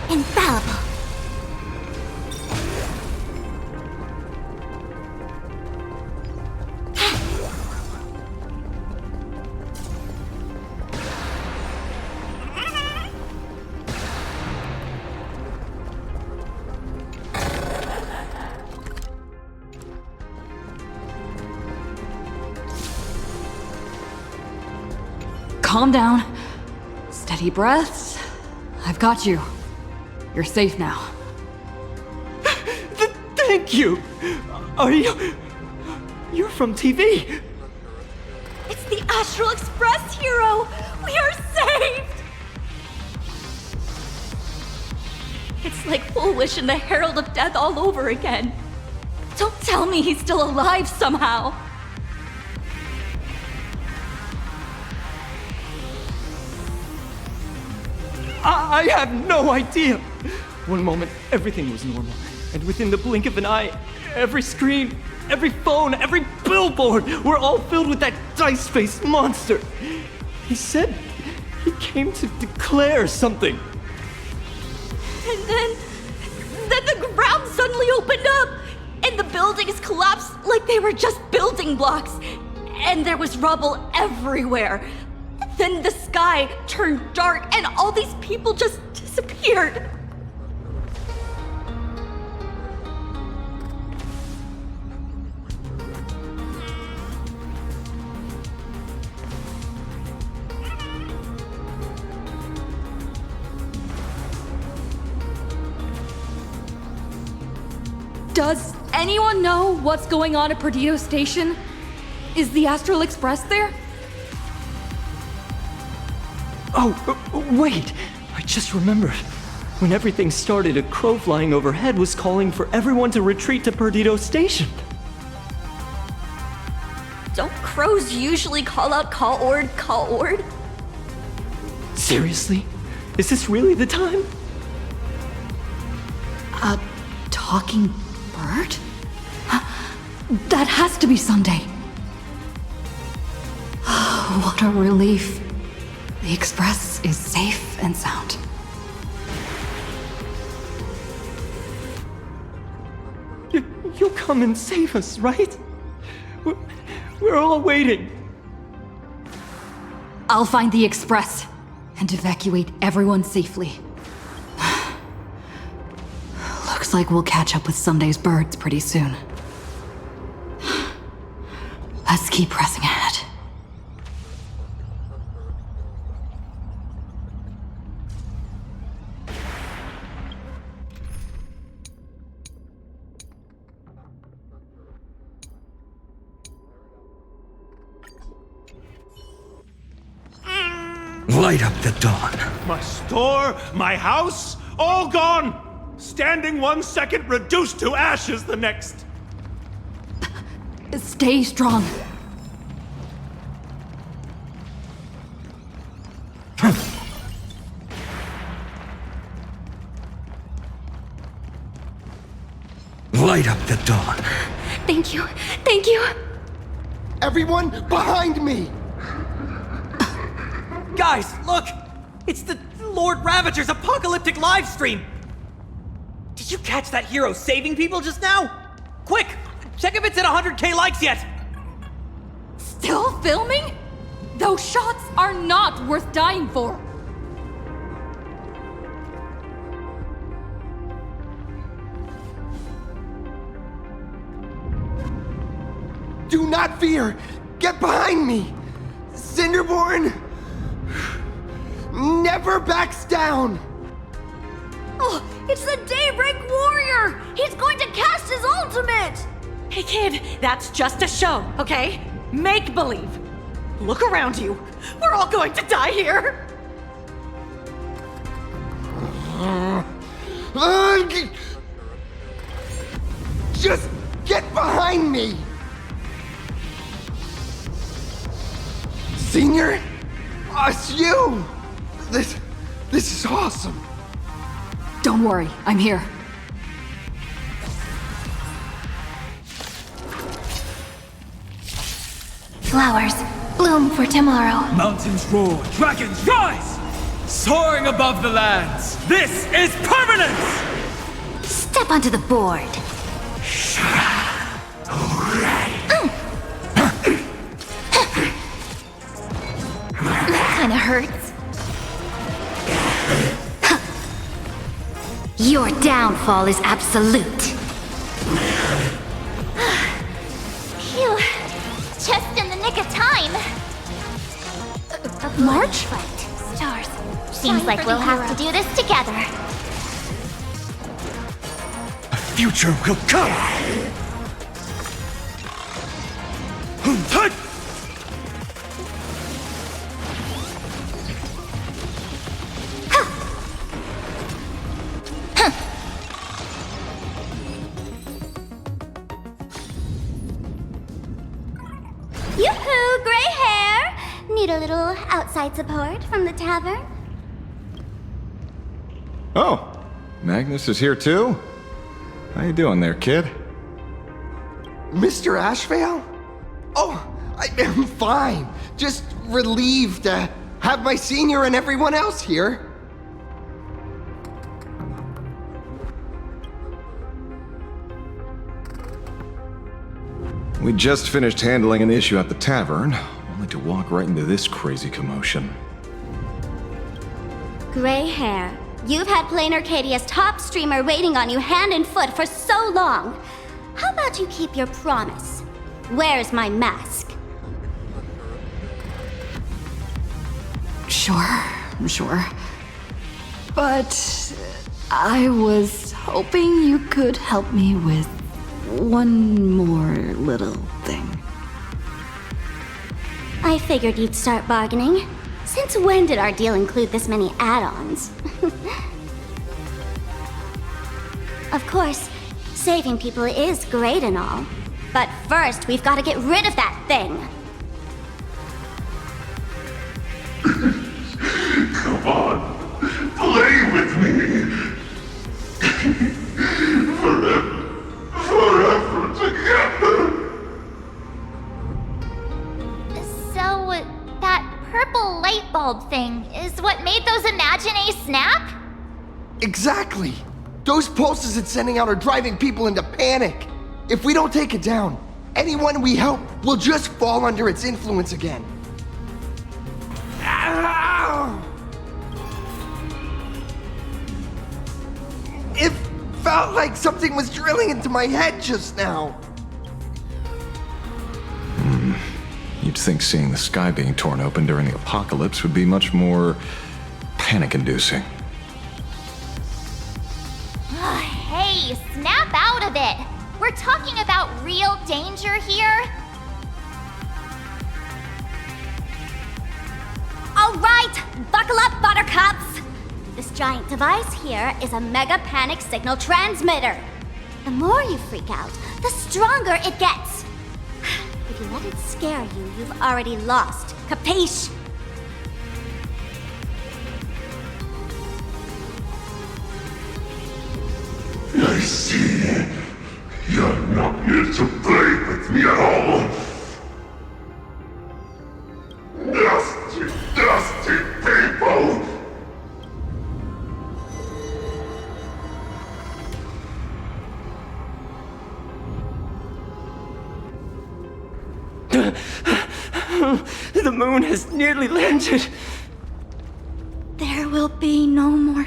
infallible. Calm down. Steady breaths. I've got you. You're safe now. Thank you! Are you... You're from TV! It's the Astral Express, hero! We are saved! It's like Full Wish and the Herald of Death all over again. Don't tell me he's still alive somehow. I have no idea! One moment, everything was normal. And within the blink of an eye, every screen, every phone, every billboard were all filled with that dice-faced monster. He said he came to declare something. And then the ground suddenly opened up, and the buildings collapsed like they were just building blocks. And there was rubble everywhere. Then the sky turned dark, and all these people just disappeared. Does anyone know what's going on at Perdido Station? Is the Astral Express there? Oh, wait! I just remembered. When everything started, a crow flying overhead was calling for everyone to retreat to Perdido Station. Don't crows usually call out call-ord, call-ord? Seriously? Is this really the time? A talking bird? That has to be Sunday. What a relief. The Express is safe and sound. You'll come and save us, right? We're all waiting. I'll find the Express and evacuate everyone safely. Looks like we'll catch up with Sunday's birds pretty soon. Let's keep pressing ahead. Light up the dawn. My store, my house, all gone! Standing 1 second, reduced to ashes the next. Stay strong. Light up the dawn. Thank you, thank you. Everyone behind me! Guys, look! It's the Lord Ravager's apocalyptic livestream! Did you catch that hero saving people just now? Quick! Check if it's at 100K likes yet! Still filming? Those shots are not worth dying for. Do not fear! Get behind me! Cinderborn never backs down! Oh, it's the Daybreak Warrior! He's going to cast his ultimate! Hey kid, that's just a show, okay? Make believe. Look around you. We're all going to die here. Just get behind me! Senior? It's you! This is awesome! Don't worry, I'm here. Flowers bloom for tomorrow. Mountains roar, dragons rise! Soaring above the lands. This is permanence! Step onto the board. That kinda hurts. Your downfall is absolute. Phew. Just in the nick of time. March? Fight. Stars. Seems like we'll have to do this together. A future will come! Yoo-hoo, gray hair! Need a little outside support from the tavern? Oh, Magnus is here too? How you doing there, kid? Mr. Ashvale? Oh, I am fine. Just relieved to have my senior and everyone else here. We just finished handling an issue at the tavern, only to walk right into this crazy commotion. Gray hair. You've had Plain Arcadia's top streamer waiting on you hand and foot for so long. How about you keep your promise? Where's my mask? Sure. But I was hoping you could help me with one more little thing. I figured you'd start bargaining. Since when did our deal include this many add-ons? Of course, saving people is great and all. But first, we've got to get rid of that thing. Come on, play with me. Forever together. So, that purple light bulb thing is what made those Imagine snap? Exactly. Those pulses it's sending out are driving people into panic. If we don't take it down, anyone we help will just fall under its influence again. Ow! It felt like something was drilling into my head just now. You'd think seeing the sky being torn open during the apocalypse would be much more panic-inducing. Hey, snap out of it! We're talking about real danger here. All right, buckle up, buttercups! This giant device here is a mega panic signal transmitter. The more you freak out, the stronger it gets. If you let it scare you, you've already lost. Capiche? I see. You're not here to play with me at all. Dusty people! The moon has nearly landed. There will be no more.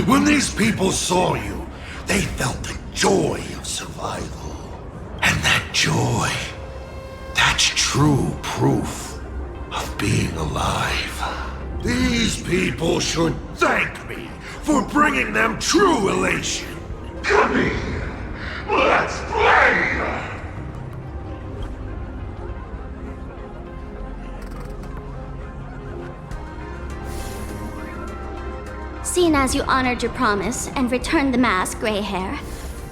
When these people saw you, they felt the joy of survival. And that joy, that's true proof of being alive. These people should thank me for bringing them true elation. Come here, let's play! seeing as you honored your promise and returned the mask, Gray Hair,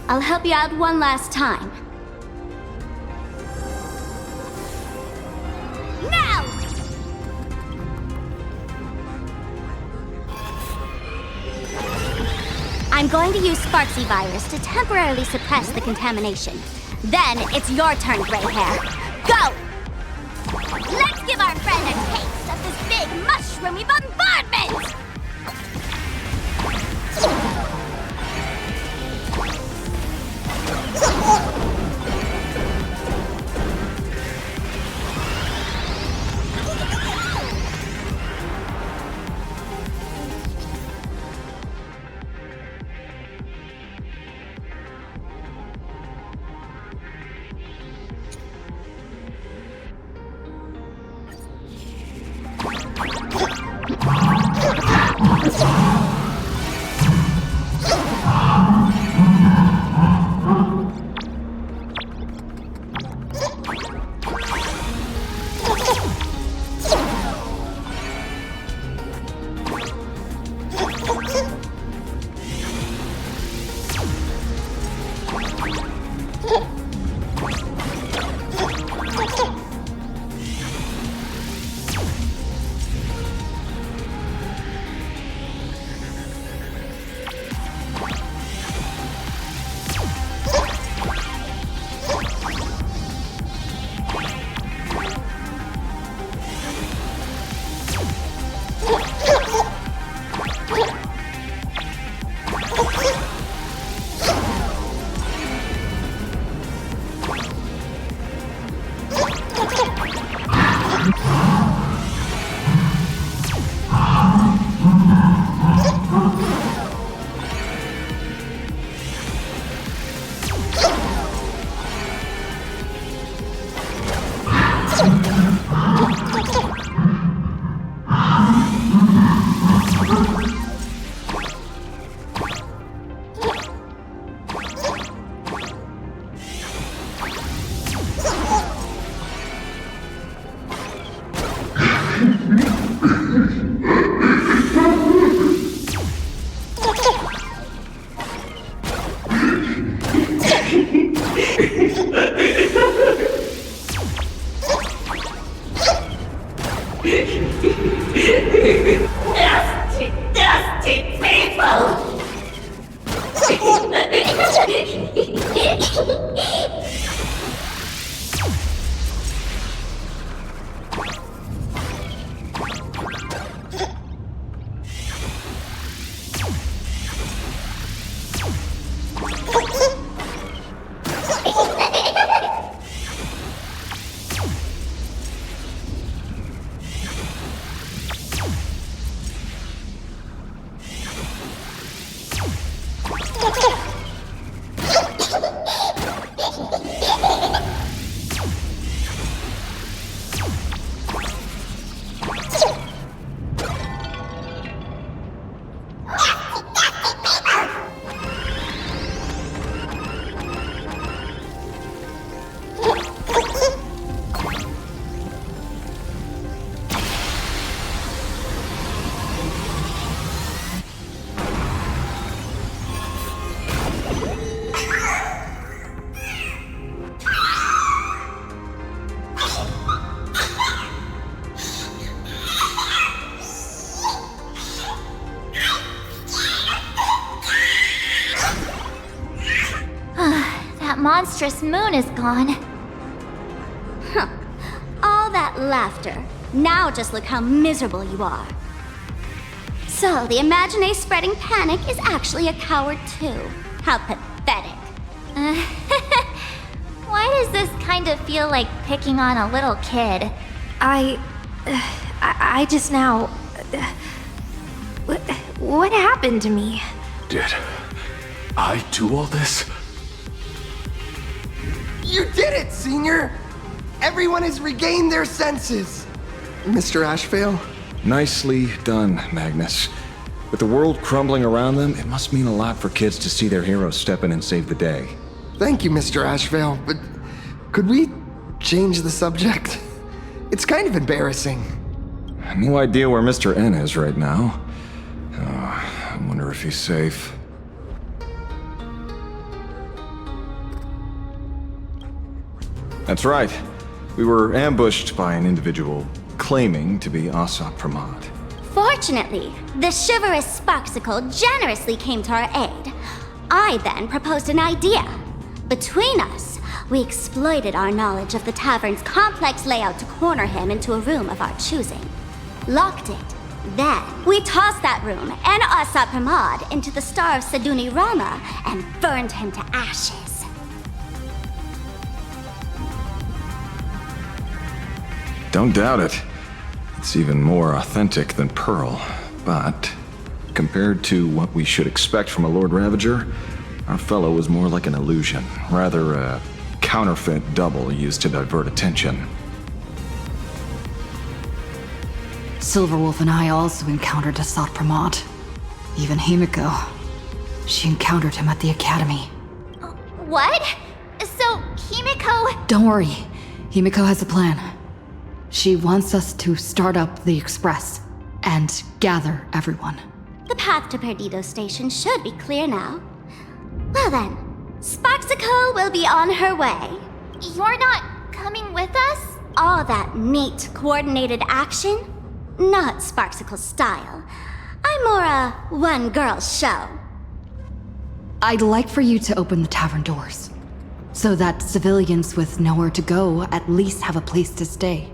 I'll help you out one last time. Now! I'm going to use Sparksy Virus to temporarily suppress the contamination. Then it's your turn, Gray Hair. Go! Let's give our friend a taste of this big mushroomy bombardment! Dusty people! Monstrous moon is gone. Huh. All that laughter. Now just look how miserable you are. So, the Imaginé spreading panic is actually a coward too. How pathetic. Why does this kind of feel like picking on a little kid? I just now... What happened to me? Did I do all this? You did it, Senior! Everyone has regained their senses! Mr. Ashvale? Nicely done, Magnus. With the world crumbling around them, it must mean a lot for kids to see their heroes step in and save the day. Thank you, Mr. Ashvale, but could we change the subject? It's kind of embarrassing. No idea where Mr. N is right now. if he's safe. That's right. We were ambushed by an individual claiming to be Asap Pramod. Fortunately, the chivalrous Sparksicle generously came to our aid. I then proposed an idea. Between us, we exploited our knowledge of the tavern's complex layout to corner him into a room of our choosing. Locked it. Then, we tossed that room and Asap Pramod into the Star of Seduni Rama and burned him to ashes. Don't doubt it. It's even more authentic than Pearl, but compared to what we should expect from a Lord Ravager, our fellow was more like an illusion, rather a counterfeit double used to divert attention. Silverwolf and I also encountered Asap Pramod. Even Himiko. She encountered him at the academy. What? So, Himiko... Don't worry. Himiko has a plan. She wants us to start up the Express and gather everyone. The path to Perdido Station should be clear now. Well then, Sparksicle will be on her way. You're not coming with us? All that neat, coordinated action? Not Sparksicle's style. I'm more a one-girl show. I'd like for you to open the tavern doors, so that civilians with nowhere to go at least have a place to stay.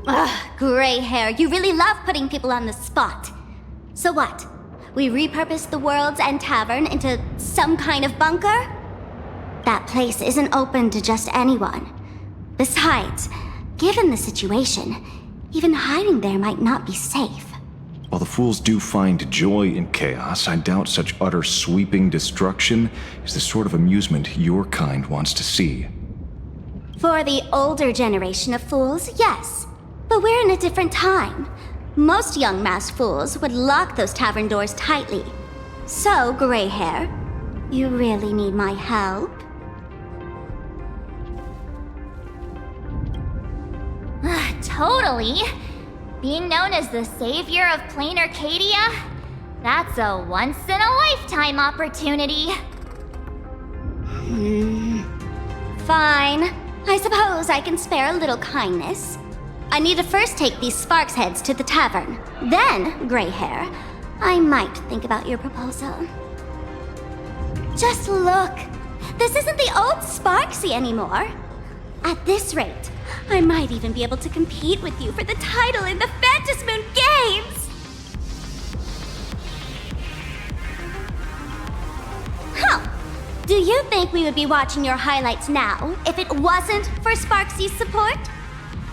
Ugh, gray hair, you really love putting people on the spot. So what? We repurposed the World's End Tavern into some kind of bunker? That place isn't open to just anyone. Besides, given the situation, even hiding there might not be safe. While the fools do find joy in chaos, I doubt such utter sweeping destruction is the sort of amusement your kind wants to see. For the older generation of fools, yes. But we're in a different time. Most young masked fools would lock those tavern doors tightly. So, gray hair, you really need my help? Totally. Being known as the savior of plain Arcadia, that's a once-in-a-lifetime opportunity. Fine. I suppose I can spare a little kindness. I need to first take these Sparks heads to the tavern. Then, gray hair, I might think about your proposal. Just look. This isn't the old Sparksy anymore. At this rate, I might even be able to compete with you for the title in the Phantasmoon Games! Huh. Do you think we would be watching your highlights now if it wasn't for Sparksy's support?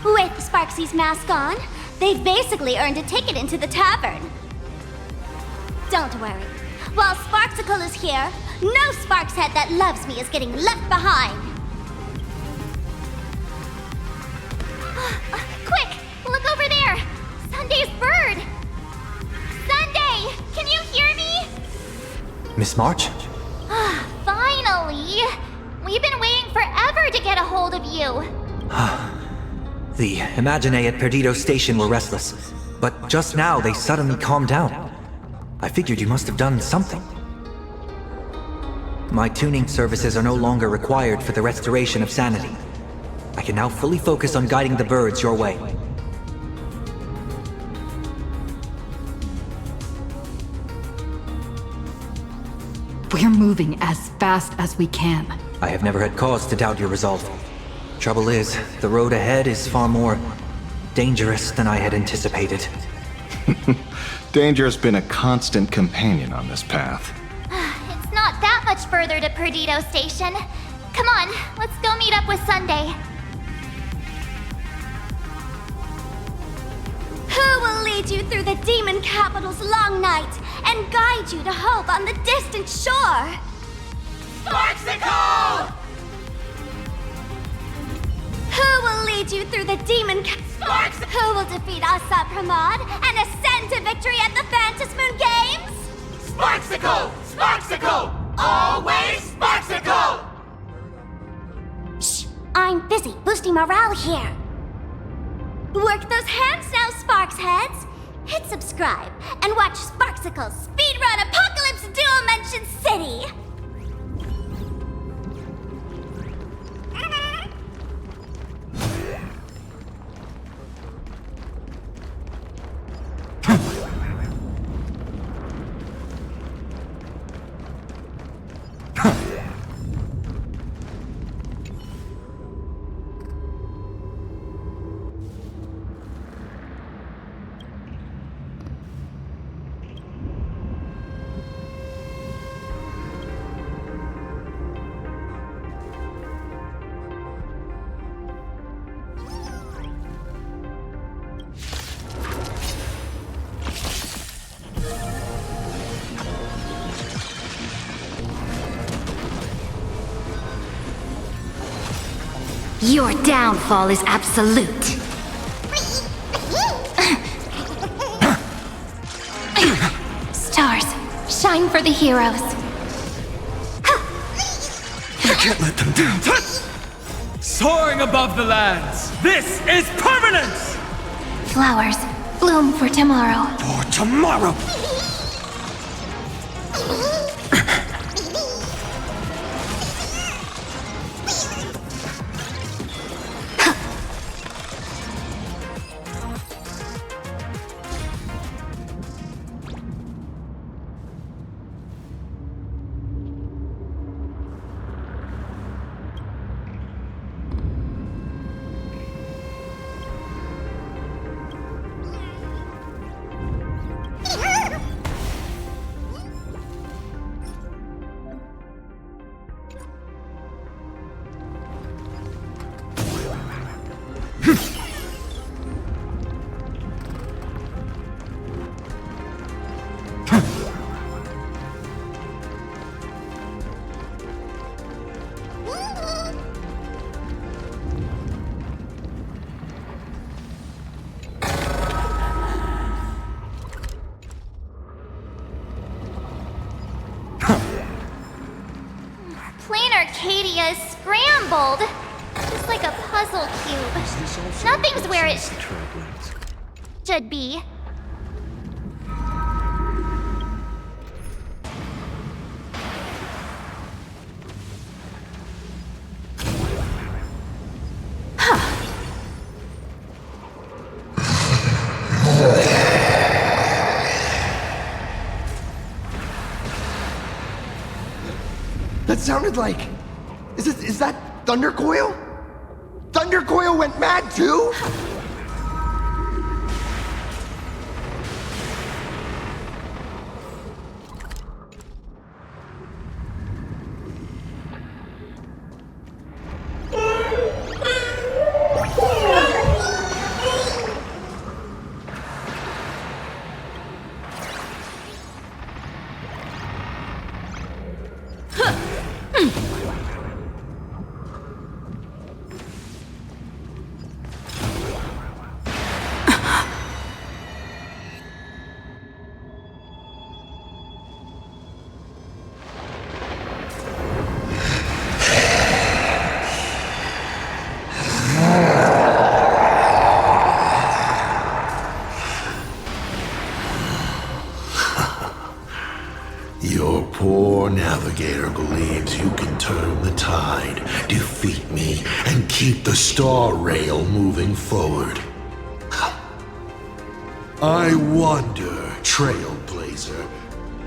With Sparksy's mask on, they've basically earned a ticket into the tavern. Don't worry. While Sparksicle is here, no Sparks head that loves me is getting left behind. Quick! Look over there! Sunday's bird! Sunday! Can you hear me? Miss March? Finally! We've been waiting forever to get a hold of you! The Imaginae at Perdido Station were restless, but just now they suddenly calmed down. I figured you must have done something. My tuning services are no longer required for the restoration of sanity. I can now fully focus on guiding the birds your way. We're moving as fast as we can. I have never had cause to doubt your resolve. Trouble is, the road ahead is far more dangerous than I had anticipated. Danger has been a constant companion on this path. It's not that much further to Perdido Station. Come on, let's go meet up with Sunday. Who will lead you through the demon capital's long night and guide you to hope on the distant shore? Sparksicle! Who will lead you through the demon Sparks? Who will defeat Asap Pramod and ascend to victory at the Phantasmoon Games? Sparksicle! Sparksicle! Always Sparksicle! Shh! I'm busy boosting morale here. Work those hands now, Sparks heads. hit subscribe and watch Sparksicle's Speedrun Apocalypse Duo Mention City! Your downfall is absolute. Stars, shine for the heroes. I can't let them down. Soaring above the lands, this is permanence! Flowers, bloom for tomorrow. For tomorrow! Plain Arcadia is scrambled. Just like a puzzle cube. Nothing's where it should be. That sounded like... Is that Thundercoil? Thundercoil went mad too? Your poor navigator believes you can turn the tide, defeat me, and keep the Star Rail moving forward. I wonder, Trailblazer,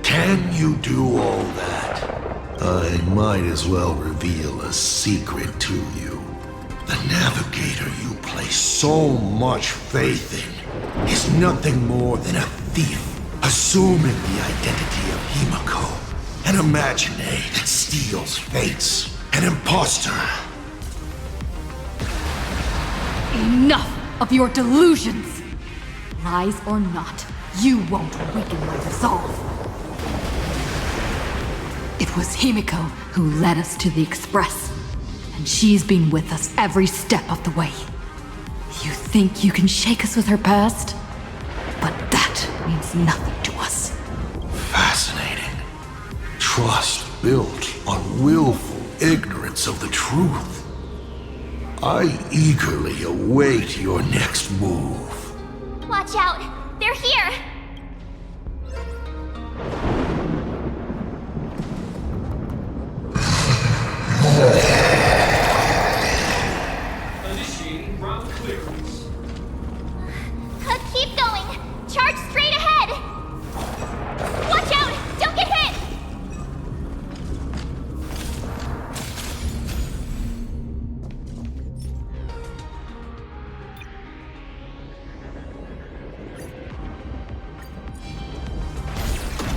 can you do all that? I might as well reveal a secret to you. The navigator you place so much faith in is nothing more than a thief, assuming the identity of Himiko, an imaginary that steals fates, an imposter. Enough of your delusions! Lies or not, you won't weaken my resolve. It was Himiko who led us to the Express, and she's been with us every step of the way. You think you can shake us with her past? But that means nothing to us. Fascinating. Trust built on willful ignorance of the truth. I eagerly await your next move. Watch out! They're here! Initiating route clearance. Keep going! Charge straight ahead! Watch out! Don't get hit!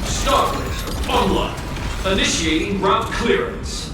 Star Rail online. Initiating route clearance.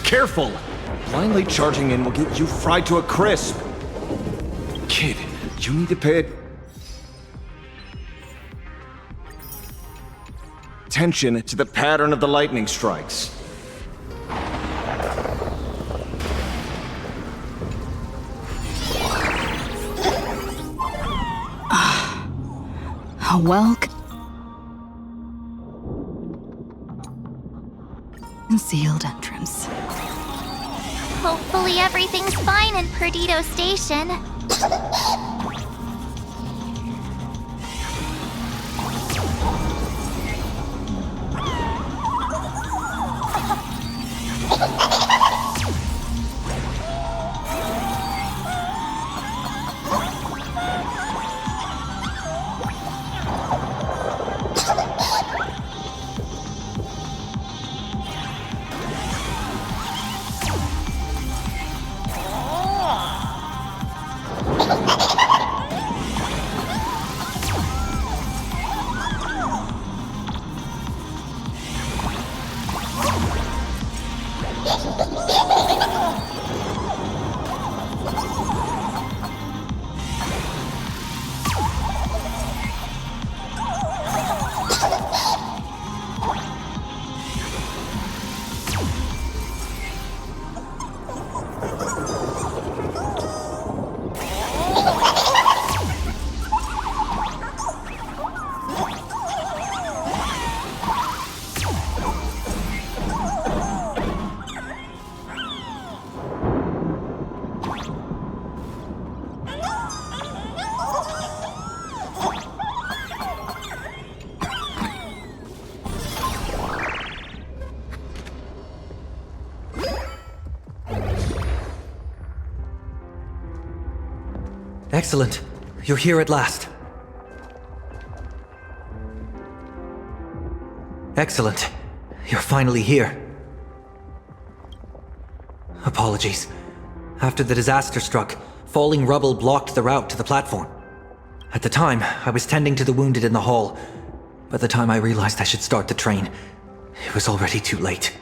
Careful! Blindly charging in will get you fried to a crisp. Kid, you need to pay attention to the pattern of the lightning strikes. Well concealed entrance. Hopefully everything's fine in Perdido Station. Excellent. You're here at last. Excellent. You're finally here. Apologies. After the disaster struck, falling rubble blocked the route to the platform. At the time, I was tending to the wounded in the hall. By the time I realized I should start the train, it was already too late.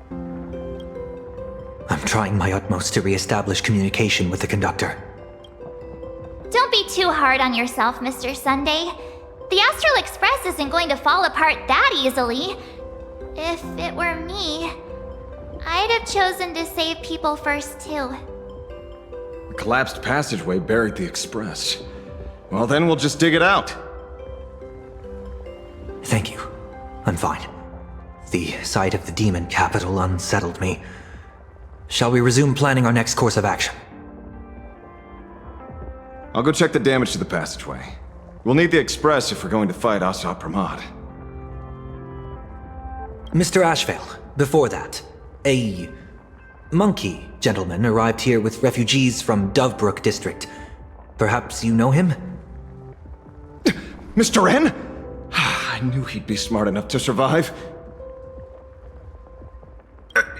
I'm trying my utmost to re-establish communication with the conductor. Don't be too hard on yourself, Mr. Sunday. The Astral Express isn't going to fall apart that easily. If it were me, I'd have chosen to save people first, too. The collapsed passageway buried the express. Well, then we'll just dig it out. Thank you. I'm fine. The sight of the demon capital unsettled me. Shall we resume planning our next course of action? I'll go check the damage to the passageway. We'll need the express if we're going to fight Asa Pramod. Mr. Ashvale, before that, a monkey gentleman arrived here with refugees from Dovebrook district. Perhaps you know him? Mr. N? I knew he'd be smart enough to survive.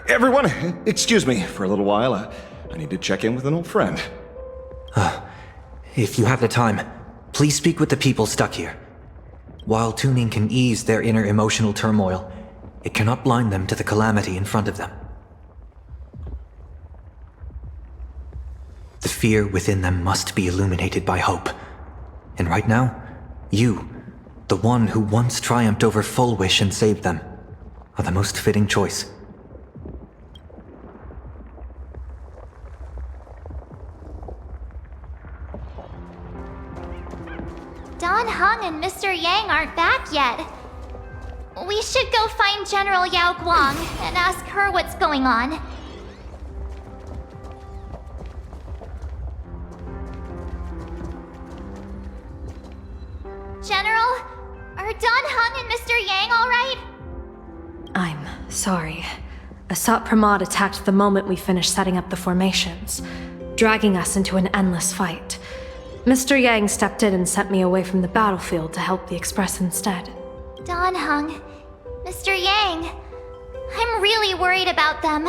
Everyone, excuse me for a little while. I need to check in with an old friend. If you have the time, please speak with the people stuck here. While tuning can ease their inner emotional turmoil, it cannot blind them to the calamity in front of them. The fear within them must be illuminated by hope. And right now, you, the one who once triumphed over Full Wish and saved them, are the most fitting choice. Don Hung and Mr. Yang aren't back yet. We should go find General Yao Guang and ask her what's going on. General, are Don Hung and Mr. Yang all right? I'm sorry. Asat Pramod attacked the moment we finished setting up the formations, dragging us into an endless fight. Mr. Yang stepped in and sent me away from the battlefield to help the Express instead. Don Hung, Mr. Yang, I'm really worried about them.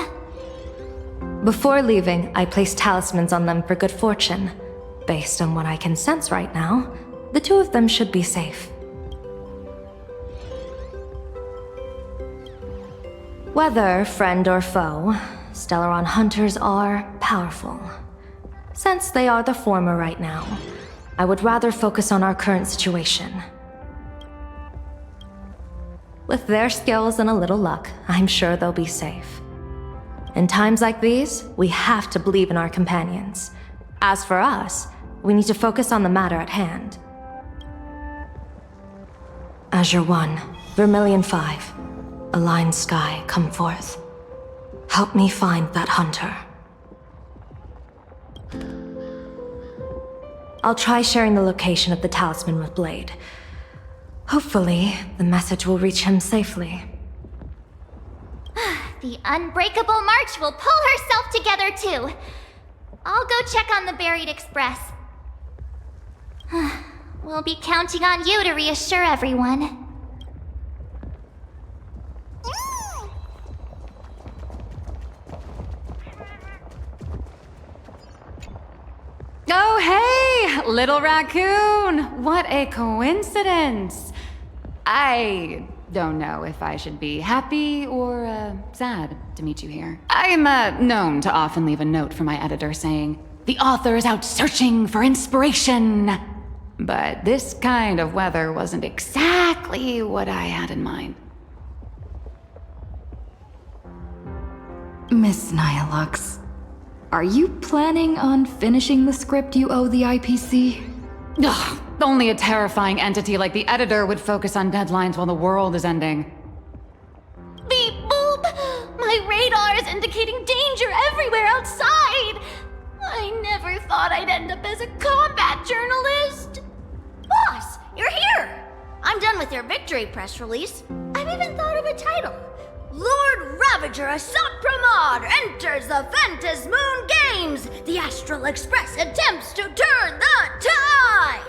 Before leaving, I placed talismans on them for good fortune. Based on what I can sense right now, the two of them should be safe. Whether friend or foe, Stellaron hunters are powerful. Since they are the former right now, I would rather focus on our current situation. With their skills and a little luck, I'm sure they'll be safe. In times like these, we have to believe in our companions. As for us, we need to focus on the matter at hand. Azure 1, Vermilion 5, Aligned Sky, come forth. Help me find that hunter. I'll try sharing the location of the talisman with Blade. Hopefully, the message will reach him safely. The Unbreakable March will pull herself together too. I'll go check on the buried express. We'll be counting on you to reassure everyone. Oh, hey! Little raccoon! What a coincidence! I don't know if I should be happy or sad to meet you here. I'm known to often leave a note for my editor saying, "The author is out searching for inspiration." But this kind of weather wasn't exactly what I had in mind. Miss Nihilux, are you planning on finishing the script you owe the IPC? Ugh, only a terrifying entity like the editor would focus on deadlines while the world is ending. Beep boop! My radar is indicating danger everywhere outside! I never thought I'd end up as a combat journalist! Boss, you're here! I'm done with your victory press release. I've even thought of a title. Lord Ravager Assault Pramod enters the Ventus Moon Games! The Astral Express attempts to turn the tide!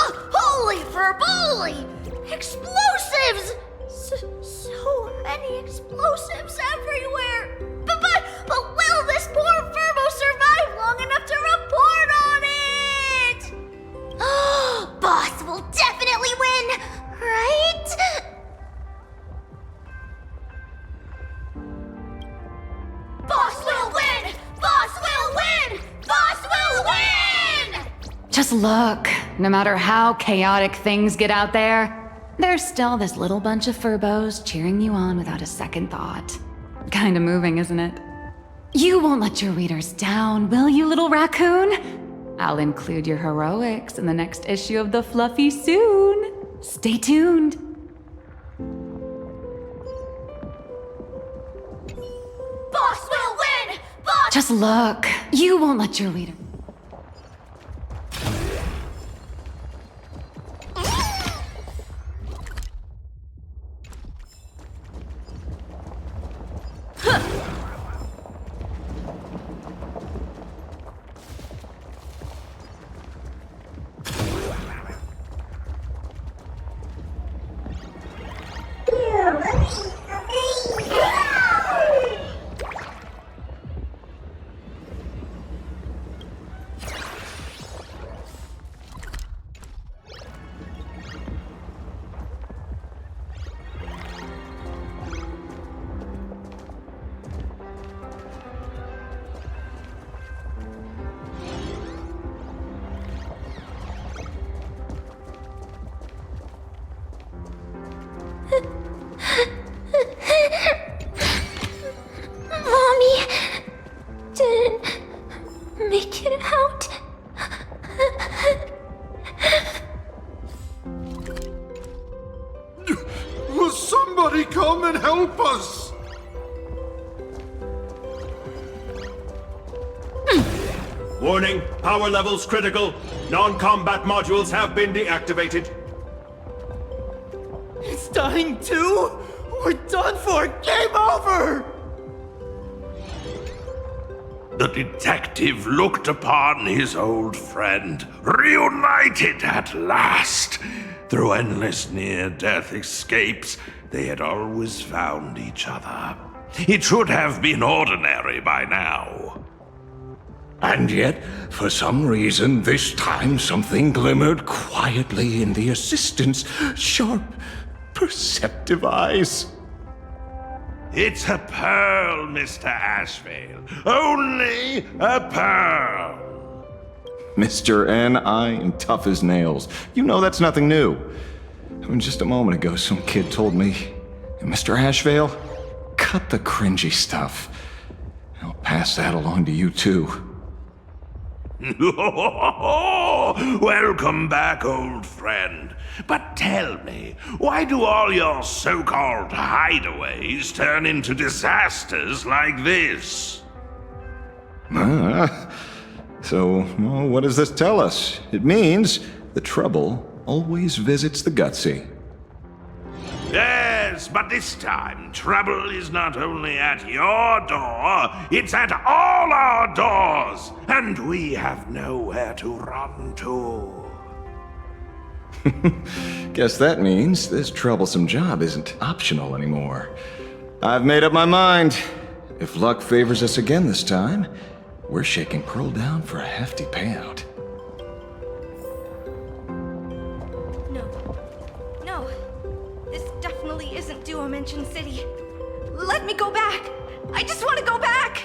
Ugh, holy verboly! Explosives! So many explosives everywhere! But will this poor Furbo survive long enough to report on it? Boss will definitely win, right? Boss will win! Boss will win! Boss will win! Just look. No matter how chaotic things get out there, there's still this little bunch of Furbos cheering you on without a second thought. Kinda moving, isn't it? You won't let your readers down, will you, little raccoon? I'll include your heroics in the next issue of the Fluffy soon. Stay tuned. Boss will win! Boss! Just look. You won't let your reader... Mommy didn't make it out. Will somebody come and help us? Warning, power levels critical. Non-combat modules have been deactivated. It's dying too? We're done for! Game over! The detective looked upon his old friend, reunited at last. Through endless near-death escapes, they had always found each other. It should have been ordinary by now. And yet, for some reason, this time something glimmered quietly in the assistant's sharp, perceptive eyes. It's a pearl, Mr. Ashvale. Only a pearl. Mr. N, I am tough as nails. You know that's nothing new. I mean, just a moment ago, some kid told me, Mr. Ashvale, cut the cringy stuff. I'll pass that along to you, too. Welcome back, old friend. But tell me, why do all your so-called hideaways turn into disasters like this? So, well, what does this tell us? It means the trouble always visits the gutsy. Yes, but this time, trouble is not only at your door, it's at all our doors, and we have nowhere to run to. Guess that means this troublesome job isn't optional anymore. I've made up my mind. If luck favors us again this time, we're shaking Pearl down for a hefty payout. No, this definitely isn't Duo-Mention City. Let me go back! I just want to go back!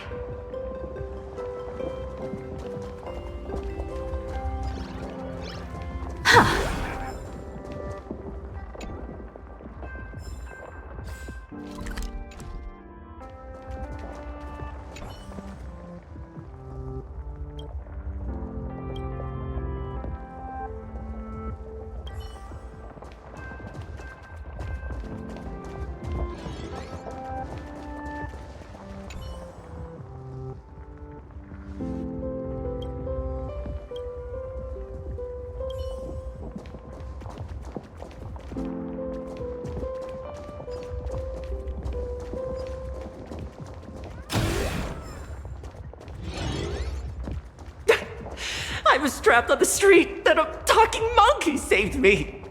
was trapped on the street, then a talking monkey saved me.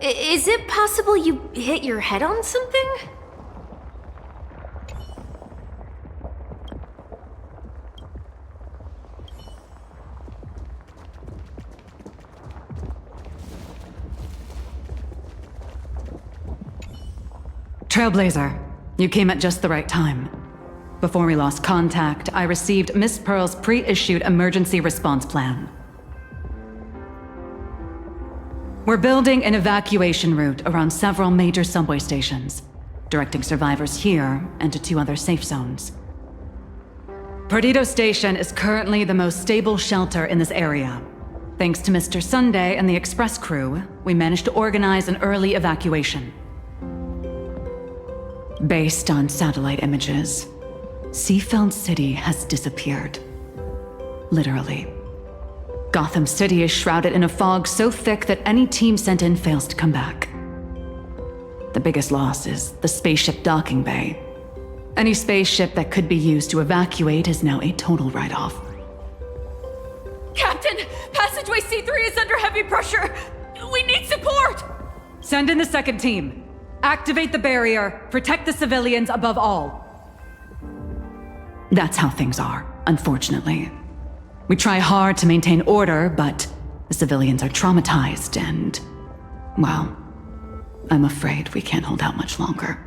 Is it possible you hit your head on something? Trailblazer, you came at just the right time. Before we lost contact, I received Miss Pearl's pre-issued emergency response plan. We're building an evacuation route around several major subway stations, directing survivors here and to 2 other safe zones. Perdido Station is currently the most stable shelter in this area. Thanks to Mr. Sunday and the express crew, we managed to organize an early evacuation. Based on satellite images, Seafeld City has disappeared. Literally. Gotham City is shrouded in a fog so thick that any team sent in fails to come back. The biggest loss is the spaceship docking bay. Any spaceship that could be used to evacuate is now a total write-off. Captain, passageway C3 is under heavy pressure. We need support! Send in the second team. Activate the barrier. Protect the civilians above all. That's how things are, unfortunately. We try hard to maintain order, but the civilians are traumatized and, well, I'm afraid we can't hold out much longer.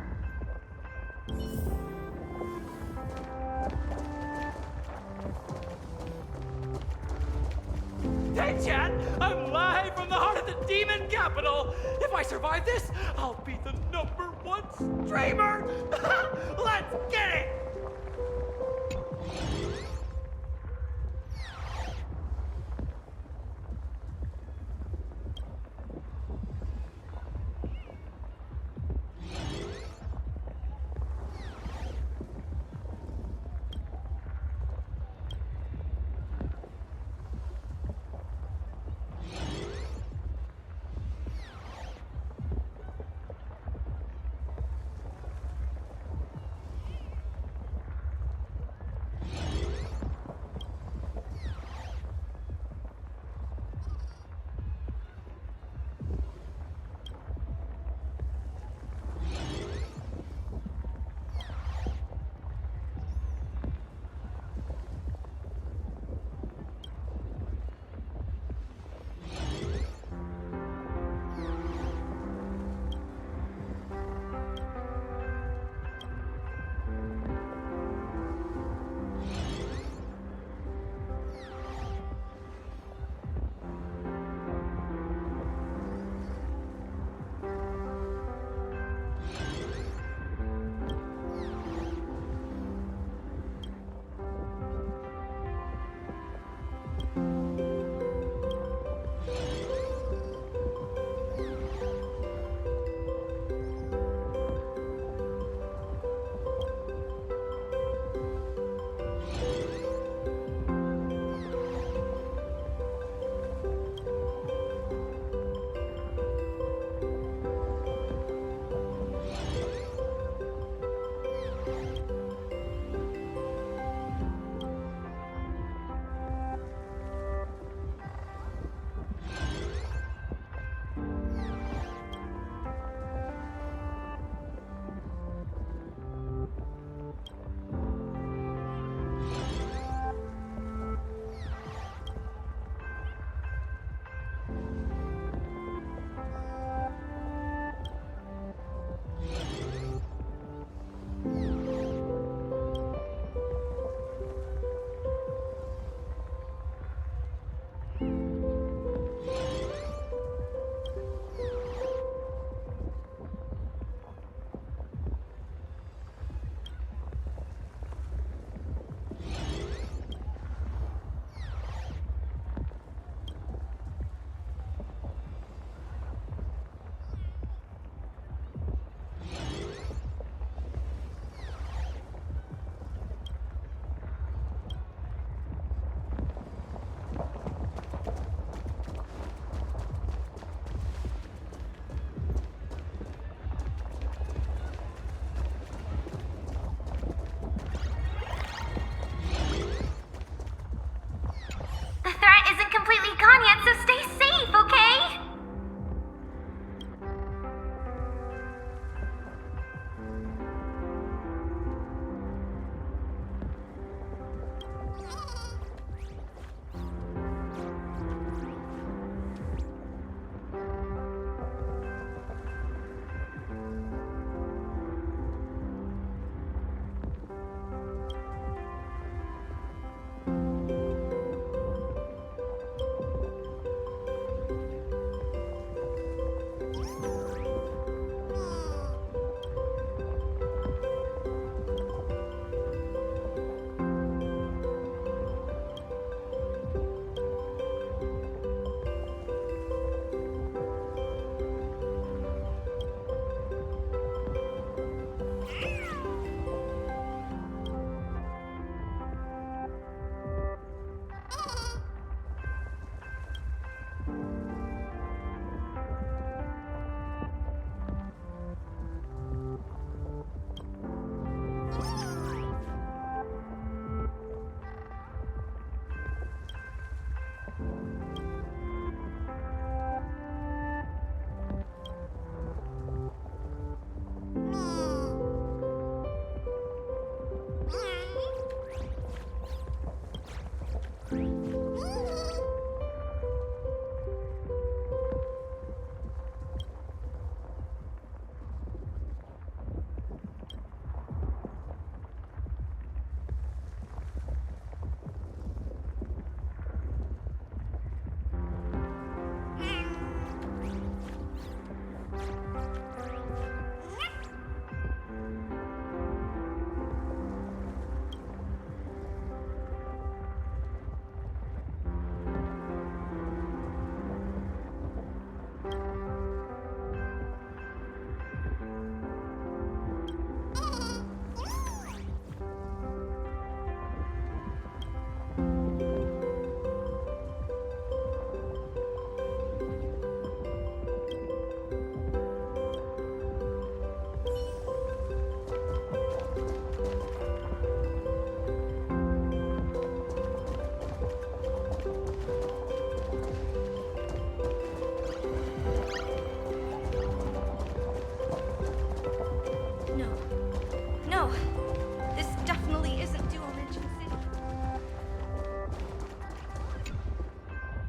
Hey, Chad! I'm live from the heart of the demon capital! If I survive this, I'll be the #1 streamer! Let's get it!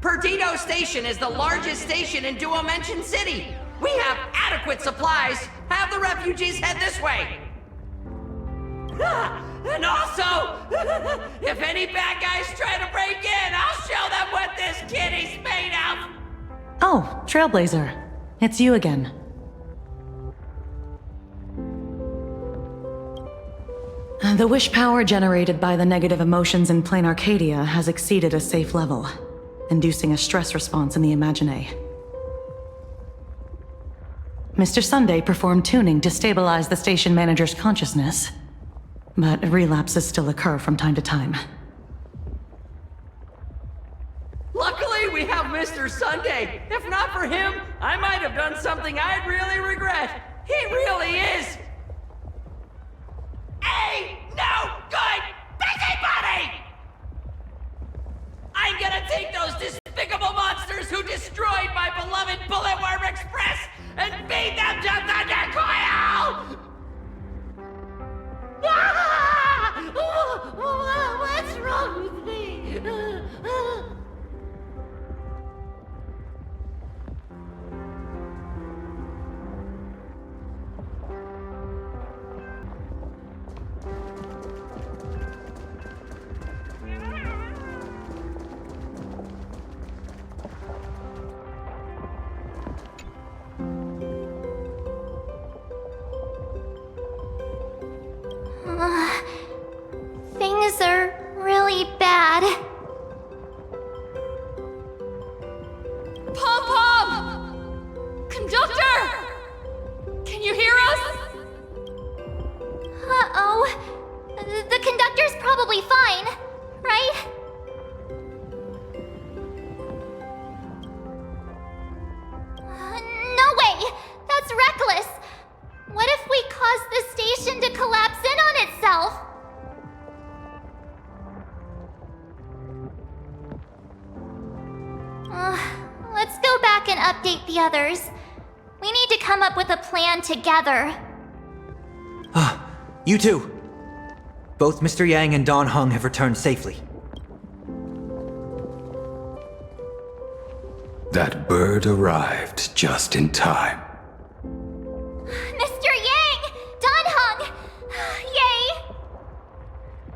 Perdido Station is the largest station in Duomension City. We have adequate supplies. Have the refugees head this way. And also, if any bad guys try to break in, I'll show them what this kitty's made of. Oh, Trailblazer. It's you again. The wish power generated by the negative emotions in Plain Arcadia has exceeded a safe level, inducing a stress response in the Imagine. Mr. Sunday performed tuning to stabilize the station manager's consciousness, but relapses still occur from time to time. Luckily, we have Mr. Sunday. If not for him, I might have done something I'd really regret. He really is a no good busybody! I'm gonna take those despicable monsters who destroyed my beloved Bulletworm Express and feed them to Thundercoil! What's wrong with me? Things are really bad. Pom-Pom! Conductor! Can you hear us? Uh-oh. The conductor's probably fine, right? No way! That's reckless! What if we cause the station to collapse in on itself? Let's go back and update the others. We need to come up with a plan together. You two! Both Mr. Yang and Don Hung have returned safely. That bird arrived just in time. Mr. Yang! Don Hung! Yay!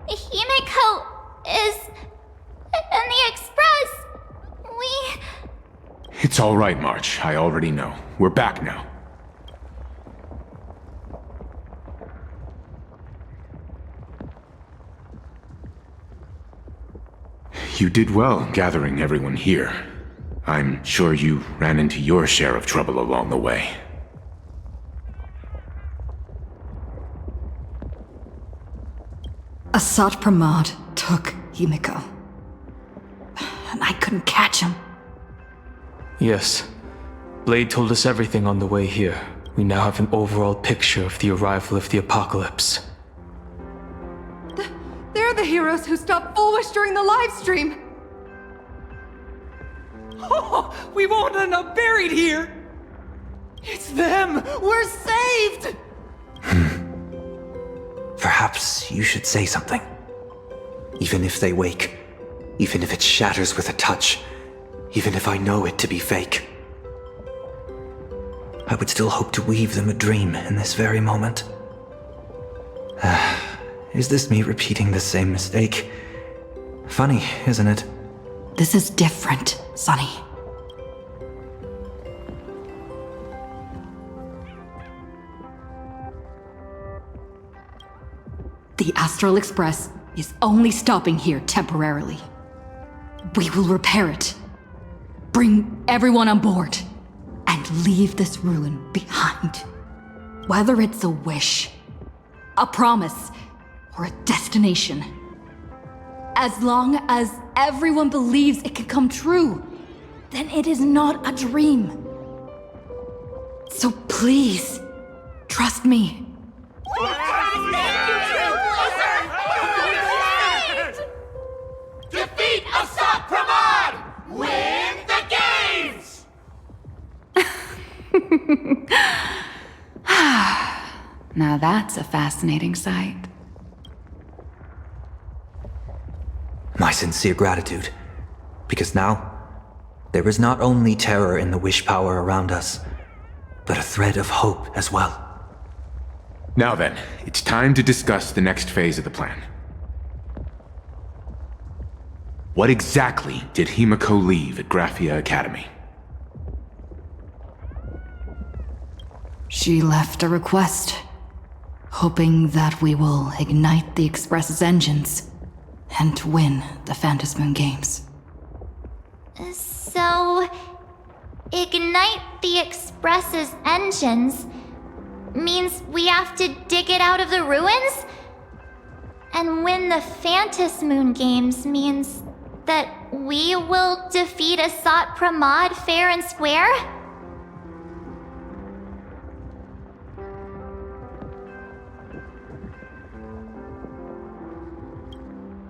Himiko is... in the express! It's all right, March. I already know. We're back now. You did well gathering everyone here. I'm sure you ran into your share of trouble along the way. Asat Pramod took Himiko. And I couldn't catch him. Yes. Blade told us everything on the way here. We now have an overall picture of the arrival of the apocalypse. They're the heroes who stopped Fulwish during the live stream. Oh, we won't end up buried here! It's them! We're saved! Perhaps you should say something. Even if they wake, even if it shatters with a touch, even if I know it to be fake. I would still hope to weave them a dream in this very moment. Is this me repeating the same mistake? Funny, isn't it? This is different, Sonny. The Astral Express is only stopping here temporarily. We will repair it, bring everyone on board, and leave this ruin behind. Whether it's a wish, a promise, or a destination. As long as everyone believes it can come true, then it is not a dream. So please, trust me. Defeat Asat Pramod! Win the games! Now that's a fascinating sight. My sincere gratitude. Because now, There is not only terror in the wish power around us, but a thread of hope as well. Now then, it's time to discuss the next phase of the plan. What exactly did Himiko leave at Graphia Academy? She left a request, hoping that we will ignite the Express's engines and win the Phantasmoon Games. So, ignite the Express's engines means we have to dig it out of the ruins? And win the Phantasmoon Games means that we will defeat Asat Pramod fair and square?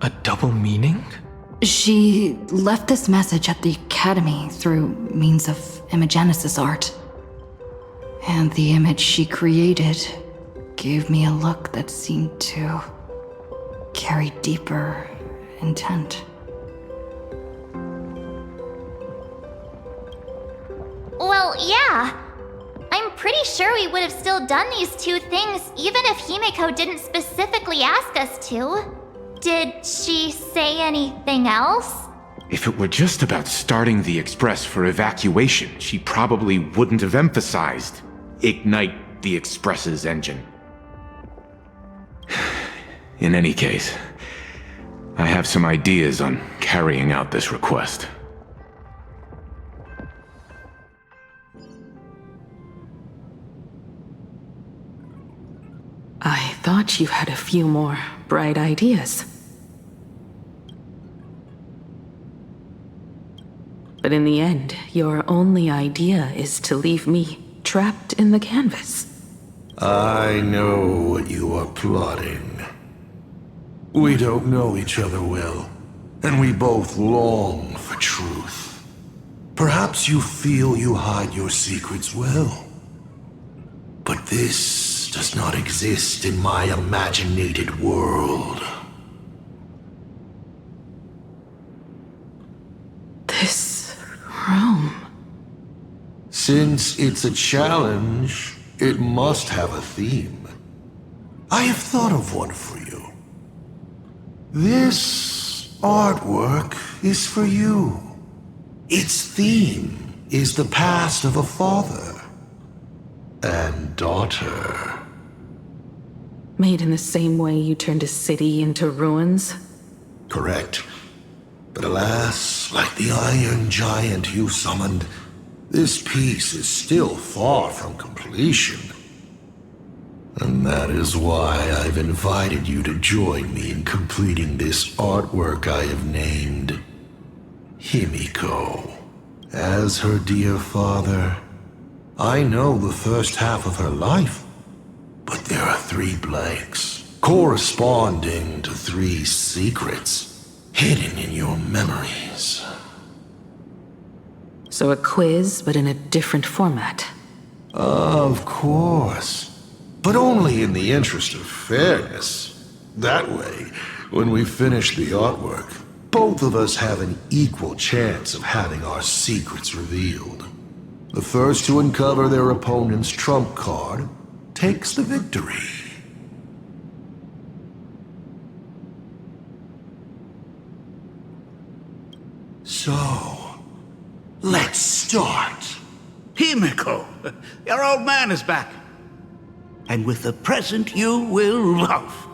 A double meaning? She left this message at the Academy through means of imagenesis art. And the image she created gave me a look that seemed to carry deeper intent. Well, yeah. I'm pretty sure we would have still done these two things even if Himiko didn't specifically ask us to. Did she say anything else? If it were just about starting the Express for evacuation, she probably wouldn't have emphasized ignite the Express's engine. In any case, I have some ideas on carrying out this request. I thought you had a few more bright ideas. But in the end, your only idea is to leave me trapped in the canvas. I know what you are plotting. We don't know each other well, and we both long for truth. Perhaps you feel you hide your secrets well. But this does not exist in my imaginated world. This room. Since it's a challenge, it must have a theme. I have thought of one for you. This artwork is for you. Its theme is the past of a father and daughter. Made in the same way you turned a city into ruins? Correct. But alas, like the iron giant you summoned, this piece is still far from completion. And that is why I've invited you to join me in completing this artwork I have named Himiko. As her dear father, I know the first half of her life, but there are 3 blanks, corresponding to 3 secrets hidden in your memories. So a quiz, but in a different format. Of course. But only in the interest of fairness. That way, when we finish the artwork, both of us have an equal chance of having our secrets revealed. The first to uncover their opponent's trump card takes the victory. So, let's start. Himiko, your old man is back. And with a present you will love.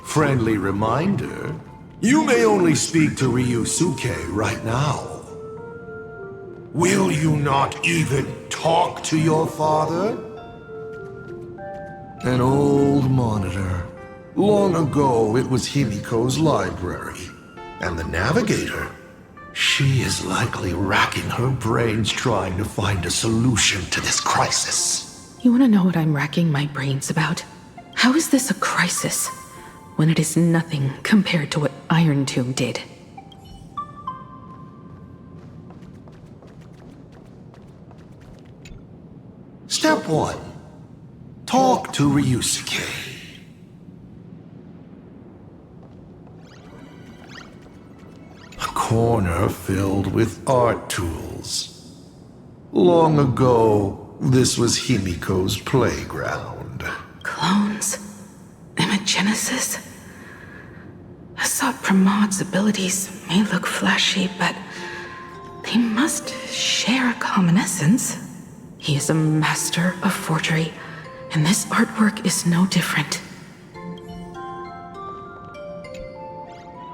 Friendly reminder, you may only speak to Ryusuke right now. Will you not even talk to your father? An old monitor. Long ago, it was Himiko's library. And the navigator? She is likely racking her brains trying to find a solution to this crisis. You want to know what I'm racking my brains about? How is this a crisis when it is nothing compared to what Iron Tomb did? Step 1. Talk to Ryusuke. A corner filled with art tools. Long ago, this was Himiko's playground. Clones? Imagenesis? Asat Pramod's abilities may look flashy, but they must share a common essence. He is a master of forgery, and this artwork is no different.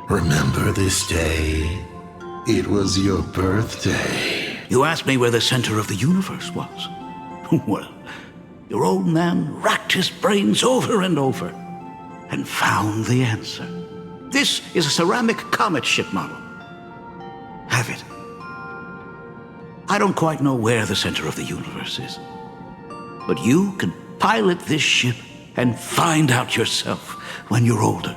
Remember this day? It was your birthday. You asked me where the center of the universe was. Well, your old man racked his brains over and over and found the answer. This is a ceramic comet ship model. Have it. I don't quite know where the center of the universe is, but you can pilot this ship and find out yourself when you're older.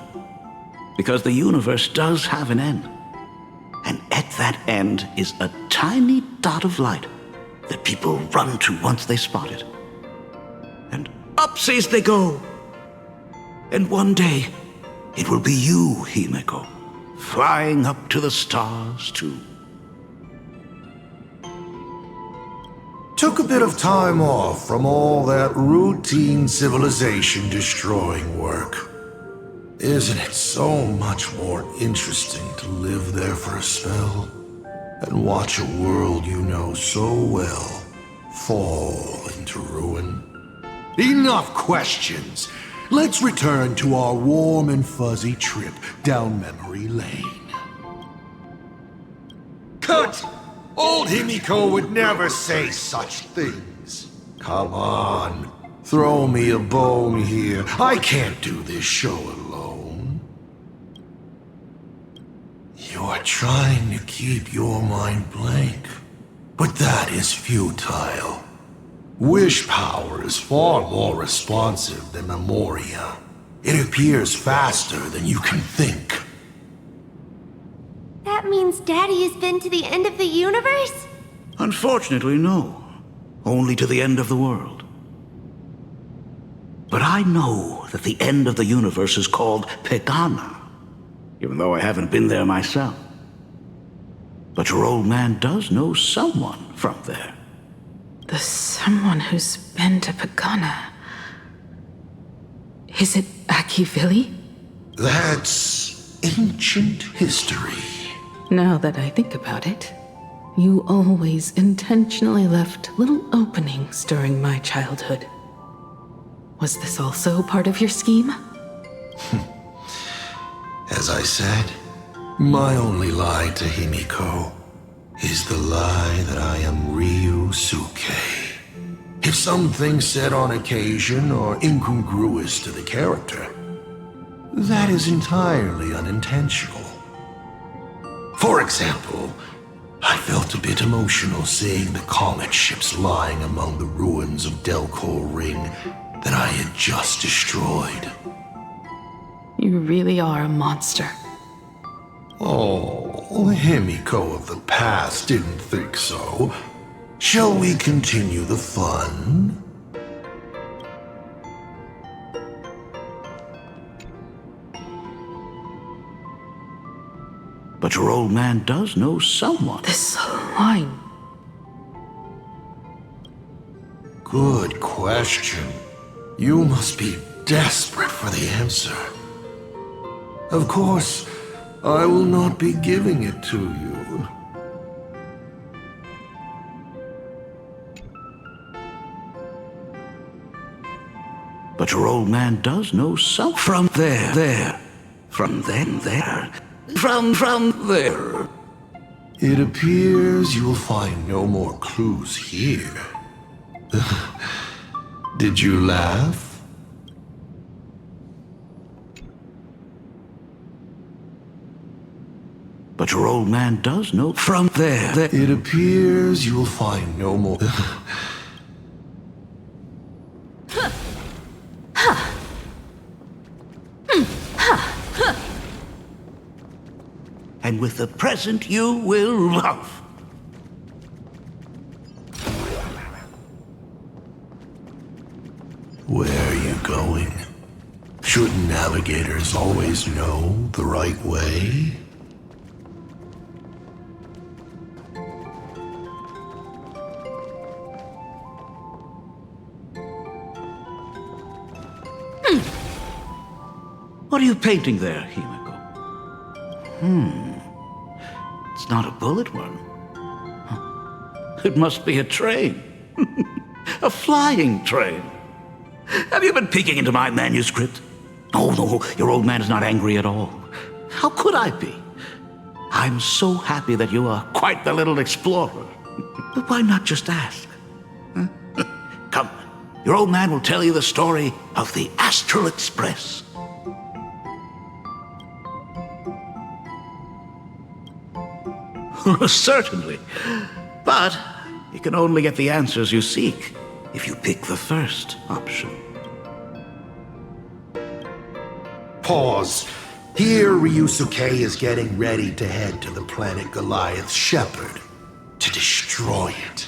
Because the universe does have an end. And at that end is a tiny dot of light that people run to once they spot it. And upsies they go. And one day, it will be you, Himiko, flying up to the stars too. Took a bit of time off from all that routine civilization-destroying work. Isn't it so much more interesting to live there for a spell and watch a world you know so well fall into ruin? Enough questions! Let's return to our warm and fuzzy trip down memory lane. Cut! Old Himiko would never say such things. Come on, throw me a bone here. I can't do this show alone. You're trying to keep your mind blank, but that is futile. Wish power is far more responsive than Memoria. It appears faster than you can think. That means Daddy has been to the end of the universe? Unfortunately, no. Only to the end of the world. But I know that the end of the universe is called Pegana, even though I haven't been there myself. But your old man does know someone from there. The someone who's been to Pegana. Is it Akivili? That's ancient history. Now that I think about it, you always intentionally left little openings during my childhood. Was this also part of your scheme? As I said, my only lie to Himiko is the lie that I am Ryusuke. If something said on occasion are incongruous to the character, that is entirely unintentional. For example, I felt a bit emotional seeing the comet ships lying among the ruins of Delcor Ring that I had just destroyed. You really are a monster. Oh, Himiko of the past didn't think so. Shall we continue the fun? But your old man does know someone. This line. Good question. You must be desperate for the answer. Of course, I will not be giving it to you. But your old man does know some from there. From there. From there. It appears you will find no more clues here. Did you laugh? But your old man does know from there. It appears you will find no more. And with the present you will love. Where are you going? Shouldn't navigators always know the right way? What are you painting there, Himiko? It's not a bullet wound. It must be a train. A flying train. Have you been peeking into my manuscript? Oh, no, your old man is not angry at all. How could I be? I'm so happy that you are quite the little explorer. But why not just ask? Huh? Come, your old man will tell you the story of the Astral Express. Certainly. But you can only get the answers you seek if you pick the first option. Pause. Here, Ryusuke is getting ready to head to the planet Goliath's Shepherd to destroy it.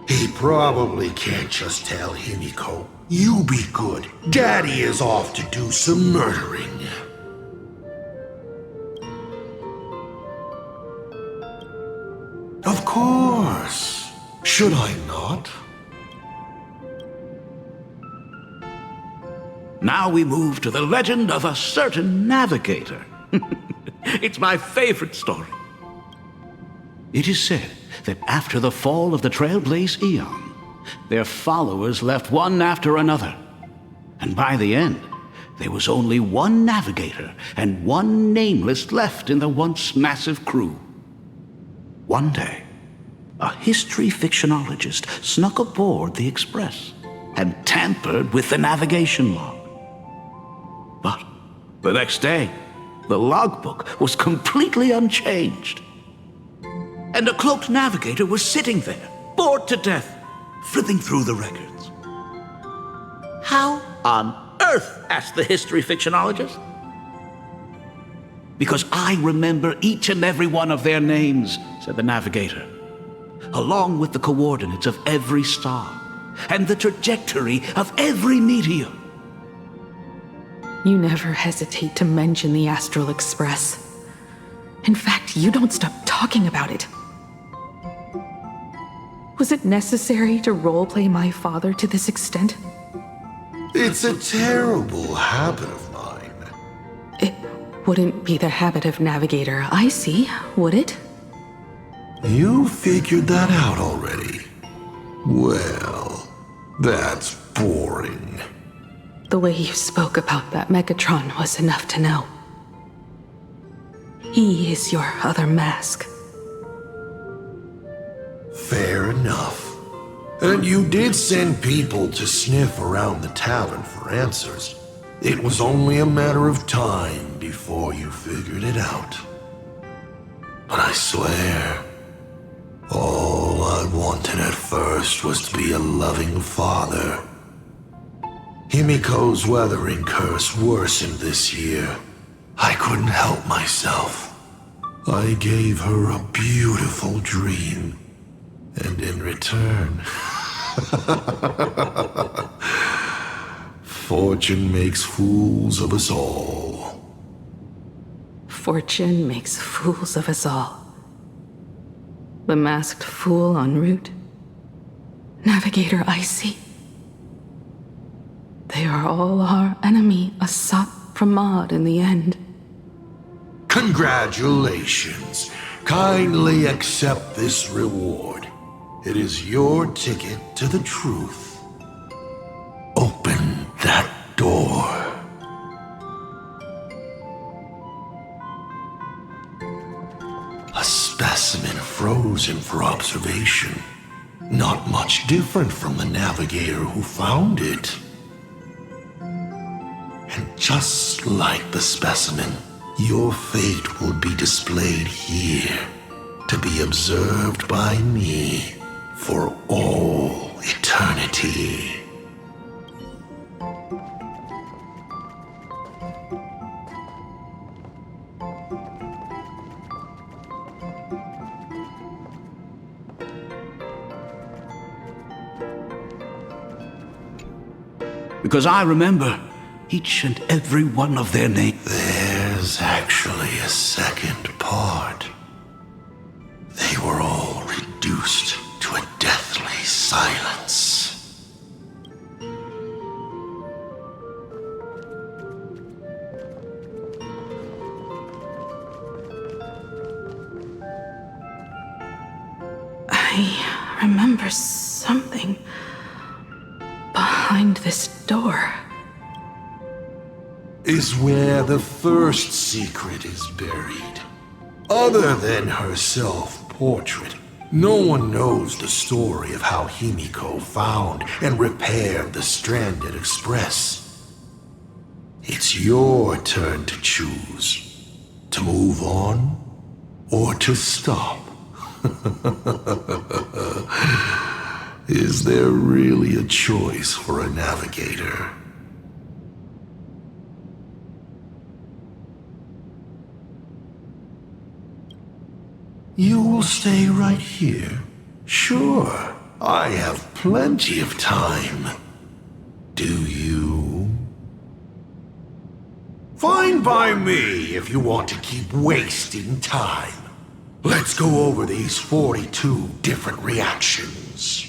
He probably can't just tell Himiko, "You be good. Daddy is off to do some murdering." Of course. Should I not? Now we move to the legend of a certain navigator. It's my favorite story. It is said that after the fall of the Trailblaze Eon, their followers left one after another. And by the end, there was only one navigator and one nameless left in the once massive crew. One day, a history fictionologist snuck aboard the Express and tampered with the navigation log. But the next day, the logbook was completely unchanged. And a cloaked navigator was sitting there, bored to death, flipping through the records. How on earth? Asked the history fictionologist. Because I remember each and every one of their names, said the navigator, along with the coordinates of every star and the trajectory of every meteor. You never hesitate to mention the Astral Express. In fact, you don't stop talking about it. Was it necessary to roleplay my father to this extent? It's a terrible habit of mine. It wouldn't be the habit of Navigator I see, would it? You figured that out already. Well, that's boring. The way you spoke about that Megatron was enough to know. He is your other mask. Fair enough. And you did send people to sniff around the tavern for answers. It was only a matter of time before you figured it out. But I swear, all I wanted at first was to be a loving father. Himiko's weathering curse worsened this year. I couldn't help myself. I gave her a beautiful dream. And in return, fortune makes fools of us all. Fortune makes fools of us all. The masked fool en route. Navigator Icy. They are all our enemy, Asat Pramod in the end. Congratulations. Kindly accept this reward. It is your ticket to the truth. Open specimen frozen for observation. Not much different from the navigator who found it. And just like the specimen, your fate will be displayed here to be observed by me for all eternity. Because I remember each and every one of their names. There's actually a second part. They were all reduced to a deathly silence. I remember something behind this door. Is where the first secret is buried. Other than her self-portrait, no one knows the story of how Himiko found and repaired the stranded express. It's your turn to choose. To move on, or to stop. Is there really a choice for a navigator? You will stay right here? Sure, I have plenty of time. Do you? Fine by me if you want to keep wasting time. Let's go over these 42 different reactions.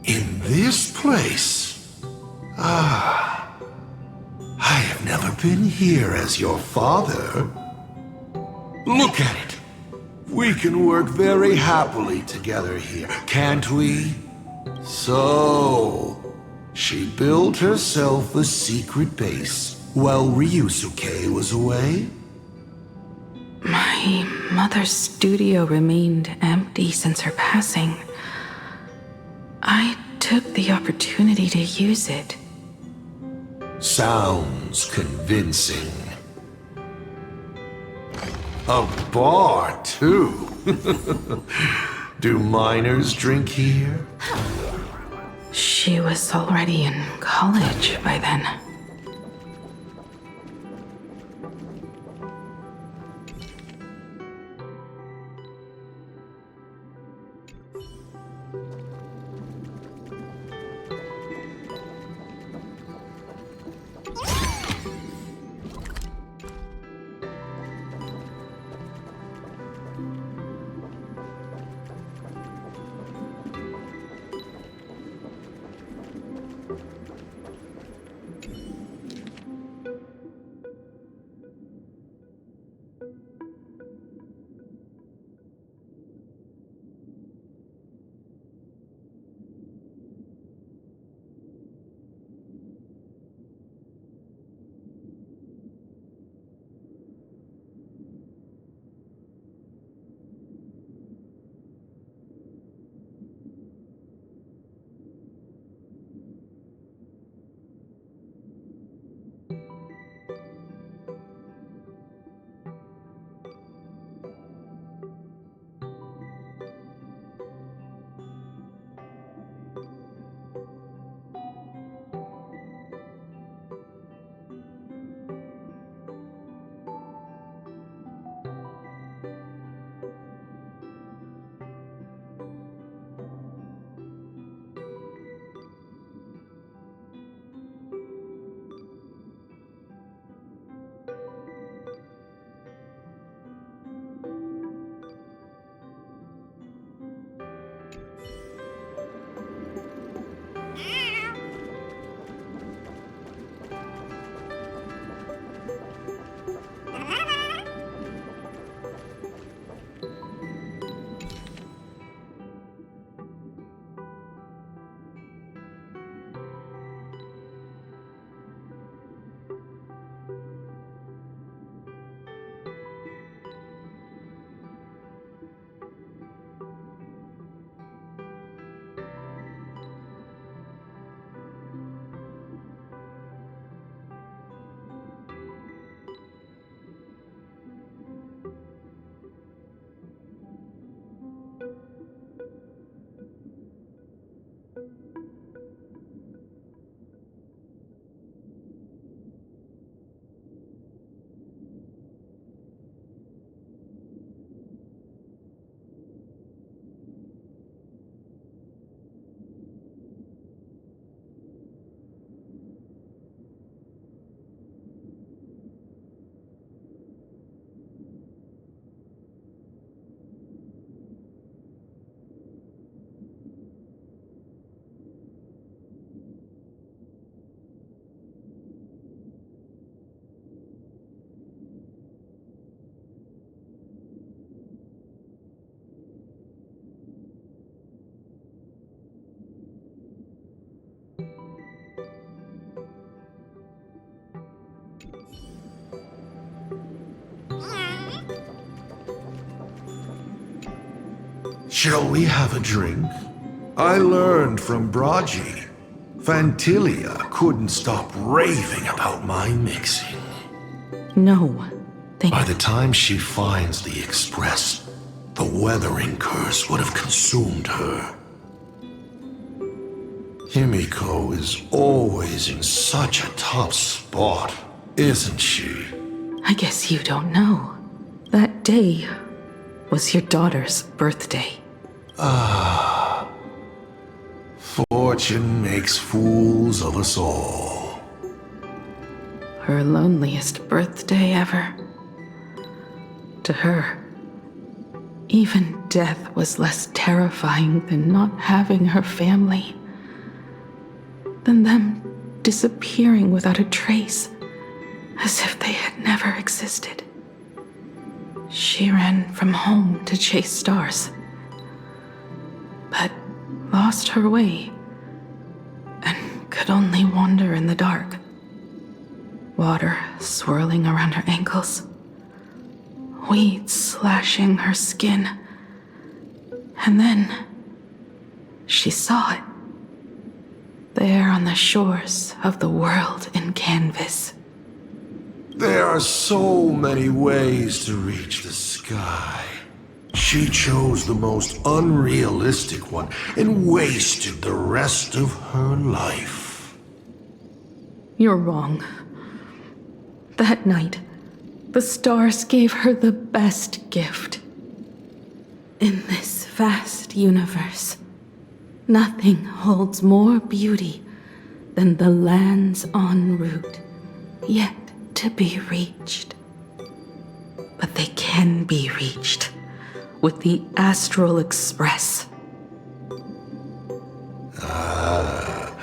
In this place? I have never been here as your father. Look at it. We can work very happily together here, can't we? So, she built herself a secret base while Ryusuke was away? My mother's studio remained empty since her passing. I took the opportunity to use it. Sounds convincing. A bar, too. Do minors drink here? She was already in college by then. Shall we have a drink? I learned from Braji. Fantilia couldn't stop raving about my mixing. No, By the time she finds the Express, the weathering curse would have consumed her. Himiko is always in such a tough spot, isn't she? I guess you don't know. That day was your daughter's birthday. Ah. Fortune makes fools of us all. Her loneliest birthday ever. To her, even death was less terrifying than not having her family. Than them disappearing without a trace, as if they had never existed. She ran from home to chase stars, but lost her way and could only wander in the dark. Water swirling around her ankles, weeds slashing her skin, and then she saw it. There on the shores of the world in canvas. There are so many ways to reach the sky. She chose the most unrealistic one and wasted the rest of her life. You're wrong. That night, the stars gave her the best gift. In this vast universe, nothing holds more beauty than the lands en route, yet to be reached. But they can be reached with the Astral Express. Ah,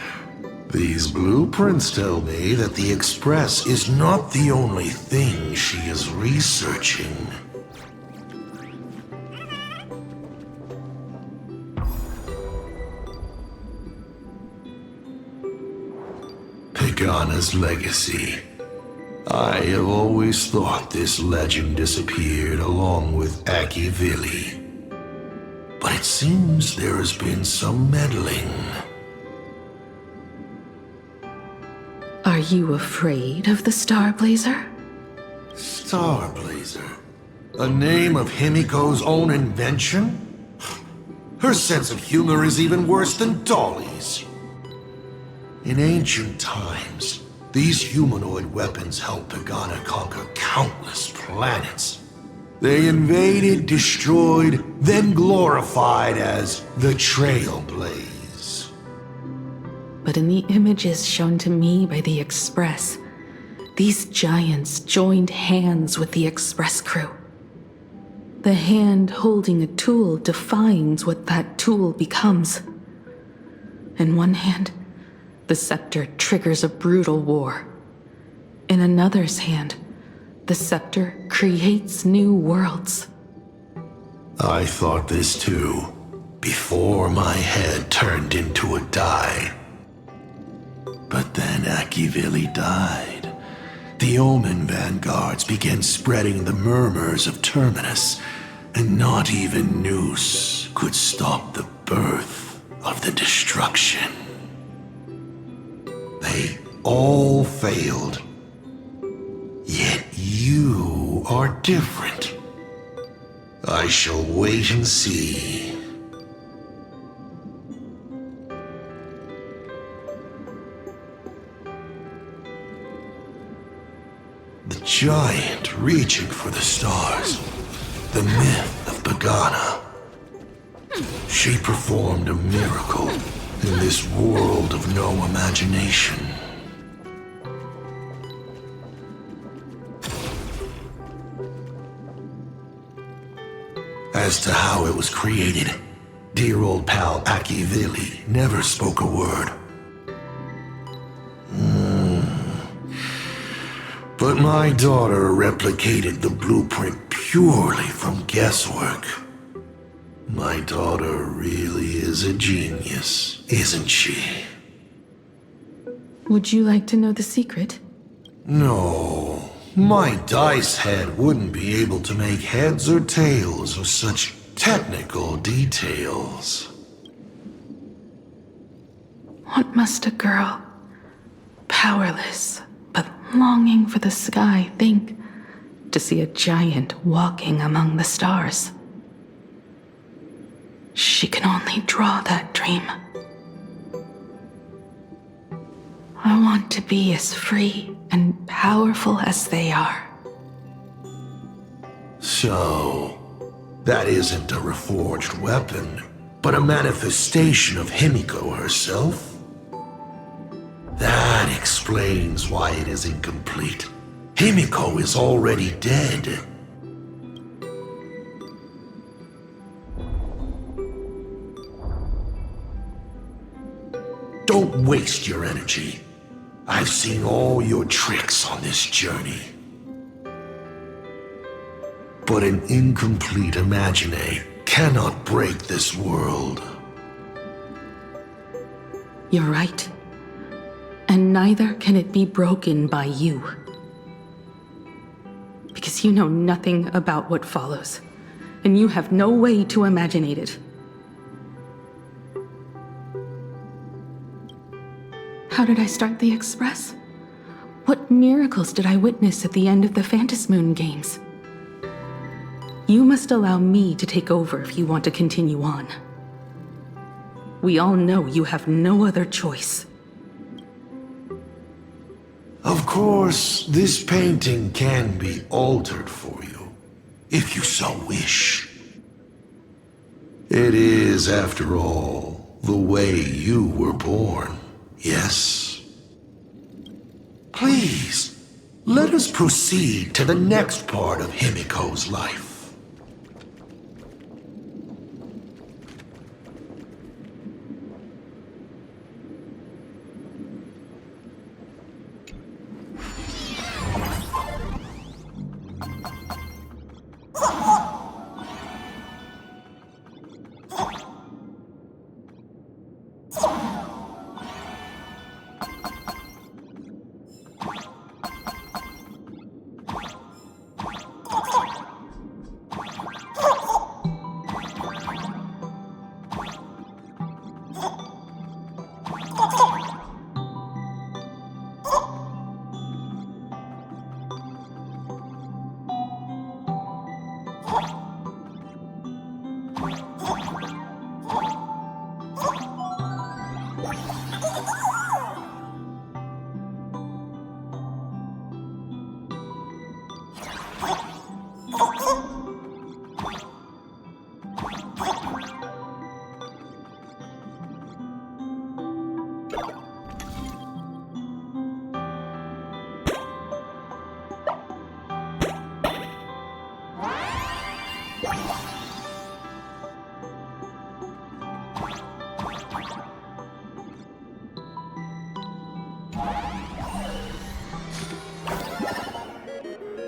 these blueprints tell me that the Express is not the only thing she is researching. Pagana's legacy. I have always thought this legend disappeared along with Akivili. But it seems there has been some meddling. Are you afraid of the Starblazer? Starblazer? A name of Himiko's own invention? Her sense of humor is even worse than Dolly's. In ancient times, these humanoid weapons helped Pagana conquer countless planets. They invaded, destroyed, then glorified as the Trailblaze. But in the images shown to me by the Express, these giants joined hands with the Express crew. The hand holding a tool defines what that tool becomes. In one hand, the scepter triggers a brutal war. In another's hand, the scepter creates new worlds. I thought this too, before my head turned into a die. But then Akivili died. The Omen vanguards began spreading the murmurs of Terminus, and not even Noose could stop the birth of the destruction. They all failed. Yet you are different. I shall wait and see. The giant reaching for the stars. The myth of Pagana. She performed a miracle in this world of no imagination. As to how it was created, dear old pal Akivili never spoke a word. But my daughter replicated the blueprint purely from guesswork. My daughter really is a genius, isn't she? Would you like to know the secret? No, my dice head wouldn't be able to make heads or tails of such technical details. What must a girl, powerless but longing for the sky, think to see a giant walking among the stars? She can only draw that dream. I want to be as free and powerful as they are. So, that isn't a reforged weapon, but a manifestation of Himiko herself? That explains why it is incomplete. Himiko is already dead. Don't waste your energy. I've seen all your tricks on this journey. But an incomplete imagine cannot break this world. You're right. And neither can it be broken by you. Because you know nothing about what follows, and you have no way to imagine it. How did I start the Express? What miracles did I witness at the end of the Phantasmoon games? You must allow me to take over if you want to continue on. We all know you have no other choice. Of course, this painting can be altered for you, if you so wish. It is, after all, the way you were born, yes? Please, let us proceed to the next part of Himiko's life.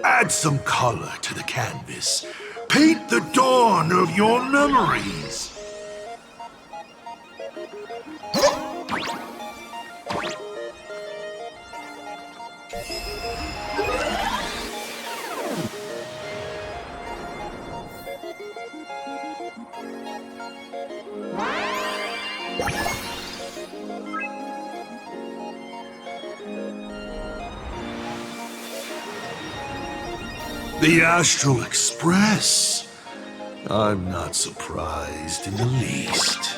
Add some color to the canvas. Paint the dawn of your memories. The Astral Express. I'm not surprised in the least.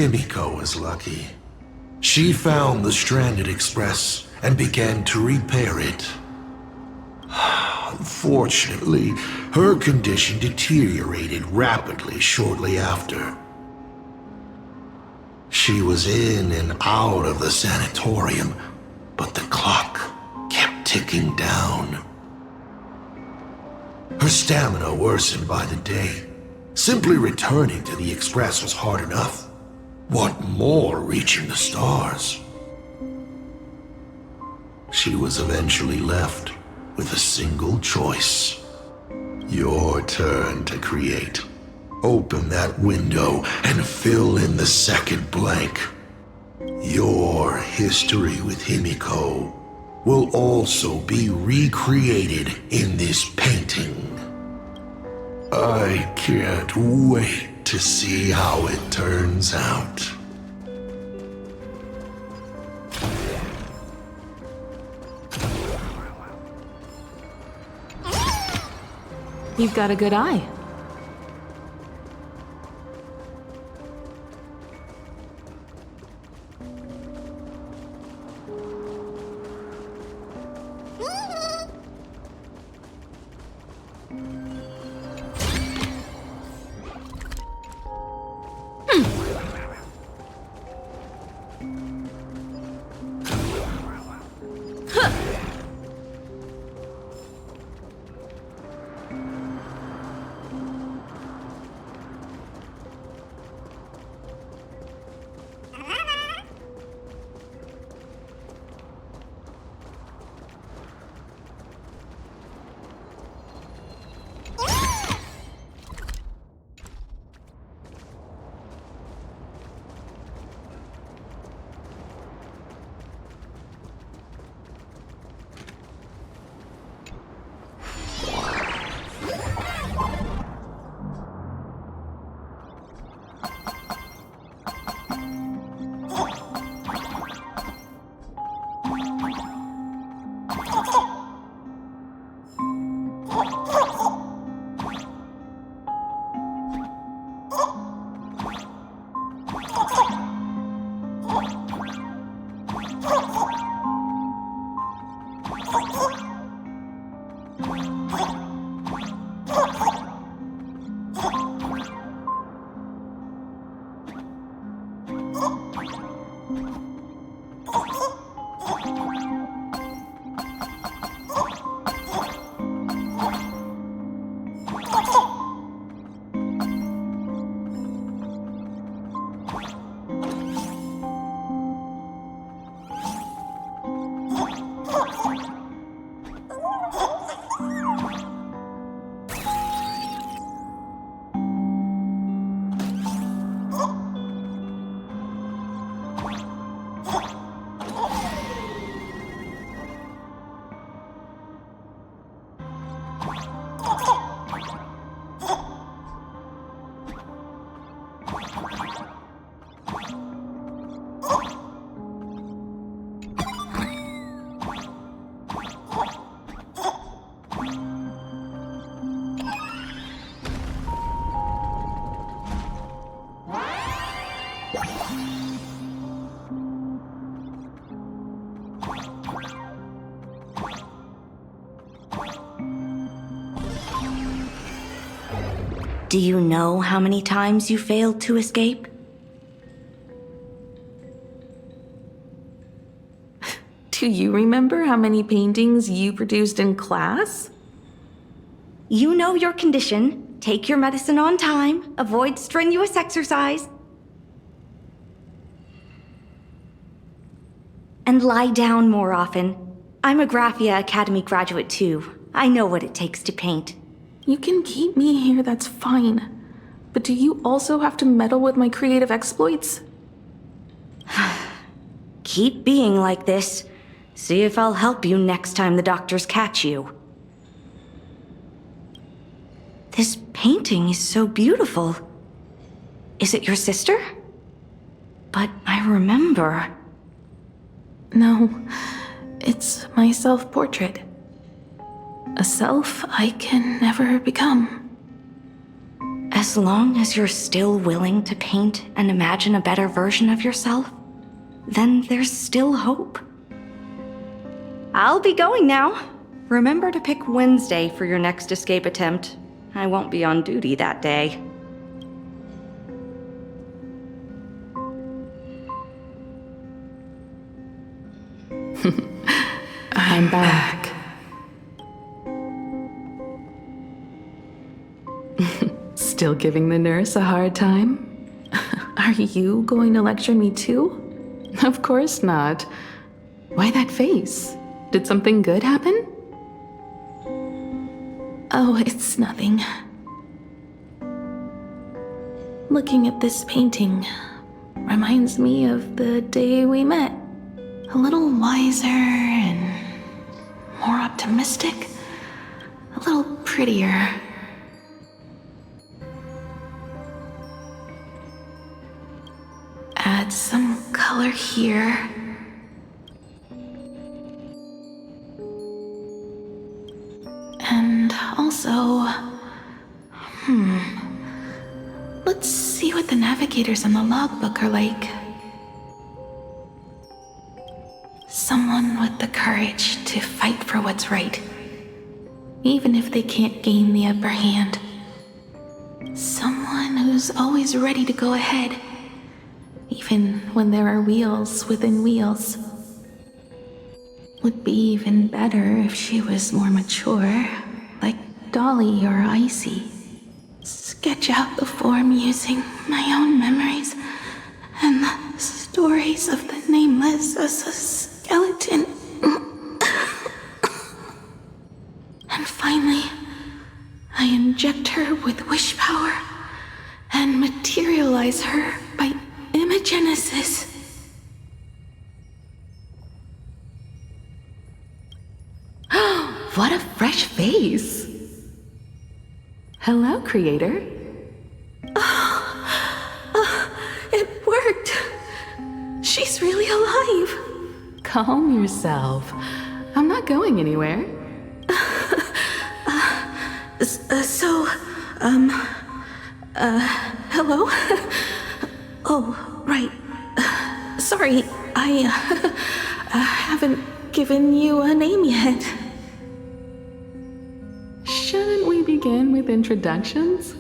Himiko was lucky. She found the stranded express and began to repair it. Unfortunately, her condition deteriorated rapidly shortly after. She was in and out of the sanatorium, but the clock kept ticking down. Her stamina worsened by the day. Simply returning to the express was hard enough. What more reaching the stars? She was eventually left with a single choice. Your turn to create. Open that window and fill in the second blank. Your history with Himiko will also be recreated in this painting. I can't wait to see how it turns out. You've got a good eye. Do you know how many times you failed to escape? Do you remember how many paintings you produced in class? You know your condition. Take your medicine on time. Avoid strenuous exercise. And lie down more often. I'm a Graphia Academy graduate too. I know what it takes to paint. You can keep me here, that's fine. But do you also have to meddle with my creative exploits? Keep being like this. See if I'll help you next time the doctors catch you. This painting is so beautiful. Is it your sister? But I remember. No, it's my self-portrait. A self I can never become. As long as you're still willing to paint and imagine a better version of yourself, then there's still hope. I'll be going now. Remember to pick Wednesday for your next escape attempt. I won't be on duty that day. I'm back. Still giving the nurse a hard time? Are you going to lecture me too? Of course not. Why that face? Did something good happen? Oh, it's nothing. Looking at this painting reminds me of the day we met. A little wiser and more optimistic. A little prettier. Add some color here. And also, let's see what the navigators on the logbook are like. Someone with the courage to fight for what's right, even if they can't gain the upper hand. Someone who's always ready to go ahead, even when there are wheels within wheels. Would be even better if she was more mature, like Dolly or Icy. Sketch out the form using my own memories and the stories of the nameless as a skeleton. And finally, I inject her with wish power and materialize her by imagenesis. What a fresh face! Hello, creator. It worked! She's really alive! Calm yourself. I'm not going anywhere. Hello? Oh, right. Sorry, I haven't given you a name yet. Shouldn't we begin with introductions?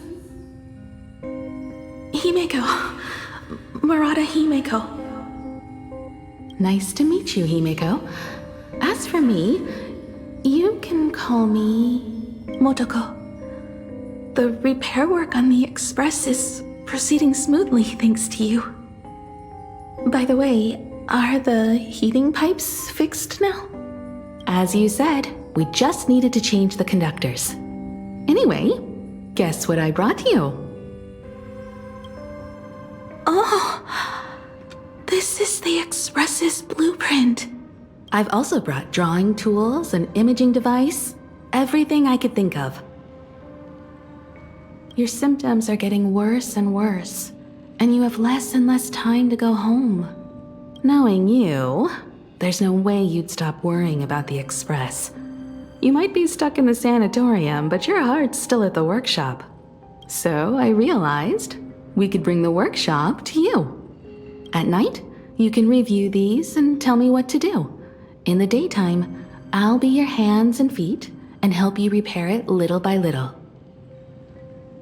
Himeko. Murata Himeko. Nice to meet you, Himeko. As for me, you can call me Motoko. The repair work on the Express is proceeding smoothly thanks to you. By the way, are the heating pipes fixed now? As you said, we just needed to change the conductors. Anyway, guess what I brought you? Oh, this is the Express's blueprint. I've also brought drawing tools, an imaging device, everything I could think of. Your symptoms are getting worse and worse, and you have less and less time to go home. Knowing you, there's no way you'd stop worrying about the Express. You might be stuck in the sanatorium, but your heart's still at the workshop. So I realized we could bring the workshop to you. At night, you can review these and tell me what to do. In the daytime, I'll be your hands and feet and help you repair it little by little.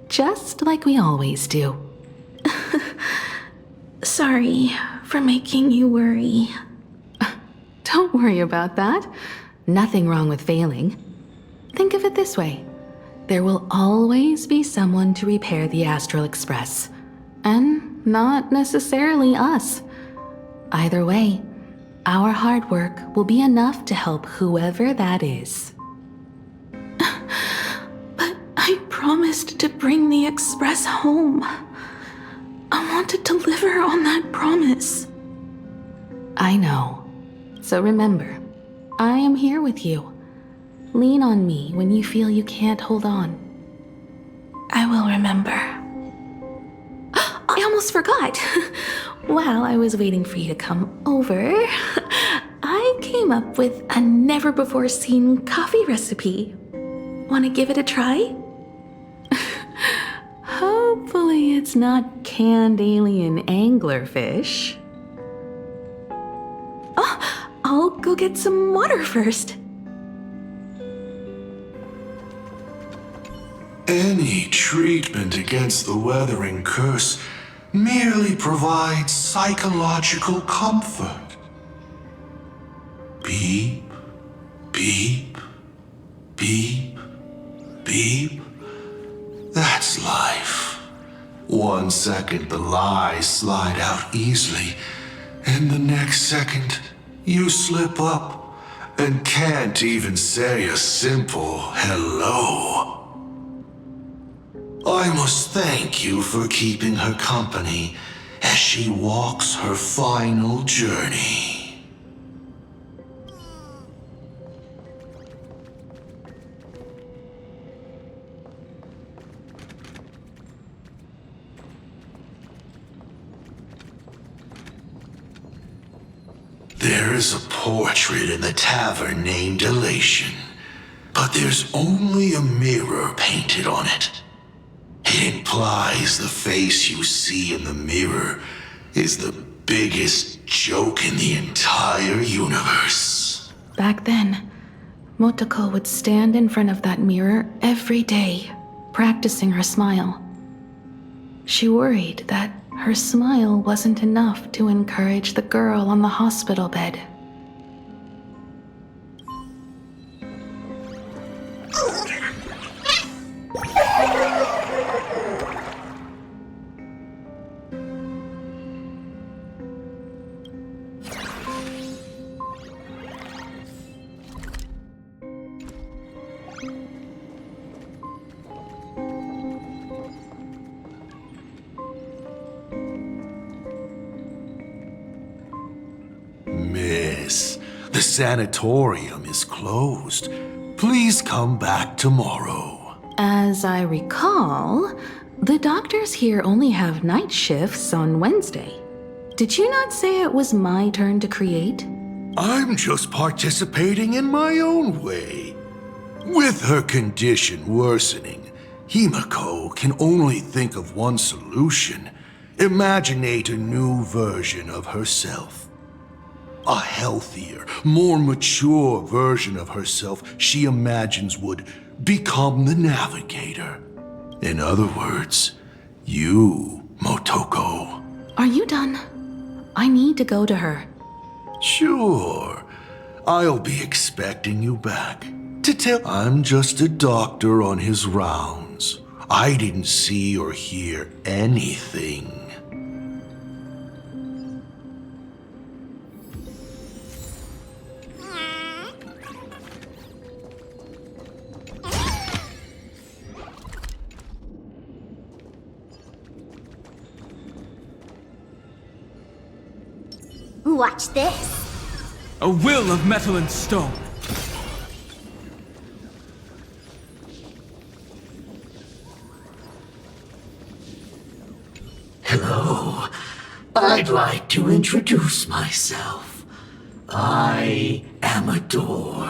just like we always do. Sorry for making you worry. Don't worry about that. Nothing wrong with failing. Think of it this way. There will always be someone to repair the Astral Express. And not necessarily us. Either way, our hard work will be enough to help whoever that is. But I promised to bring the Express home. I want to deliver on that promise. I know. So remember, I am here with you. Lean on me when you feel you can't hold on. I will remember. I almost forgot. While I was waiting for you to come over, I came up with a never-before-seen coffee recipe. Want to give it a try? Hopefully it's not canned alien anglerfish. Oh, I'll go get some water first. Any treatment against the weathering curse merely provides psychological comfort. Beep, beep, beep, beep. That's life. 1 second the lies slide out easily, and the next second you slip up and can't even say a simple hello. I must thank you for keeping her company as she walks her final journey. There is a portrait in the tavern named Elation, but there's only a mirror painted on it. It implies the face you see in the mirror is the biggest joke in the entire universe. Back then, Motoko would stand in front of that mirror every day, practicing her smile. She worried that her smile wasn't enough to encourage the girl on the hospital bed. Miss, the sanatorium is closed. Please come back tomorrow. As I recall, the doctors here only have night shifts on Wednesday. Did you not say it was my turn to create? I'm just participating in my own way. With her condition worsening, Himiko can only think of one solution. Imaginate a new version of herself. A healthier, more mature version of herself she imagines would become the navigator. In other words, you, Motoko. Are you done? I need to go to her. Sure. I'll be expecting you back to tell I'm just a doctor on his rounds. I didn't see or hear anything. Watch this. A will of metal and stone. Hello. I'd like to introduce myself. I am a door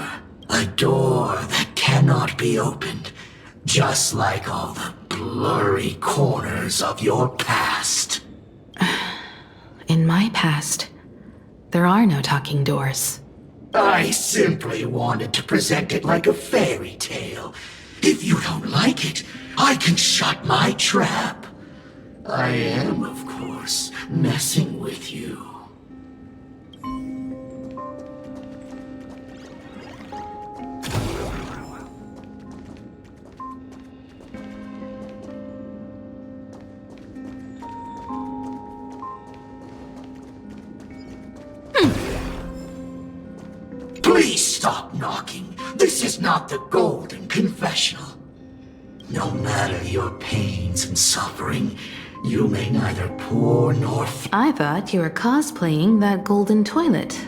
that cannot be opened, just like all the blurry corners of your past. In my past, there are no talking doors. I simply wanted to present it like a fairy tale, If you don't like it, I can shut my trap. I am, of course, messing with you. Please stop knocking. This is not the Golden Confessional. No matter your pains and suffering, you may neither pour nor I thought you were cosplaying that golden toilet.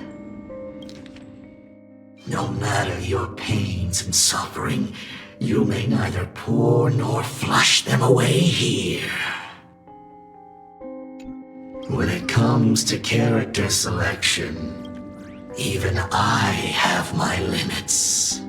No matter your pains and suffering, you may neither pour nor flush them away here. When it comes to character selection, even I have my limits.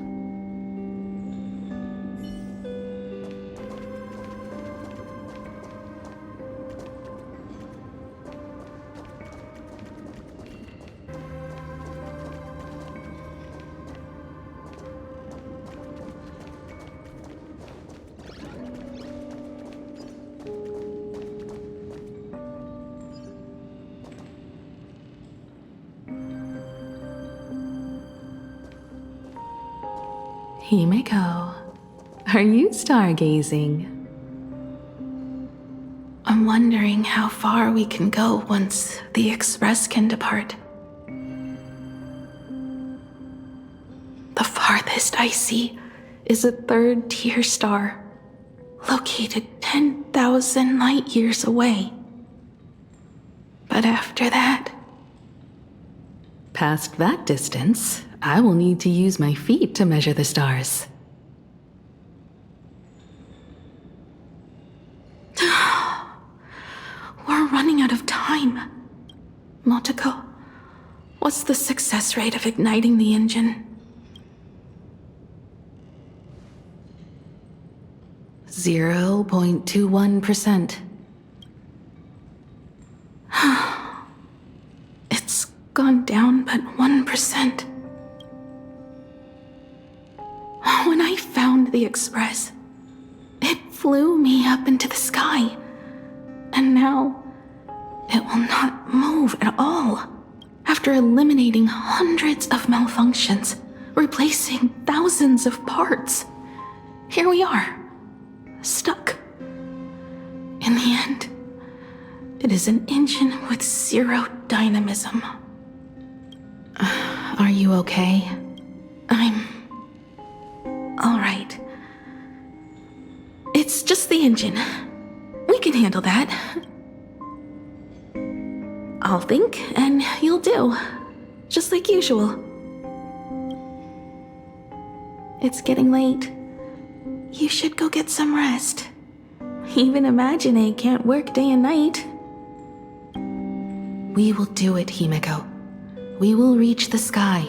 Himeko, are you stargazing? I'm wondering how far we can go once the Express can depart. The farthest I see is a third-tier star, located 10,000 light years away. But after that, past that distance, I will need to use my feet to measure the stars. We're running out of time. Motoko, what's the success rate of igniting the engine? 0.21%. It's gone down but 1%. When I found the Express, it flew me up into the sky. And now, it will not move at all. After eliminating hundreds of malfunctions, replacing thousands of parts, here we are, stuck. In the end, it is an engine with zero dynamism. Are you okay? I'm all right. It's just the engine. We can handle that. I'll think, and you'll do. Just like usual. It's getting late. You should go get some rest. Even Imagine can't work day and night. We will do it, Himeko. We will reach the sky.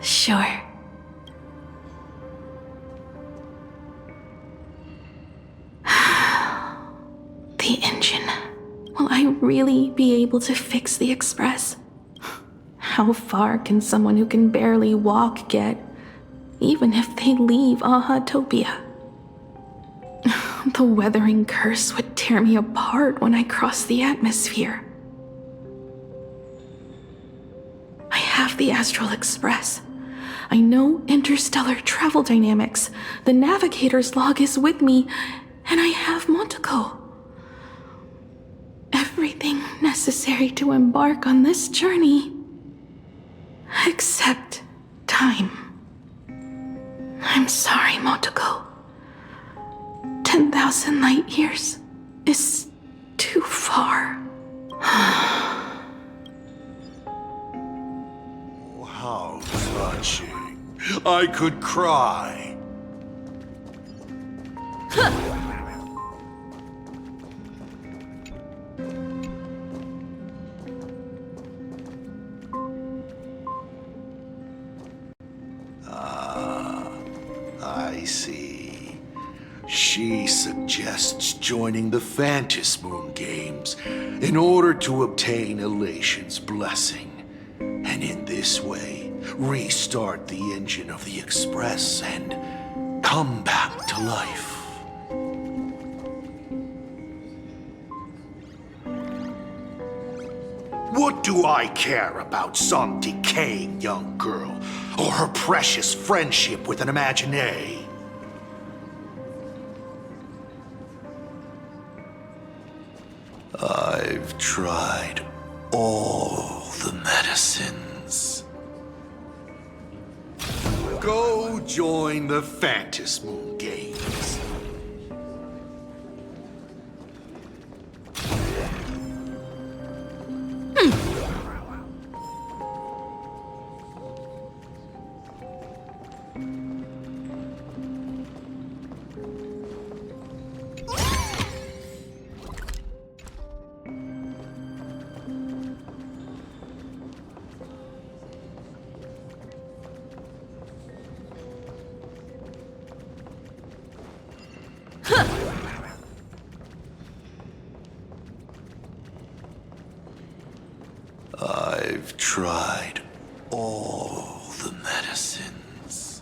Sure. The engine. Will I really be able to fix the Express? How far can someone who can barely walk get, even if they leave Ahatopia? The weathering curse would tear me apart when I cross the atmosphere. I have the Astral Express. I know interstellar travel dynamics. The navigator's log is with me, and I have Motoko. Everything necessary to embark on this journey. Except time. I'm sorry, Motoko. 10,000 light years is too far. How touching. I could cry. I see. She suggests joining the Phantasm Moon Games in order to obtain Elation's blessing, and in this way, restart the engine of the Express and come back to life. What do I care about some decaying young girl or her precious friendship with an Imaginary? I've tried all the medicines. Go join the Phantasm Moon Games. I've tried all the medicines.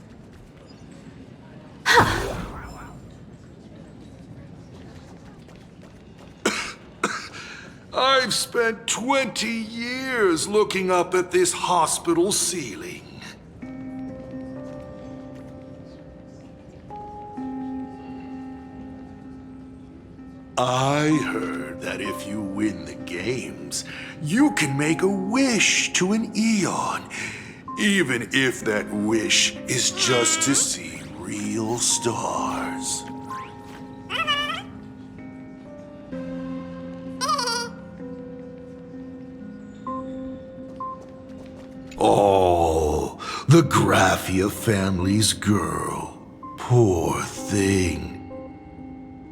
I've spent 20 years looking up at this hospital ceiling. I heard that if you win the games, you can make a wish to an Eon, even if that wish is just to see real stars. Oh, the Graphia family's girl. Poor thing.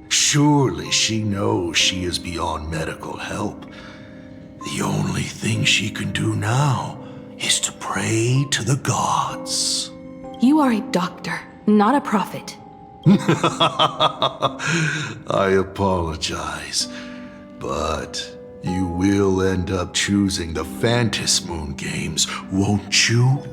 Surely she knows she is beyond medical help. The only thing she can do now is to pray to the gods. You are a doctor, not a prophet. I apologize, but you will end up choosing the Phantasm Moon Games, won't you?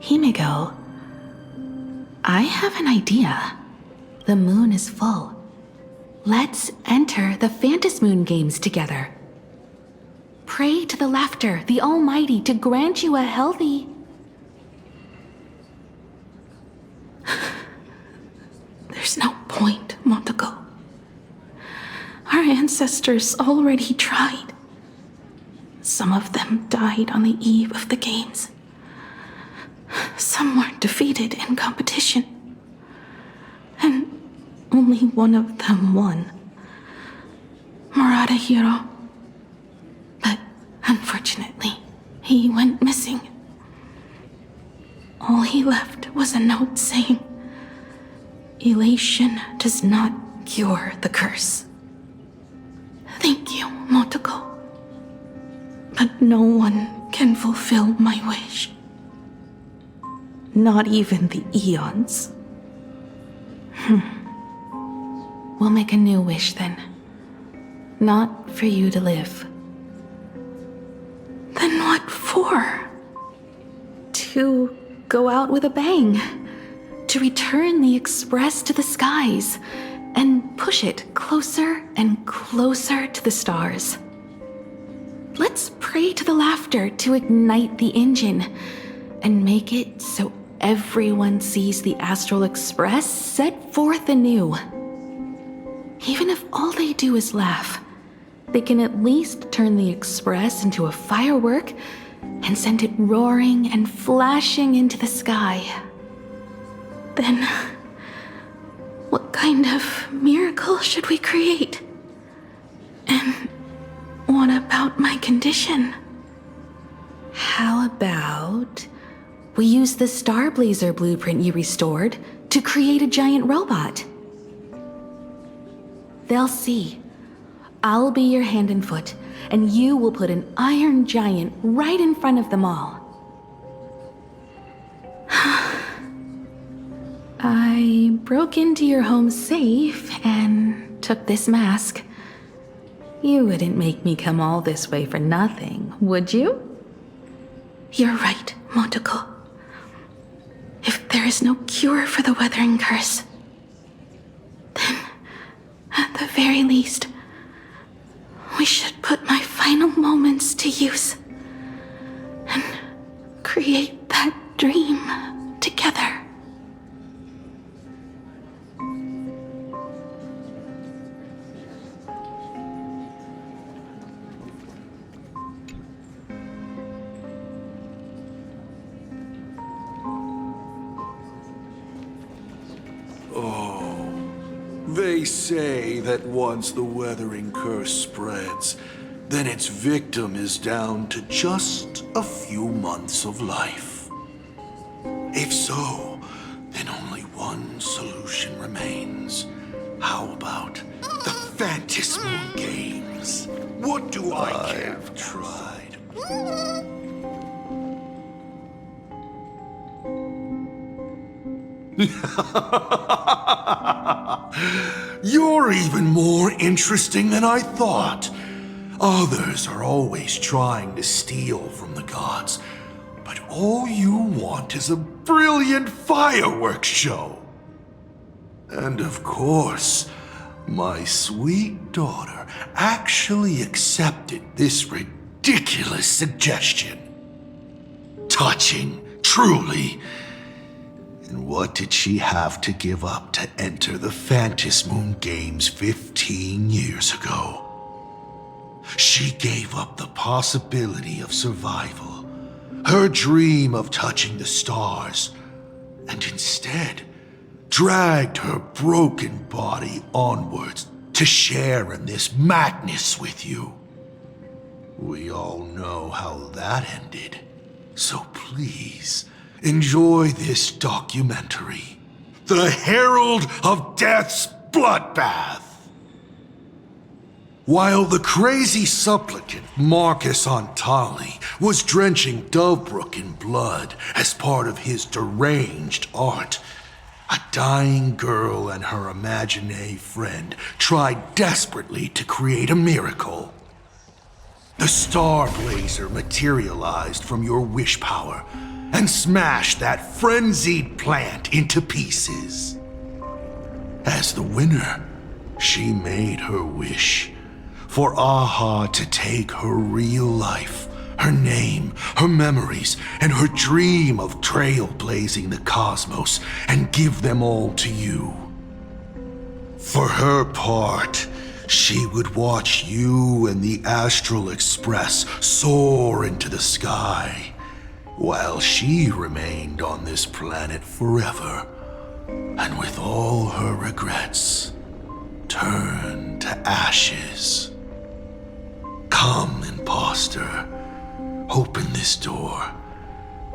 Himiko, I have an idea. The moon is full. Let's enter the Phantasm Moon Games together. Pray to the Laughter, the Almighty, to grant you a healthy... There's no point, Montego. Our ancestors already tried. Some of them died on the eve of the games. Some were defeated in competition. And only one of them won. Murata-hiro. But unfortunately, he went missing. All he left was a note saying, "Elation does not cure the curse." Thank you, Motoko. But no one can fulfill my wish. Not even the Eons. We'll make a new wish then. Not for you to live. Then what for? To go out with a bang. To return the Express to the skies. And push it closer and closer to the stars. Let's pray to the Laughter to ignite the engine. And make it so everyone sees the Astral Express set forth anew. Even if all they do is laugh, they can at least turn the Express into a firework and send it roaring and flashing into the sky. Then, what kind kind of miracle should we create? And what about my condition? How about we use the Starblazer blueprint you restored to create a giant robot? They'll see. I'll be your hand and foot, and you will put an iron giant right in front of them all. I broke into your home safe and took this mask. You wouldn't make me come all this way for nothing, would you? You're right, Motoko. If there is no cure for the weathering curse, then, at the very least, we should put my final moments to use and create that dream together. They say that once the weathering curse spreads, then its victim is down to just a few months of life. If so, then only one solution remains. How about the Phantasmal Games? What do I've tried? You're even more interesting than I thought. Others are always trying to steal from the gods, but all you want is a brilliant fireworks show. And of course, my sweet daughter actually accepted this ridiculous suggestion. Touching, truly. And what did she have to give up to enter the Phantasmoon Games 15 years ago? She gave up the possibility of survival, her dream of touching the stars, and instead dragged her broken body onwards to share in this madness with you. We all know how that ended, so please, enjoy this documentary, The Herald of Death's Bloodbath. While the crazy supplicant Marcus Antali was drenching Dovebrook in blood as part of his deranged art, a dying girl and her imaginary friend tried desperately to create a miracle. The Starblazer materialized from your wish power and smashed that frenzied plant into pieces. As the winner, she made her wish for Aha to take her real life, her name, her memories, and her dream of trailblazing the cosmos and give them all to you. For her part, she would watch you and the Astral Express soar into the sky, while she remained on this planet forever, and with all her regrets, turned to ashes. Come, imposter, open this door.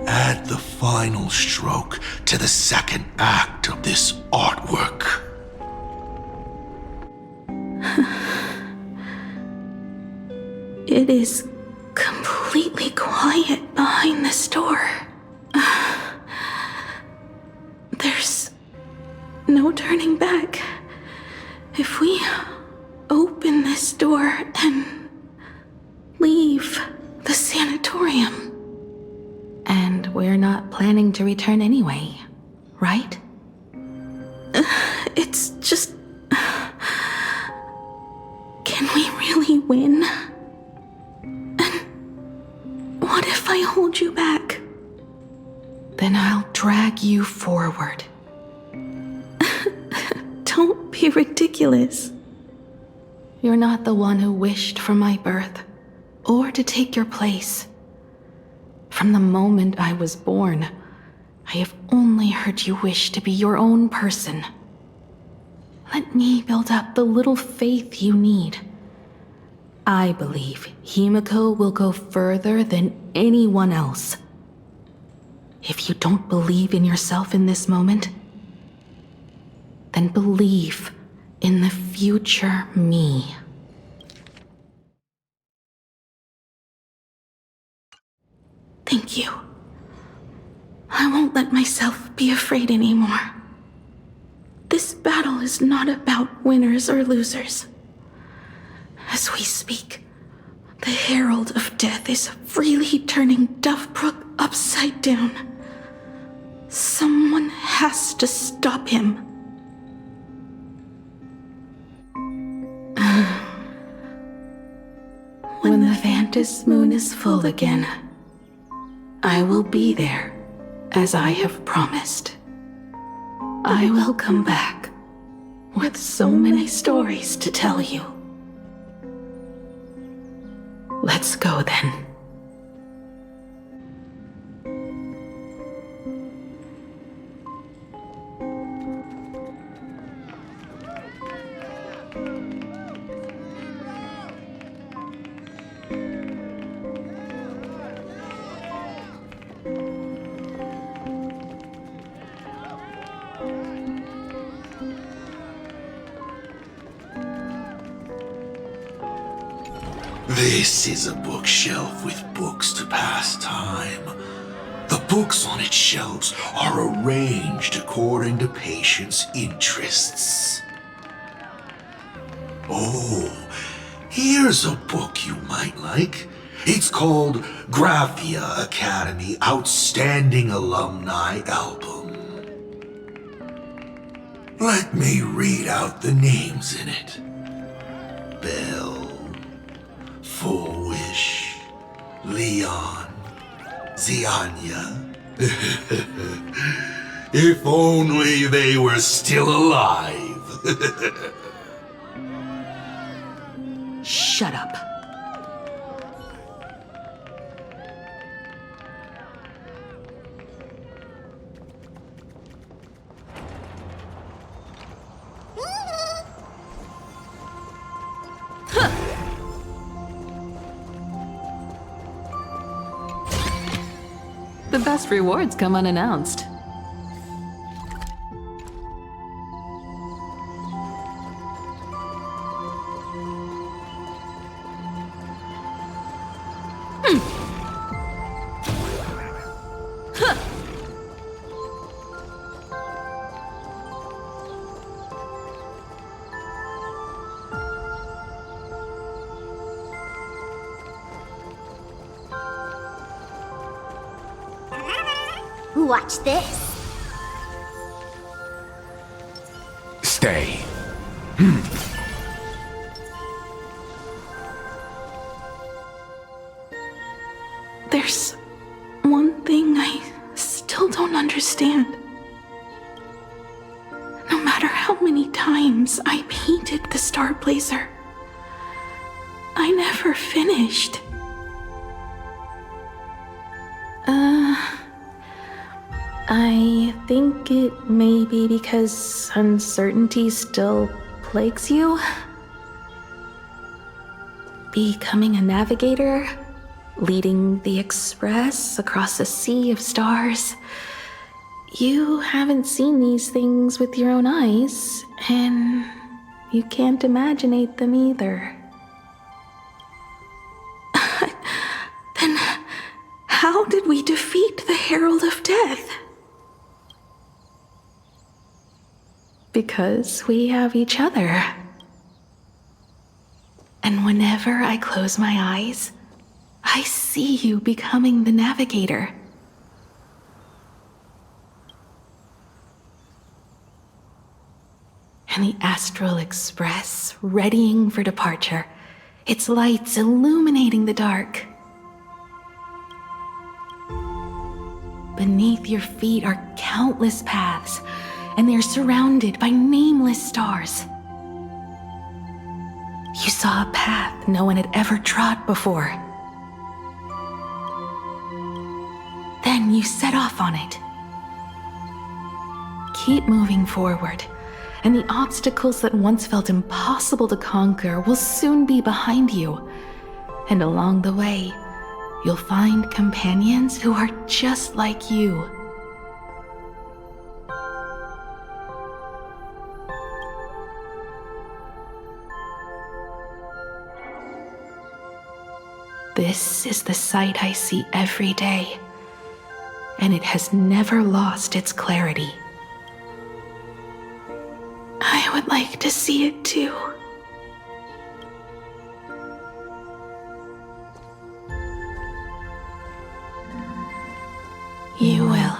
Add the final stroke to the second act of this artwork. It is completely quiet behind this door. There's no turning back. If we open this door and leave the sanatorium. And we're not planning to return anyway, right? It's just... Can we really win? And what if I hold you back? Then I'll drag you forward. Don't be ridiculous. You're not the one who wished for my birth, or to take your place. From the moment I was born, I have only heard you wish to be your own person. Let me build up the little faith you need. I believe Himiko will go further than anyone else. If you don't believe in yourself in this moment, then believe in the future me. Thank you. I won't let myself be afraid anymore. This battle is not about winners or losers. As we speak, the Herald of Death is freely turning Duffbrook upside down. Someone has to stop him. When the Vantis moon is full again, I will be there, as I have promised. I will come back with so many stories to tell you. Let's go then. This is a bookshelf with books to pass time. The books on its shelves are arranged according to patients' interests. Oh, here's a book you might like. It's called Graphia Academy Outstanding Alumni Album. Let me read out the names in it. Bell, Full Wish, Leon, Zianya. If only they were still alive. Shut up. The best rewards come unannounced. Watch this. Stay. There's one thing I still don't understand. No matter how many times I painted the Star Blazer, I never finished. I think it may be because uncertainty still plagues you. Becoming a navigator, leading the Express across a sea of stars. You haven't seen these things with your own eyes, and you can't imaginate them either. Then how did we defeat the Herald of Death? Because we have each other. And whenever I close my eyes, I see you becoming the navigator. And the Astral Express readying for departure, its lights illuminating the dark. Beneath your feet are countless paths, and they are surrounded by nameless stars. You saw a path no one had ever trod before. Then you set off on it. Keep moving forward, and the obstacles that once felt impossible to conquer will soon be behind you. And along the way, you'll find companions who are just like you. This is the sight I see every day, and it has never lost its clarity. I would like to see it too. You will.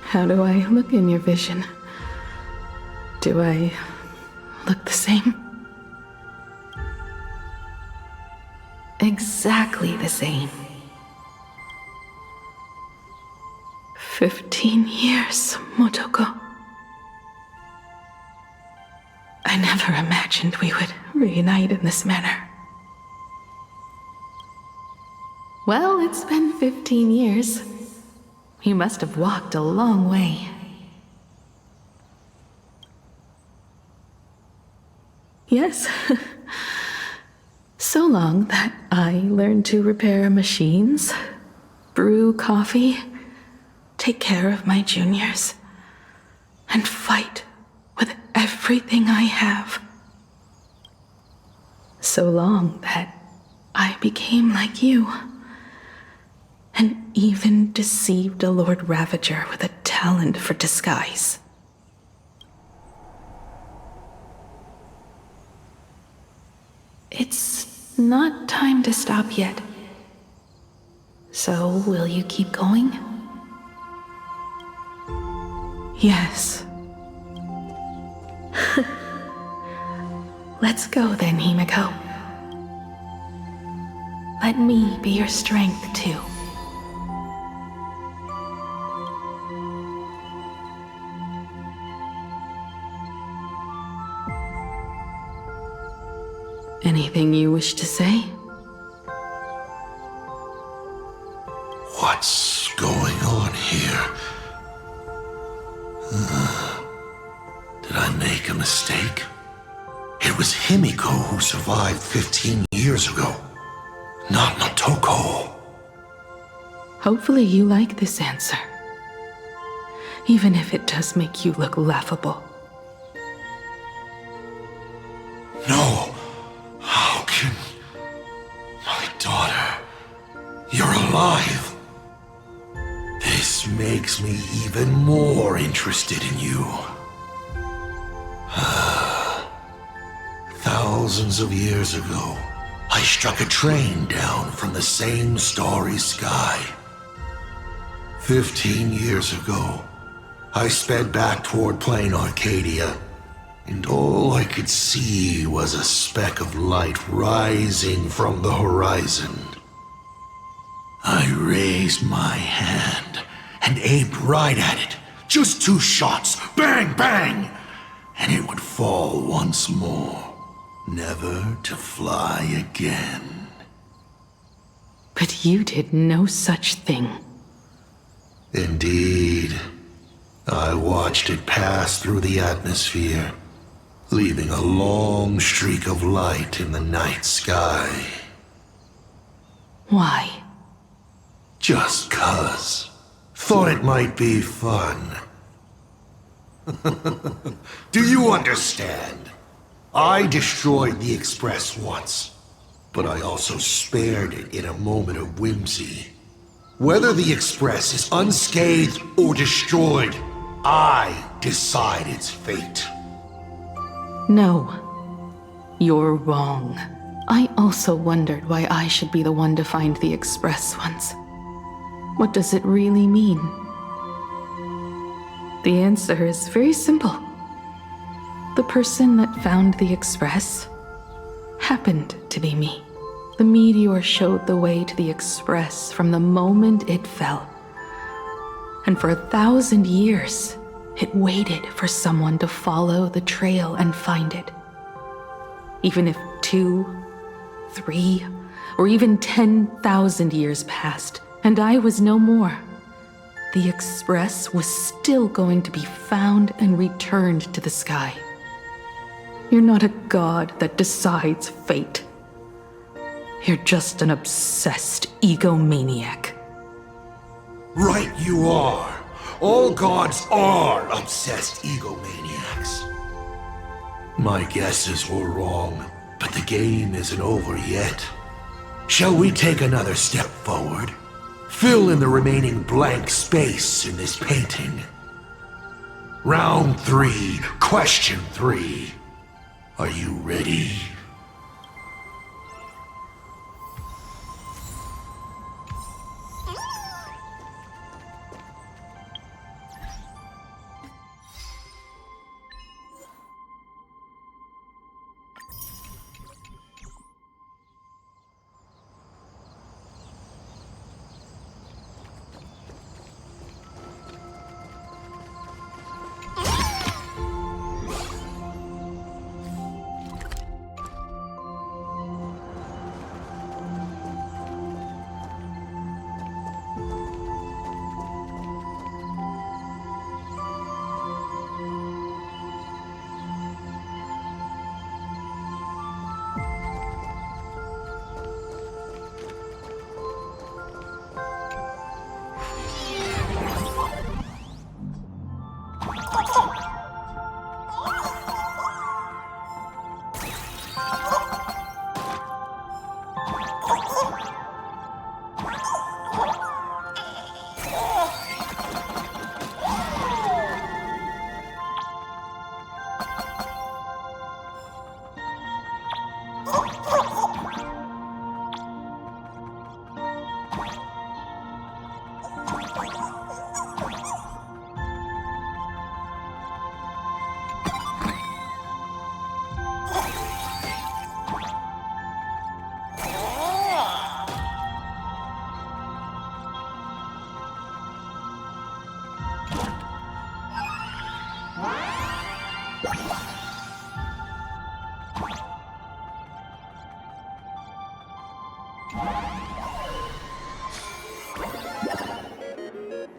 How do I look in your vision? Do I look the same? Exactly the same. 15 years, Motoko. I never imagined we would reunite in this manner. Well, it's been 15 years. You must have walked a long way. Yes. So long that I learned to repair machines, brew coffee, take care of my juniors, and fight with everything I have. So long that I became like you, and even deceived a Lord Ravager with a talent for disguise. It's not time to stop yet. So, will you keep going? Yes. Let's go then, Himiko. Let me be your strength, too. Anything you wish to say? What's going on here? Did I make a mistake? It was Himiko who survived 15 years ago, not Motoko. Hopefully you like this answer, even if it does make you look laughable. No. How can... My daughter... You're alive. This makes me even more interested in you. Thousands of years ago, I struck a train down from the same starry sky. 15 years ago, I sped back toward Plain Arcadia, and all I could see was a speck of light rising from the horizon. I raised my hand and aimed right at it. Just 2 shots, bang, bang, and it would fall once more, never to fly again. But you did no such thing. Indeed. I watched it pass through the atmosphere, leaving a long streak of light in the night sky. Why? Just 'cause. Thought it might be fun. Do you understand? I destroyed the Express once, but I also spared it in a moment of whimsy. Whether the Express is unscathed or destroyed, I decide its fate. No. You're wrong. I also wondered why I should be the one to find the Express once. What does it really mean? The answer is very simple. The person that found the Express happened to be me. The meteor showed the way to the Express from the moment it fell. And for 1,000 years, it waited for someone to follow the trail and find it. Even if 2, 3, or even 10,000 years passed, and I was no more, the Express was still going to be found and returned to the sky. You're not a god that decides fate. You're just an obsessed egomaniac. Right you are. All gods are obsessed egomaniacs. My guesses were wrong, but the game isn't over yet. Shall we take another step forward? Fill in the remaining blank space in this painting. Round 3, question 3. Are you ready?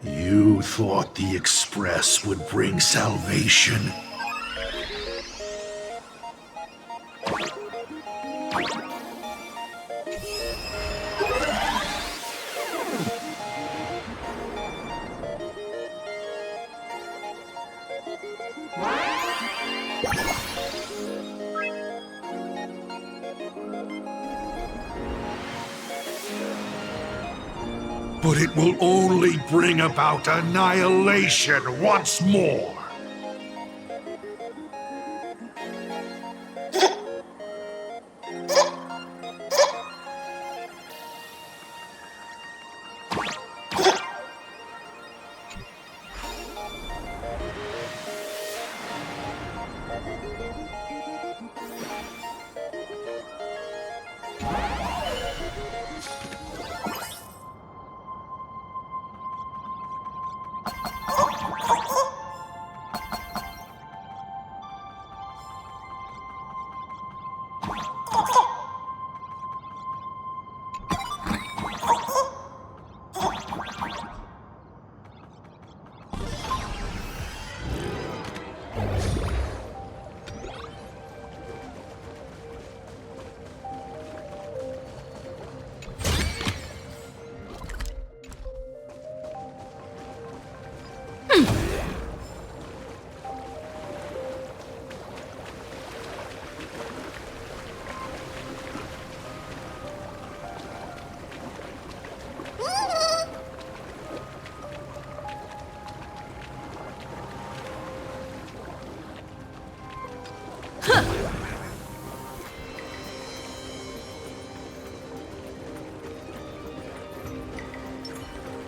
You thought the Express would bring salvation? But it will only bring about annihilation once more.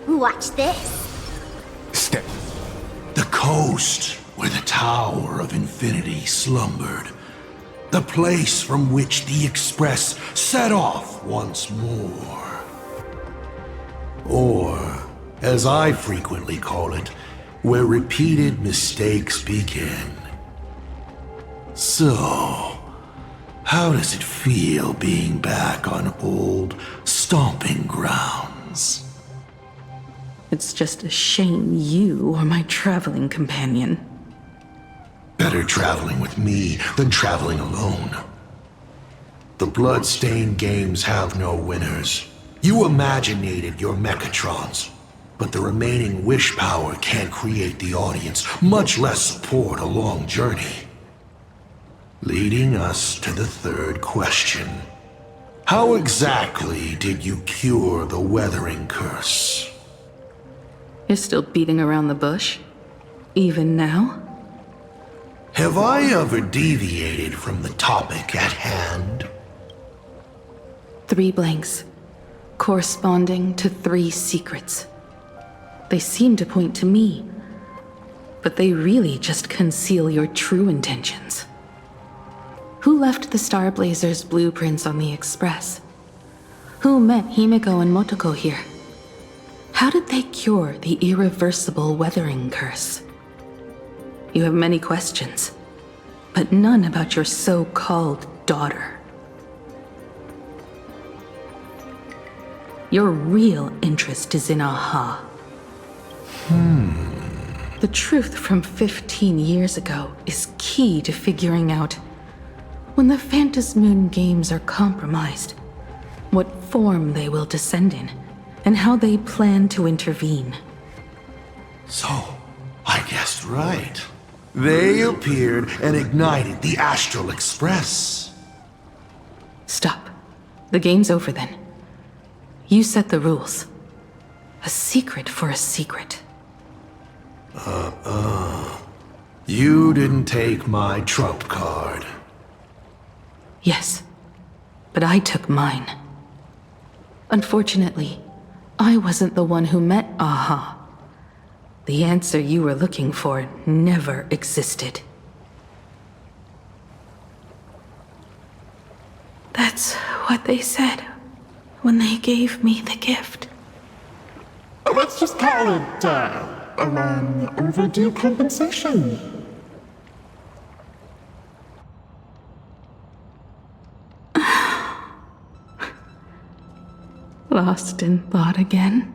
Watch this. Step. The coast where the Tower of Infinity slumbered. The place from which the Express set off once more. Or, as I frequently call it, where repeated mistakes begin. So, How does it feel being back on old stomping grounds? It's just a shame you are my traveling companion. Better traveling with me than traveling alone. The blood-stained games have no winners. You imaginated your Mechatrons, but the remaining wish power can't create the audience, much less support a long journey. Leading us to the third question. How exactly did you cure the weathering curse? You're still beating around the bush? Even now? Have I ever deviated from the topic at hand? 3 blanks, corresponding to 3 secrets. They seem to point to me, but they really just conceal your true intentions. Who left the Star Blazer's blueprints on the Express? Who met Himiko and Motoko here? How did they cure the irreversible weathering curse? You have many questions, but none about your so-called daughter. Your real interest is in Aha. The truth from 15 years ago is key to figuring out when the Phantasmoon games are compromised, what form they will descend in, and how they plan to intervene. So, I guessed right. They appeared and ignited the Astral Express. Stop. The game's over then. You set the rules. A secret for a secret. You didn't take my trump card. Yes, but I took mine. Unfortunately, I wasn't the one who met Aha. The answer you were looking for never existed. That's what they said when they gave me the gift. Let's just call it, overdue compensation. Lost in thought again?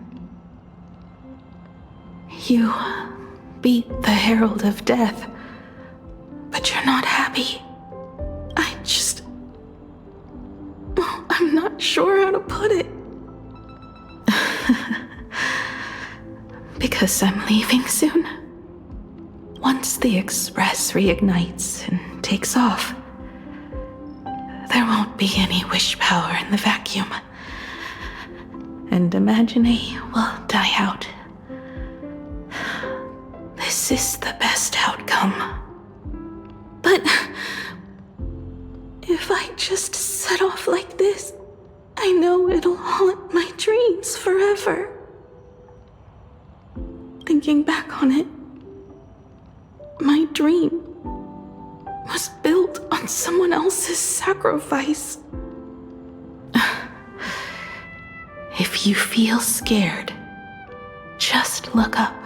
You beat the Herald of Death, but you're not happy. I'm not sure how to put it. Because I'm leaving soon. Once the Express reignites and takes off, there won't be any wish power in the vacuum. And Imagine will die out. This is the best outcome. But if I just set off like this, I know it'll haunt my dreams forever. Thinking back on it, my dream was built on someone else's sacrifice. If you feel scared, just look up.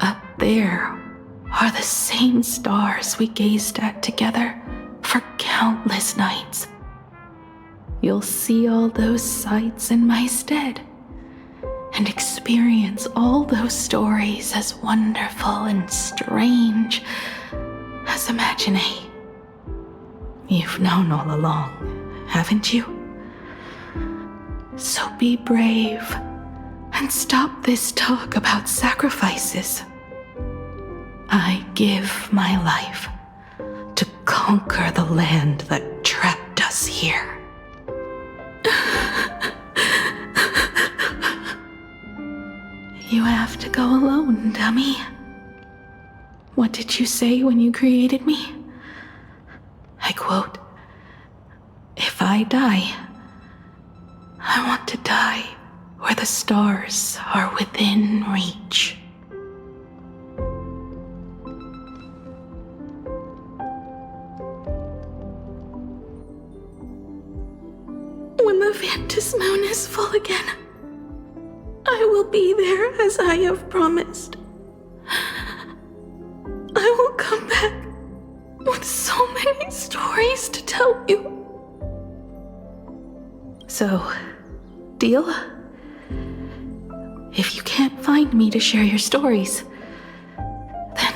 Up there are the same stars we gazed at together for countless nights. You'll see all those sights in my stead, and experience all those stories as wonderful and strange as Imagine. You've known all along, haven't you? So be brave and stop this talk about sacrifices. I give my life to conquer the land that trapped us here. You have to go alone, dummy. What did you say when you created me? I quote, "If I die, I want to die where the stars are within reach." When the Phantasmoon is full again, I will be there as I have promised. I will come back with so so many stories to tell you. So, deal? If you can't find me to share your stories, then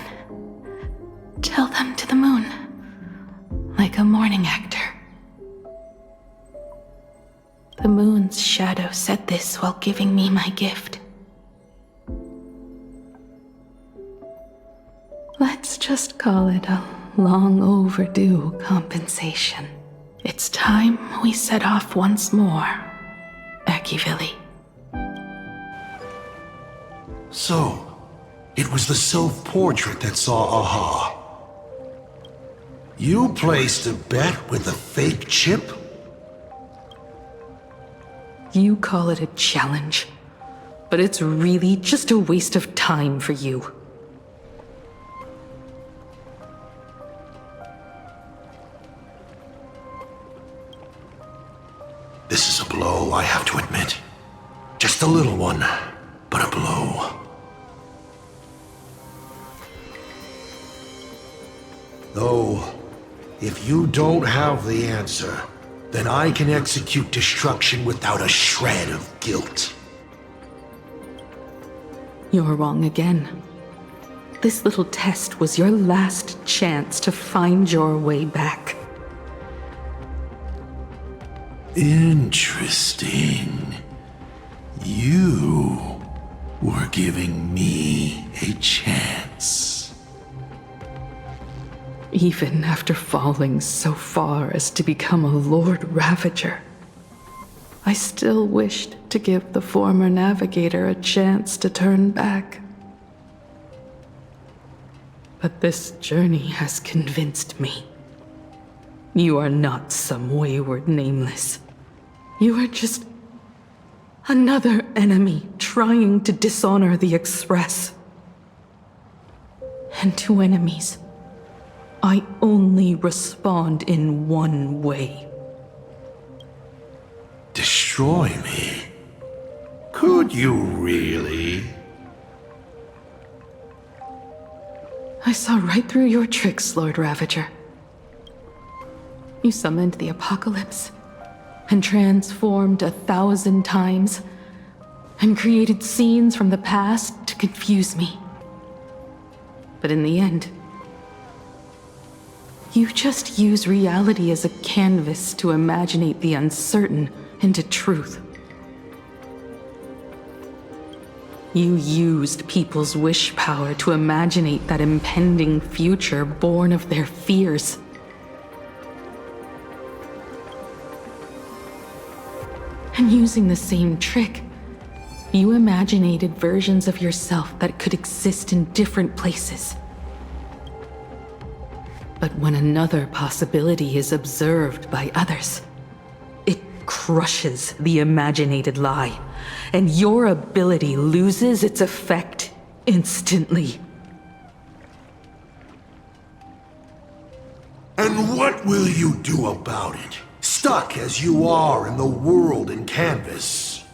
tell them to the moon, like a morning actor. The moon's shadow said this while giving me my gift. Let's just call it a long overdue compensation. It's time we set off once more, Akivili. So, it was the self-portrait that saw Aha. You placed a bet with a fake chip? You call it a challenge, but it's really just a waste of time for you. This is a blow, I have to admit. Just a little one, but a blow. Though, if you don't have the answer, then I can execute destruction without a shred of guilt. You're wrong again. This little test was your last chance to find your way back. Interesting. You were giving me a chance. Even after falling so far as to become a Lord Ravager, I still wished to give the former navigator a chance to turn back. But this journey has convinced me. You are not some wayward nameless. You are just another enemy trying to dishonor the Express. And to enemies, I only respond in one way. Destroy me? Could you really? I saw right through your tricks, Lord Ravager. You summoned the apocalypse, and transformed 1,000 times, and created scenes from the past to confuse me. But in the end, you just use reality as a canvas to imaginate the uncertain into truth. You used people's wish power to imaginate that impending future born of their fears. And using the same trick, you imaginated versions of yourself that could exist in different places. But when another possibility is observed by others, it crushes the imaginated lie, and your ability loses its effect instantly. And what will you do about it? Stuck as you are in the world in canvas.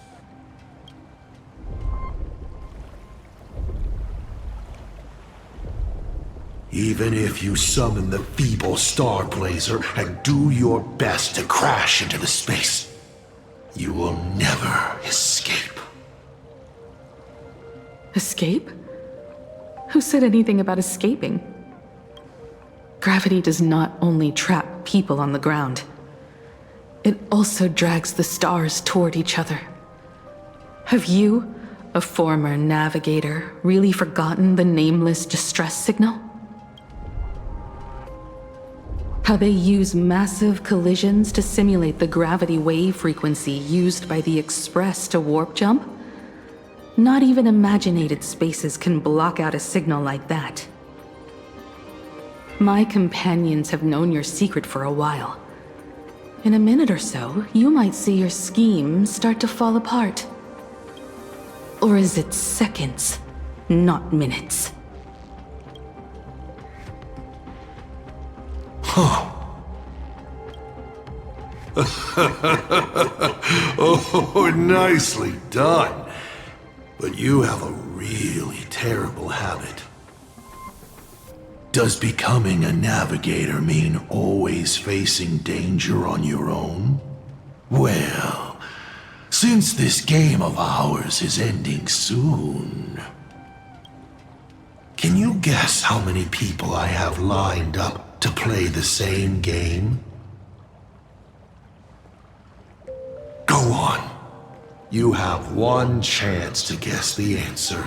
Even if you summon the feeble Star Blazer and do your best to crash into the space, you will never escape. Escape? Who said anything about escaping? Gravity does not only trap people on the ground, it also drags the stars toward each other. Have you, a former navigator, really forgotten the nameless distress signal? How they use massive collisions to simulate the gravity wave frequency used by the Express to warp jump? Not even imaginated spaces can block out a signal like that. My companions have known your secret for a while. In a minute or so, you might see your scheme start to fall apart. Or is it seconds, not minutes? Oh, nicely done. But you have a really terrible habit. Does becoming a navigator mean always facing danger on your own? Well, since this game of ours is ending soon, can you guess how many people I have lined up to play the same game? Go on. You have one chance to guess the answer.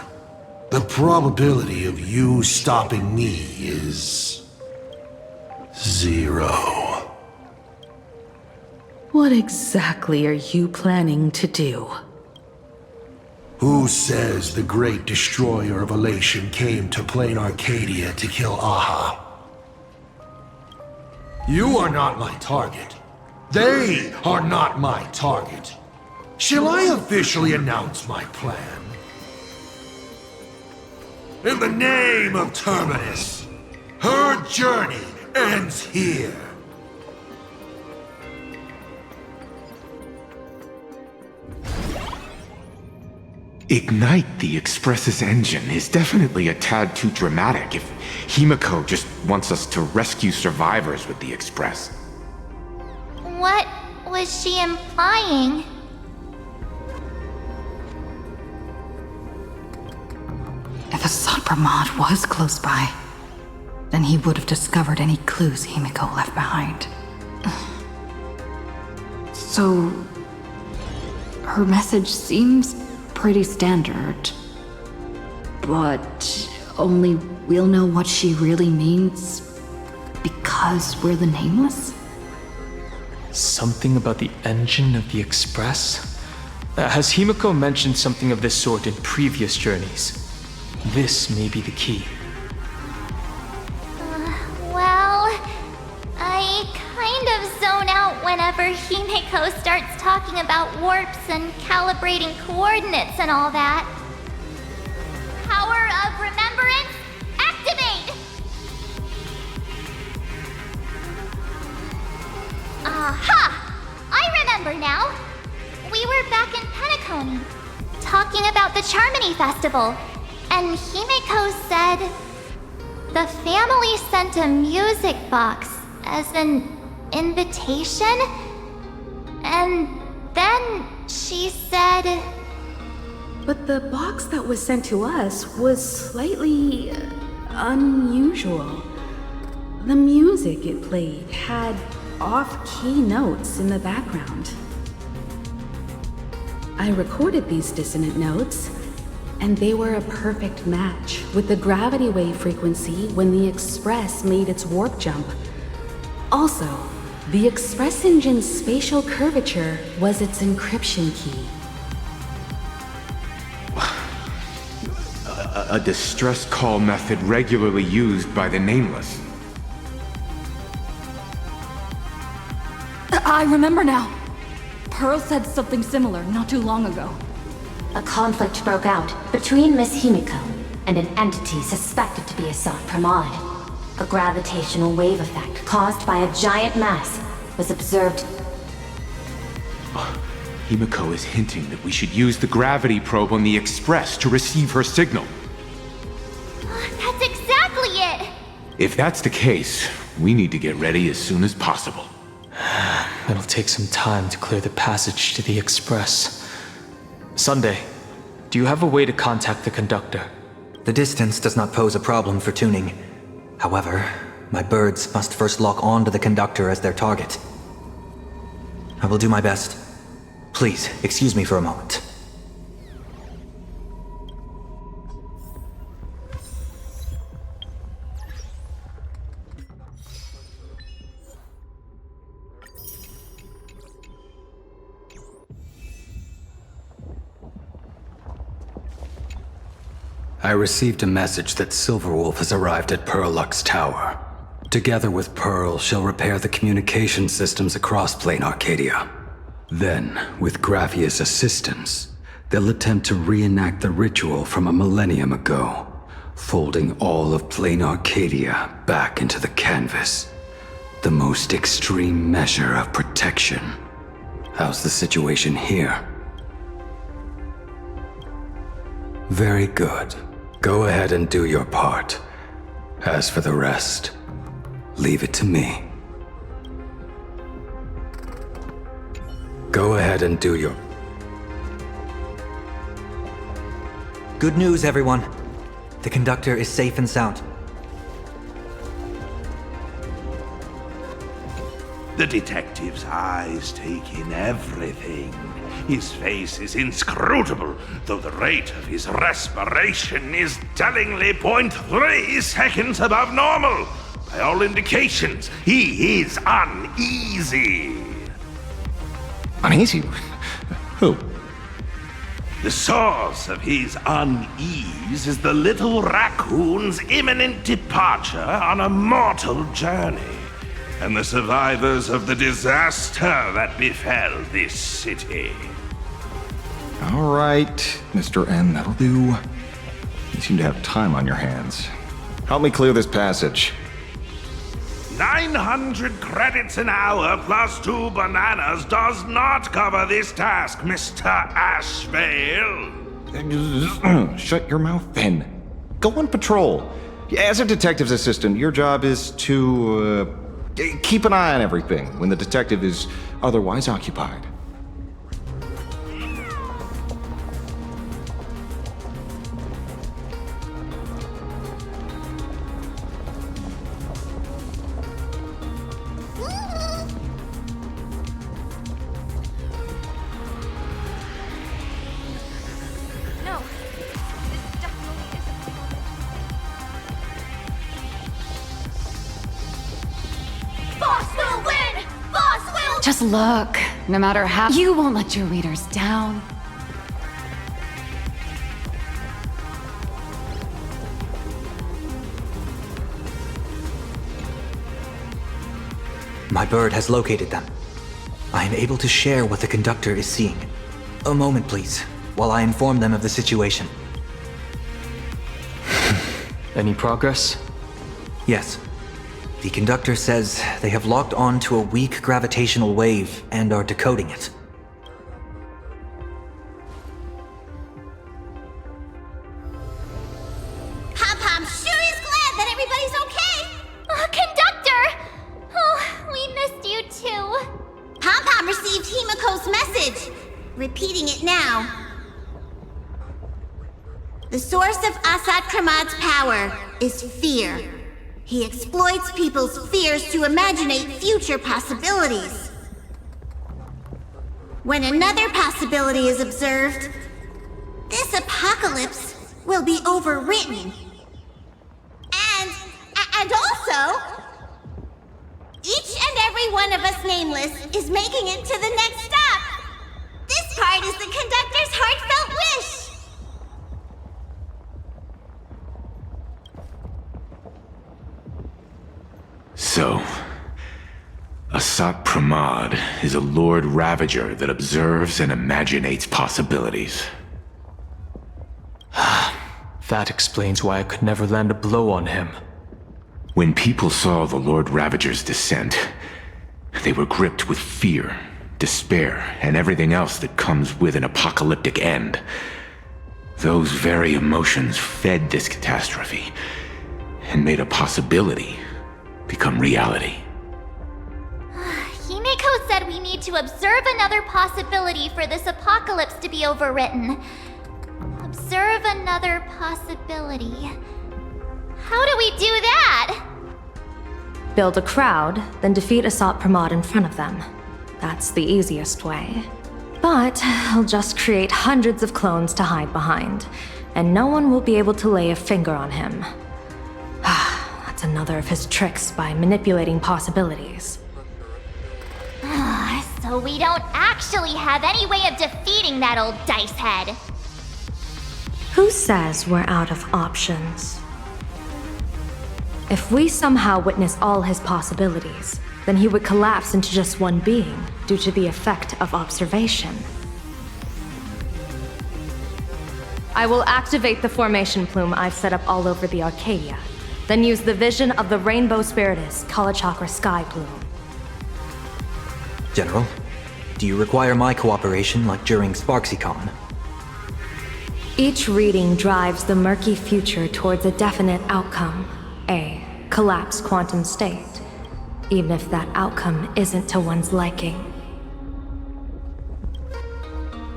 The probability of you stopping me is 0. What exactly are you planning to do? Who says the great destroyer of Elation came to Plain Arcadia to kill Aha? You are not my target. They are not my target. Shall I officially announce my plan? In the name of Terminus, her journey ends here. Ignite the Express's engine is definitely a tad too dramatic if Himiko just wants us to rescue survivors with the Express. What was she implying? If Assad Pramod was close by, then he would have discovered any clues Himiko left behind. So, her message seems pretty standard, but only we'll know what she really means because we're the Nameless? Something about the engine of the Express? Has Himiko mentioned something of this sort in previous journeys? This may be the key. Well, I kind of zone out whenever Himiko starts talking about warps and calibrating coordinates and all that. Power of remembrance, activate! Aha! I remember now! We were back in Penacony, talking about the Charmony Festival, and Himiko said the family sent a music box as an invitation, and then she said... But the box that was sent to us was slightly unusual. The music it played had off-key notes in the background. I recorded these dissonant notes, and they were a perfect match with the gravity wave frequency when the Express made its warp jump. Also, the Express engine's spatial curvature was its encryption key. A distress call method regularly used by the Nameless. I remember now. Pearl said something similar not too long ago. A conflict broke out between Miss Himiko and an entity suspected to be Assad Pramod. A gravitational wave effect caused by a giant mass was observed. Himiko is hinting that we should use the gravity probe on the Express to receive her signal. That's exactly it! If that's the case, we need to get ready as soon as possible. It'll take some time to clear the passage to the Express. Sunday, do you have a way to contact the conductor? The distance does not pose a problem for tuning. However, my birds must first lock on to the conductor as their target. I will do my best. Please, excuse me for a moment. I received a message that Silverwolf has arrived at Pearlux Tower. Together with Pearl, she'll repair the communication systems across Plain Arcadia. Then, with Graphia's assistance, they'll attempt to reenact the ritual from a millennium ago, folding all of Plain Arcadia back into the canvas. The most extreme measure of protection. How's the situation here? Very good. Go ahead and do your part. As for the rest, leave it to me. Go ahead and do your... Good news, everyone. The conductor is safe and sound. The detective's eyes take in everything. His face is inscrutable, though the rate of his respiration is tellingly 0.3 seconds above normal. By all indications, he is uneasy. Uneasy? Who? The source of his unease is the little raccoon's imminent departure on a mortal journey, and the survivors of the disaster that befell this city. All right, Mr. N, that'll do. You seem to have time on your hands. Help me clear this passage. 900 credits an hour plus 2 bananas does not cover this task, Mr. Ashvale. Shut your mouth then. Go on patrol. As a detective's assistant, your job is to, keep an eye on everything when the detective is otherwise occupied. Just look. No matter how, you won't let your readers down. My bird has located them. I am able to share what the conductor is seeing. A moment, please, while I inform them of the situation. Any progress? Yes. The conductor says they have locked on to a weak gravitational wave and are decoding it. Pom-Pom sure is glad that everybody's okay! Conductor! Oh, we missed you too. Pom-Pom received Himiko's message. Repeating it now. The source of Asad Kramad's power is fear. He exploits people's fears to imaginate future possibilities. When another possibility is observed, this apocalypse will be overwritten. And also, each and every one of us nameless is making it to the next stop. This part is the conductor's heartfelt wish. So, Asat Pramad is a Lord Ravager that observes and imaginates possibilities. That explains why I could never land a blow on him. When people saw the Lord Ravager's descent, they were gripped with fear, despair, and everything else that comes with an apocalyptic end. Those very emotions fed this catastrophe, and made a possibility become reality. Himiko said we need to observe another possibility for this apocalypse to be overwritten. Observe another possibility. How do we do that? Build a crowd, then defeat Asat Pramad in front of them. That's the easiest way. But I'll just create hundreds of clones to hide behind, and no one will be able to lay a finger on him. That's another of his tricks by manipulating possibilities. So we don't actually have any way of defeating that old dice head. Who says we're out of options? If we somehow witness all his possibilities, then he would collapse into just one being due to the effect of observation. I will activate the formation plume I've set up all over the Arcadia, then use the vision of the Rainbow Spiritus Kalachakra Sky Plume. General, do you require my cooperation like during SparksyCon? Each reading drives the murky future towards a definite outcome, a collapsed quantum state, even if that outcome isn't to one's liking.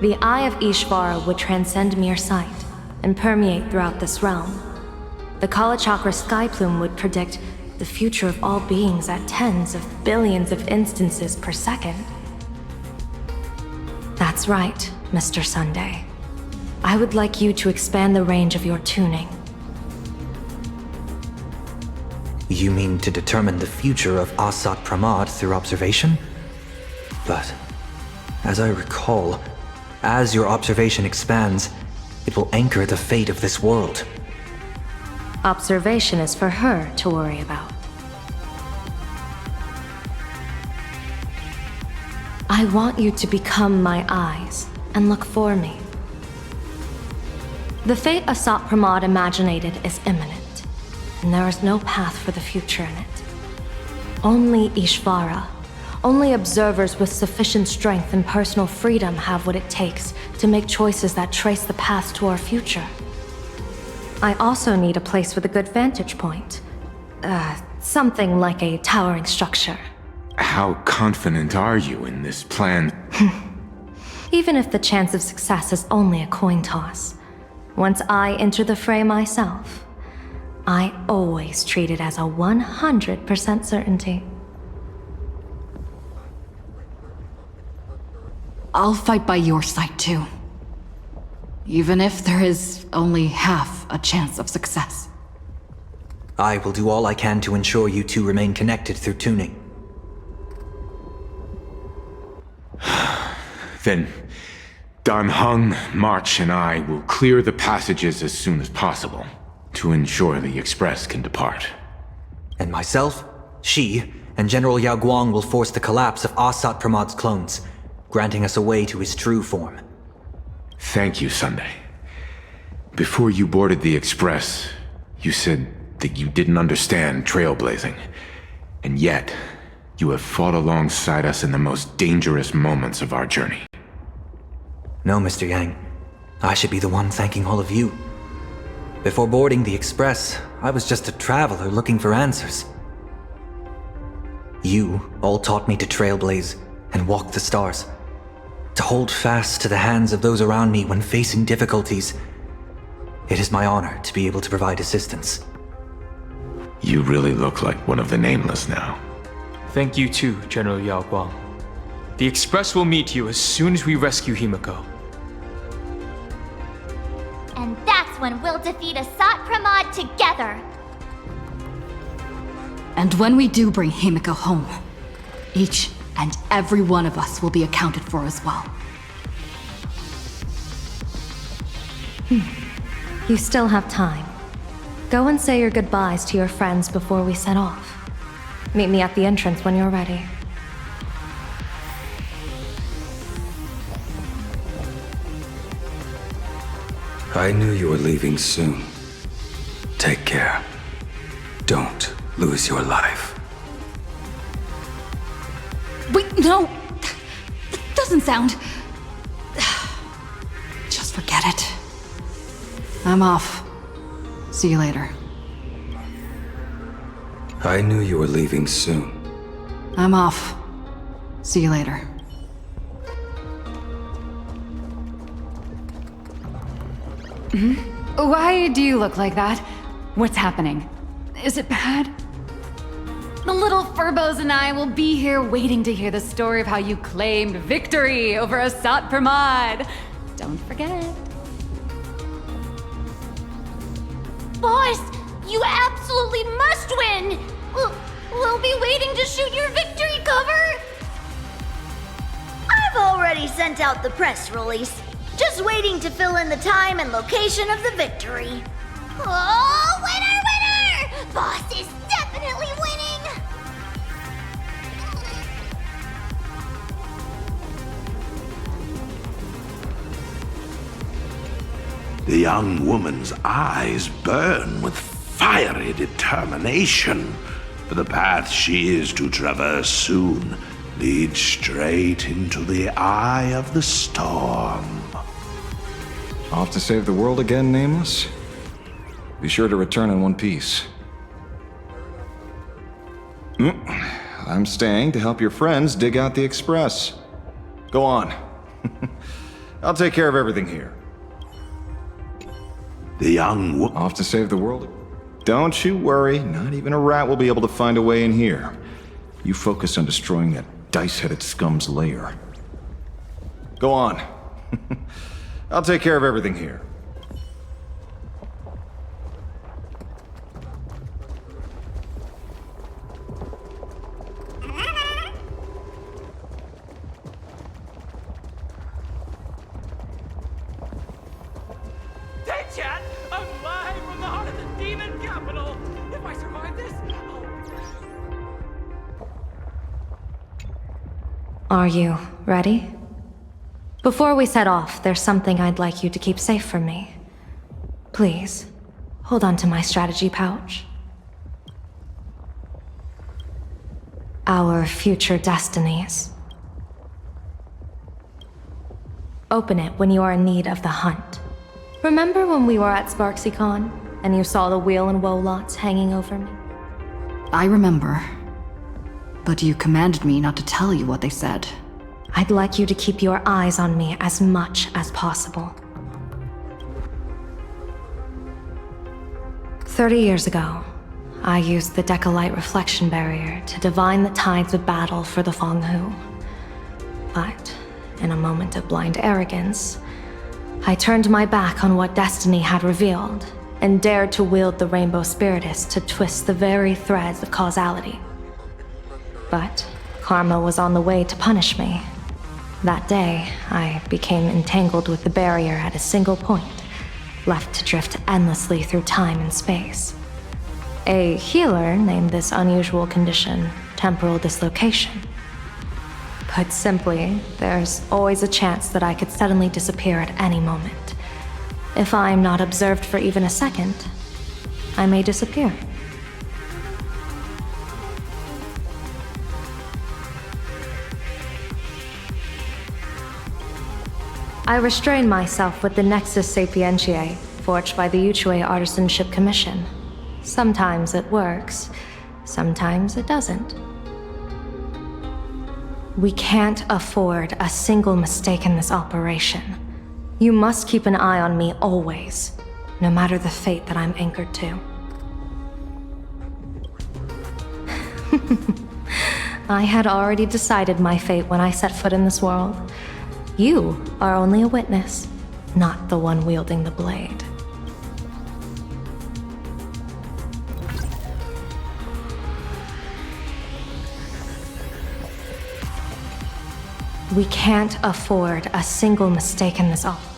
The Eye of Ishvara would transcend mere sight and permeate throughout this realm. The Kalachakra sky plume would predict the future of all beings at tens of billions of instances per second. That's right, Mr. Sunday. I would like you to expand the range of your tuning. You mean to determine the future of Asat Pramad through observation? But, as I recall, as your observation expands, it will anchor the fate of this world. Observation is for her to worry about. I want you to become my eyes and look for me. The fate Asat Pramad imaginated is imminent, and there is no path for the future in it. Only Ishvara, only observers with sufficient strength and personal freedom have what it takes to make choices that trace the path to our future. I also need a place with a good vantage point. Something like a towering structure. How confident are you in this plan? Even if the chance of success is only a coin toss, once I enter the fray myself, I always treat it as a 100% certainty. I'll fight by your side too. Even if there is only half a chance of success. I will do all I can to ensure you two remain connected through tuning. Then, Dan Heng, March, and I will clear the passages as soon as possible to ensure the Express can depart. And myself, Shi, and General Yao Guang will force the collapse of Asat Pramad's clones, granting us a way to his true form. Thank you, Sunday. Before you boarded the Express, you said that you didn't understand trailblazing. And yet, you have fought alongside us in the most dangerous moments of our journey. No, Mr. Yang. I should be the one thanking all of you. Before boarding the Express, I was just a traveler looking for answers. You all taught me to trailblaze and walk the stars. To hold fast to the hands of those around me when facing difficulties. It is my honor to be able to provide assistance. You really look like one of the Nameless now. Thank you too, General Yao Guang. The Express will meet you as soon as we rescue Himiko. And that's when we'll defeat Asat Pramad together. And when we do bring Himiko home, each and every one of us will be accounted for as well. You still have time. Go and say your goodbyes to your friends before we set off. Meet me at the entrance when you're ready. I knew you were leaving soon. Take care. Don't lose your life. Wait, no! It doesn't sound... Just forget it. I'm off. See you later. I knew you were leaving soon. I'm off. See you later. Why do you look like that? What's happening? Is it bad? The little Furbos and I will be here waiting to hear the story of how you claimed victory over Asat Pramad. Don't forget. Boss, you absolutely must win! We'll be waiting to shoot your victory cover! I've already sent out the press release. Just waiting to fill in the time and location of the victory. Oh, winner, winner! Boss is definitely winning! The young woman's eyes burn with fiery determination, for the path she is to traverse soon leads straight into the eye of the storm. Off to save the world again, Nameless? Be sure to return in one piece. I'm staying to help your friends dig out the express. Go on. I'll take care of everything here. The young Off to save the world? Don't you worry, not even a rat will be able to find a way in here. You focus on destroying that dice-headed scum's lair. Go on. I'll take care of everything here. Hey, chat! I'm live from the heart of the demon capital! If I survive this, Are you ready? Before we set off, there's something I'd like you to keep safe from me. Please, hold on to my strategy pouch. Our future destinies. Open it when you are in need of the hunt. Remember when we were at SparksyCon, and you saw the wheel and woe lots hanging over me? I remember. But you commanded me not to tell you what they said. I'd like you to keep your eyes on me as much as possible. 30 years ago, I used the Decalite reflection barrier to divine the tides of battle for the Fonghu. But, in a moment of blind arrogance, I turned my back on what destiny had revealed and dared to wield the Rainbow Spiritist to twist the very threads of causality. But karma was on the way to punish me. That day, I became entangled with the barrier at a single point, left to drift endlessly through time and space. A healer named this unusual condition temporal dislocation. Put simply, there's always a chance that I could suddenly disappear at any moment. If I'm not observed for even a second, I may disappear. I restrain myself with the Nexus Sapientiae, forged by the Yuchue Artisanship Commission. Sometimes it works, sometimes it doesn't. We can't afford a single mistake in this operation. You must keep an eye on me always, no matter the fate that I'm anchored to. I had already decided my fate when I set foot in this world. You are only a witness, not the one wielding the blade. We can't afford a single mistake in this operation.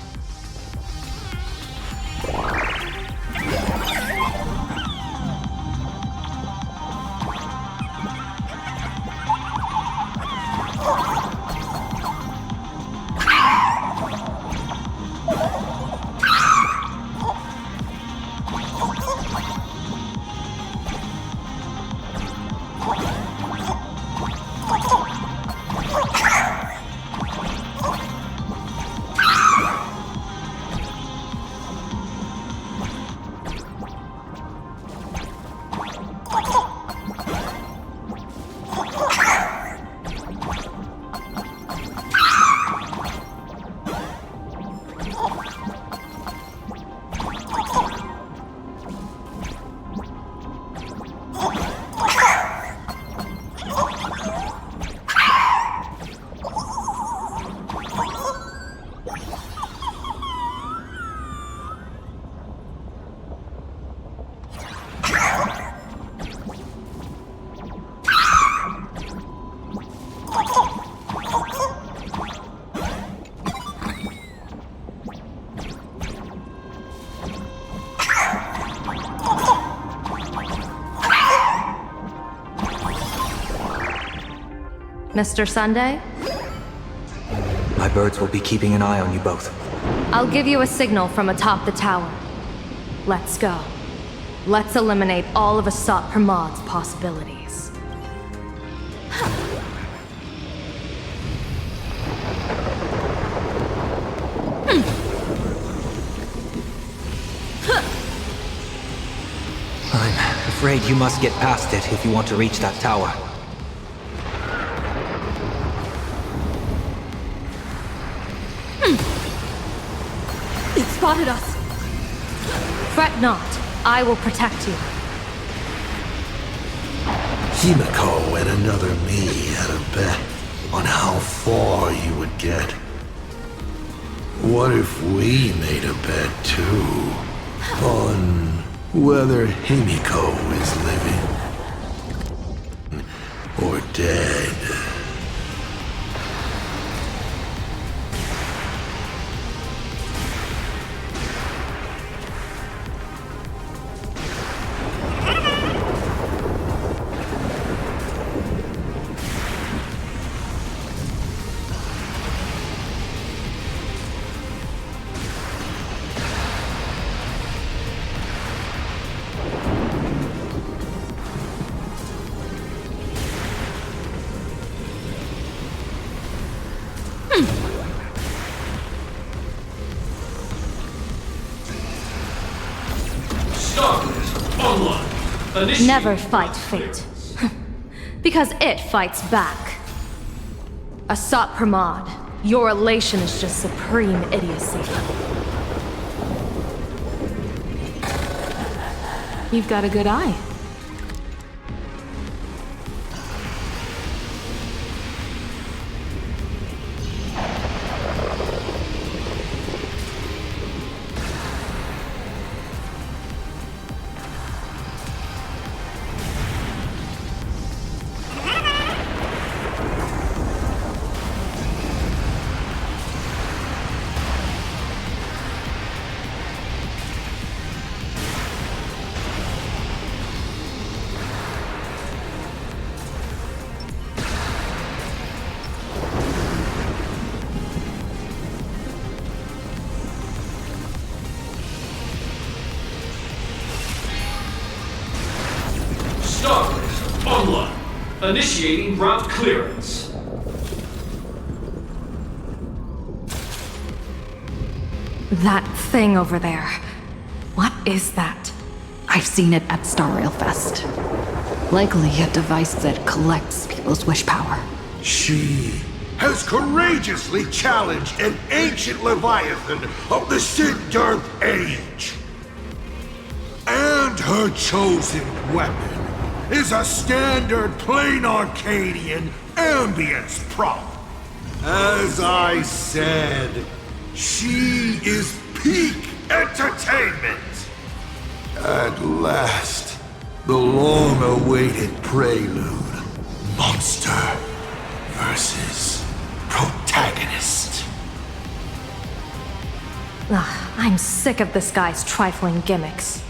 Mr. Sunday? My birds will be keeping an eye on you both. I'll give you a signal from atop the tower. Let's go. Let's eliminate all of Asat Pramad's possibilities. I'm Afraid you must get past it if you want to reach that tower. It spotted us! Fret not. I will protect you. Himiko and another me had a bet on how far you would get. What if we made a bet too? On whether Himiko is living or dead? Never fight fate. Because it fights back. Asat Pramod, your elation is just supreme idiocy. You've got a good eye. Initiating route clearance. That thing over there. What is that? I've seen it at Star Rail Fest. Likely a device that collects people's wish power. She has courageously challenged an ancient Leviathan of the Sigdarth Age. And her chosen weapon is a standard plain Arcadian ambience prop. As I said, she is peak entertainment. At last, the long-awaited prelude. Monster versus protagonist. Ugh, I'm sick of this guy's trifling gimmicks.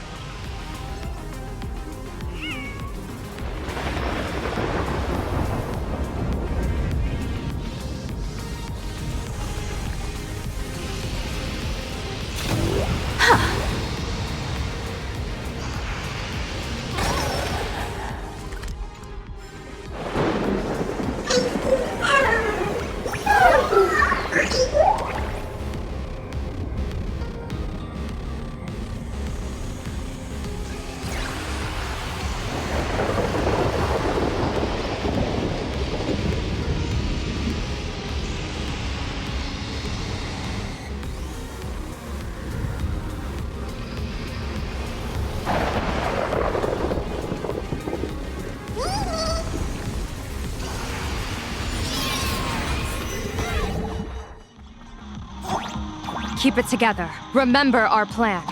Keep it together. Remember our plan.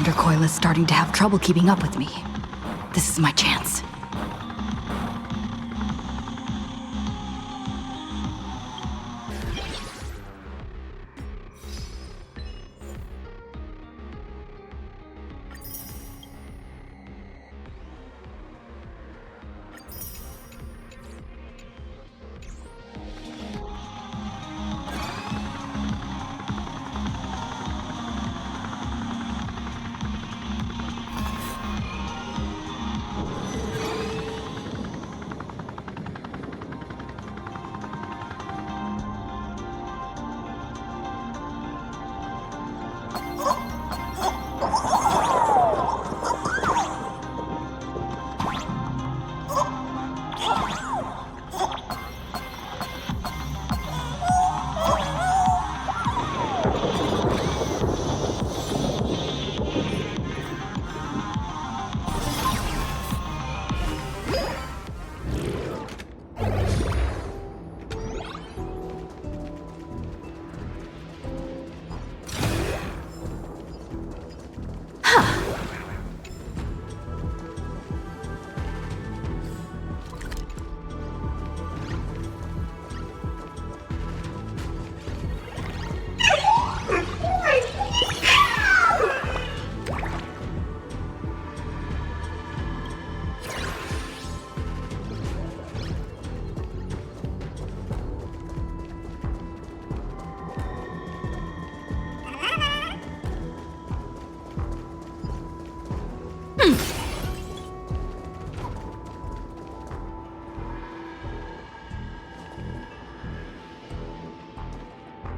undercoil is starting to have trouble keeping up with me. This is my chance.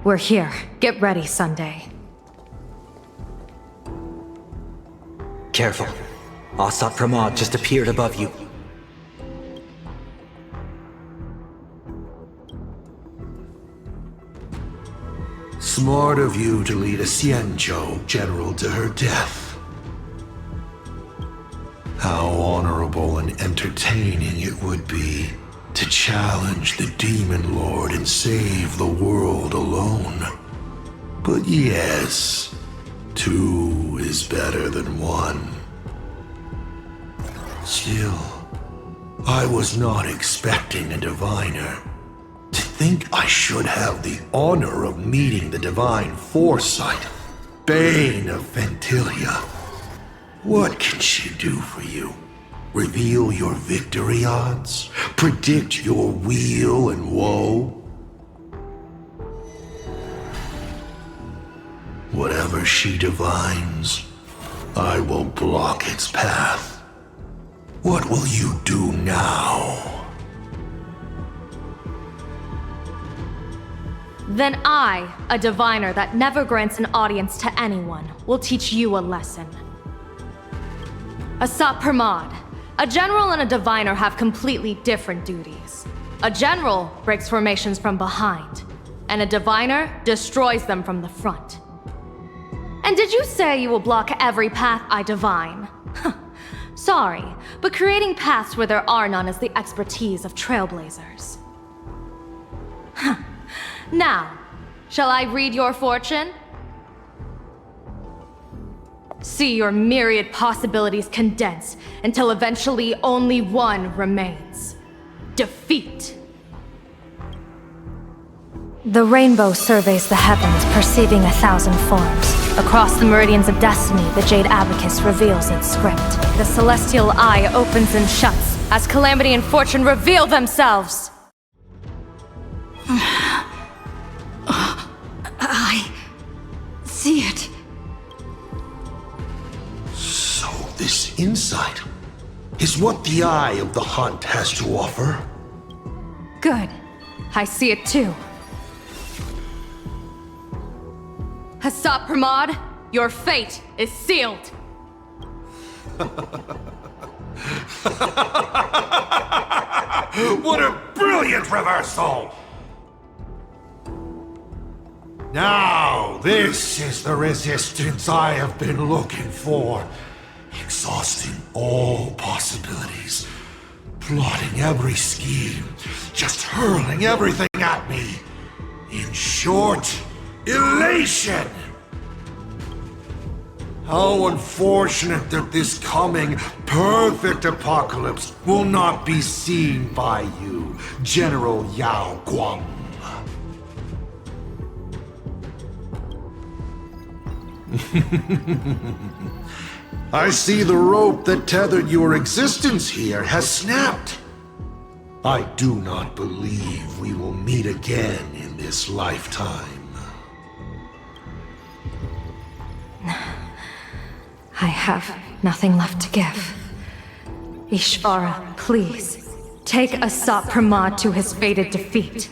We're here. Get ready, Sunday. Careful. Asat Pramod just appeared above you. Smart of you to lead a Xianzhou general to her death. How honorable and entertaining it would be to challenge the Demon Lord and save the world alone. But yes, two is better than one. Still, I was not expecting a diviner. To think I should have the honor of meeting the divine foresight, Bane of Ventilia. What can she do for you? Reveal your victory odds? Predict your weal and woe? Whatever she divines, I will block its path. What will you do now? Then I, a diviner that never grants an audience to anyone, will teach you a lesson. Asat Pramod. A general and a diviner have completely different duties. A general breaks formations from behind, and a diviner destroys them from the front. And did you say you will block every path I divine? Sorry, but creating paths where there are none is the expertise of trailblazers. Now, shall I read your fortune? See your myriad possibilities condense until eventually only one remains. Defeat. The rainbow surveys the heavens, perceiving 1,000 forms. Across the meridians of destiny, the Jade Abacus reveals its script. The celestial eye opens and shuts as calamity and fortune reveal themselves. I see it. So this insight is what the Eye of the Hunt has to offer. Good. I see it too. Asat Pramod, your fate is sealed. What a brilliant reversal! Now, this is the resistance I have been looking for. Exhausting all possibilities. Plotting every scheme. Just hurling everything at me. In short, elation! How unfortunate that this coming perfect apocalypse will not be seen by you, General Yao Guang. I see the rope that tethered your existence here has snapped. I do not believe we will meet again in this lifetime. I have nothing left to give. Ishvara, please, take Asat Pramod to his fated defeat.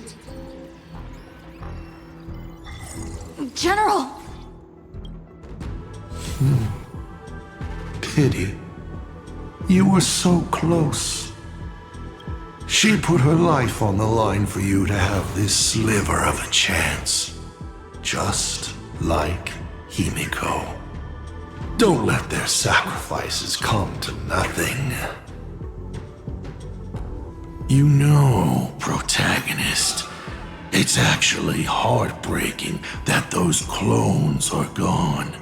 General! Pity. You were so close. She put her life on the line for you to have this sliver of a chance. Just like Himiko. Don't let their sacrifices come to nothing. You know, protagonist, it's actually heartbreaking that those clones are gone.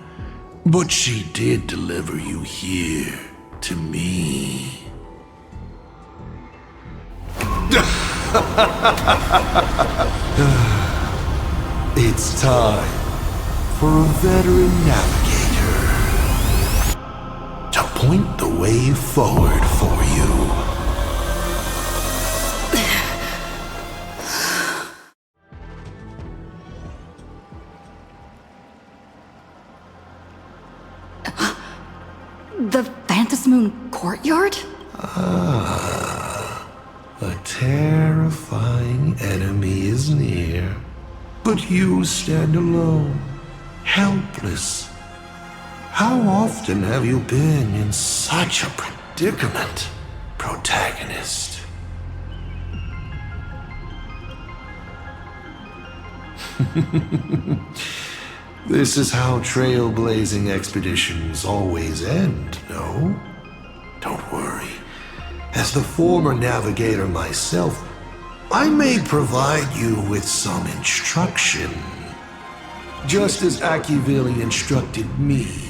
But she did deliver you here, to me. It's time for a veteran navigator to point the way forward for you. The Phantasmoon courtyard? Ah, a terrifying enemy is near. But you stand alone, helpless. How often have you been in such a predicament, protagonist? This is how trailblazing expeditions always end, no? Don't worry. As the former navigator myself, I may provide you with some instruction. Just as Akivili instructed me,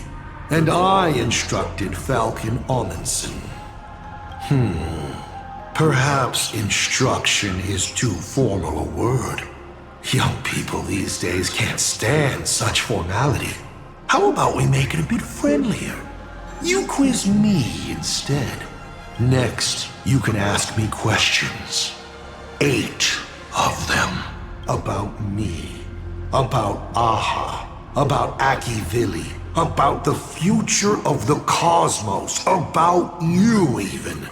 and I instructed Falcon Amundsen. Perhaps instruction is too formal a word. Young people these days can't stand such formality. How about we make it a bit friendlier? You quiz me instead. Next, you can ask me questions. 8 of them. About me. About Aha. About Akivili. About the future of the cosmos. About you, even.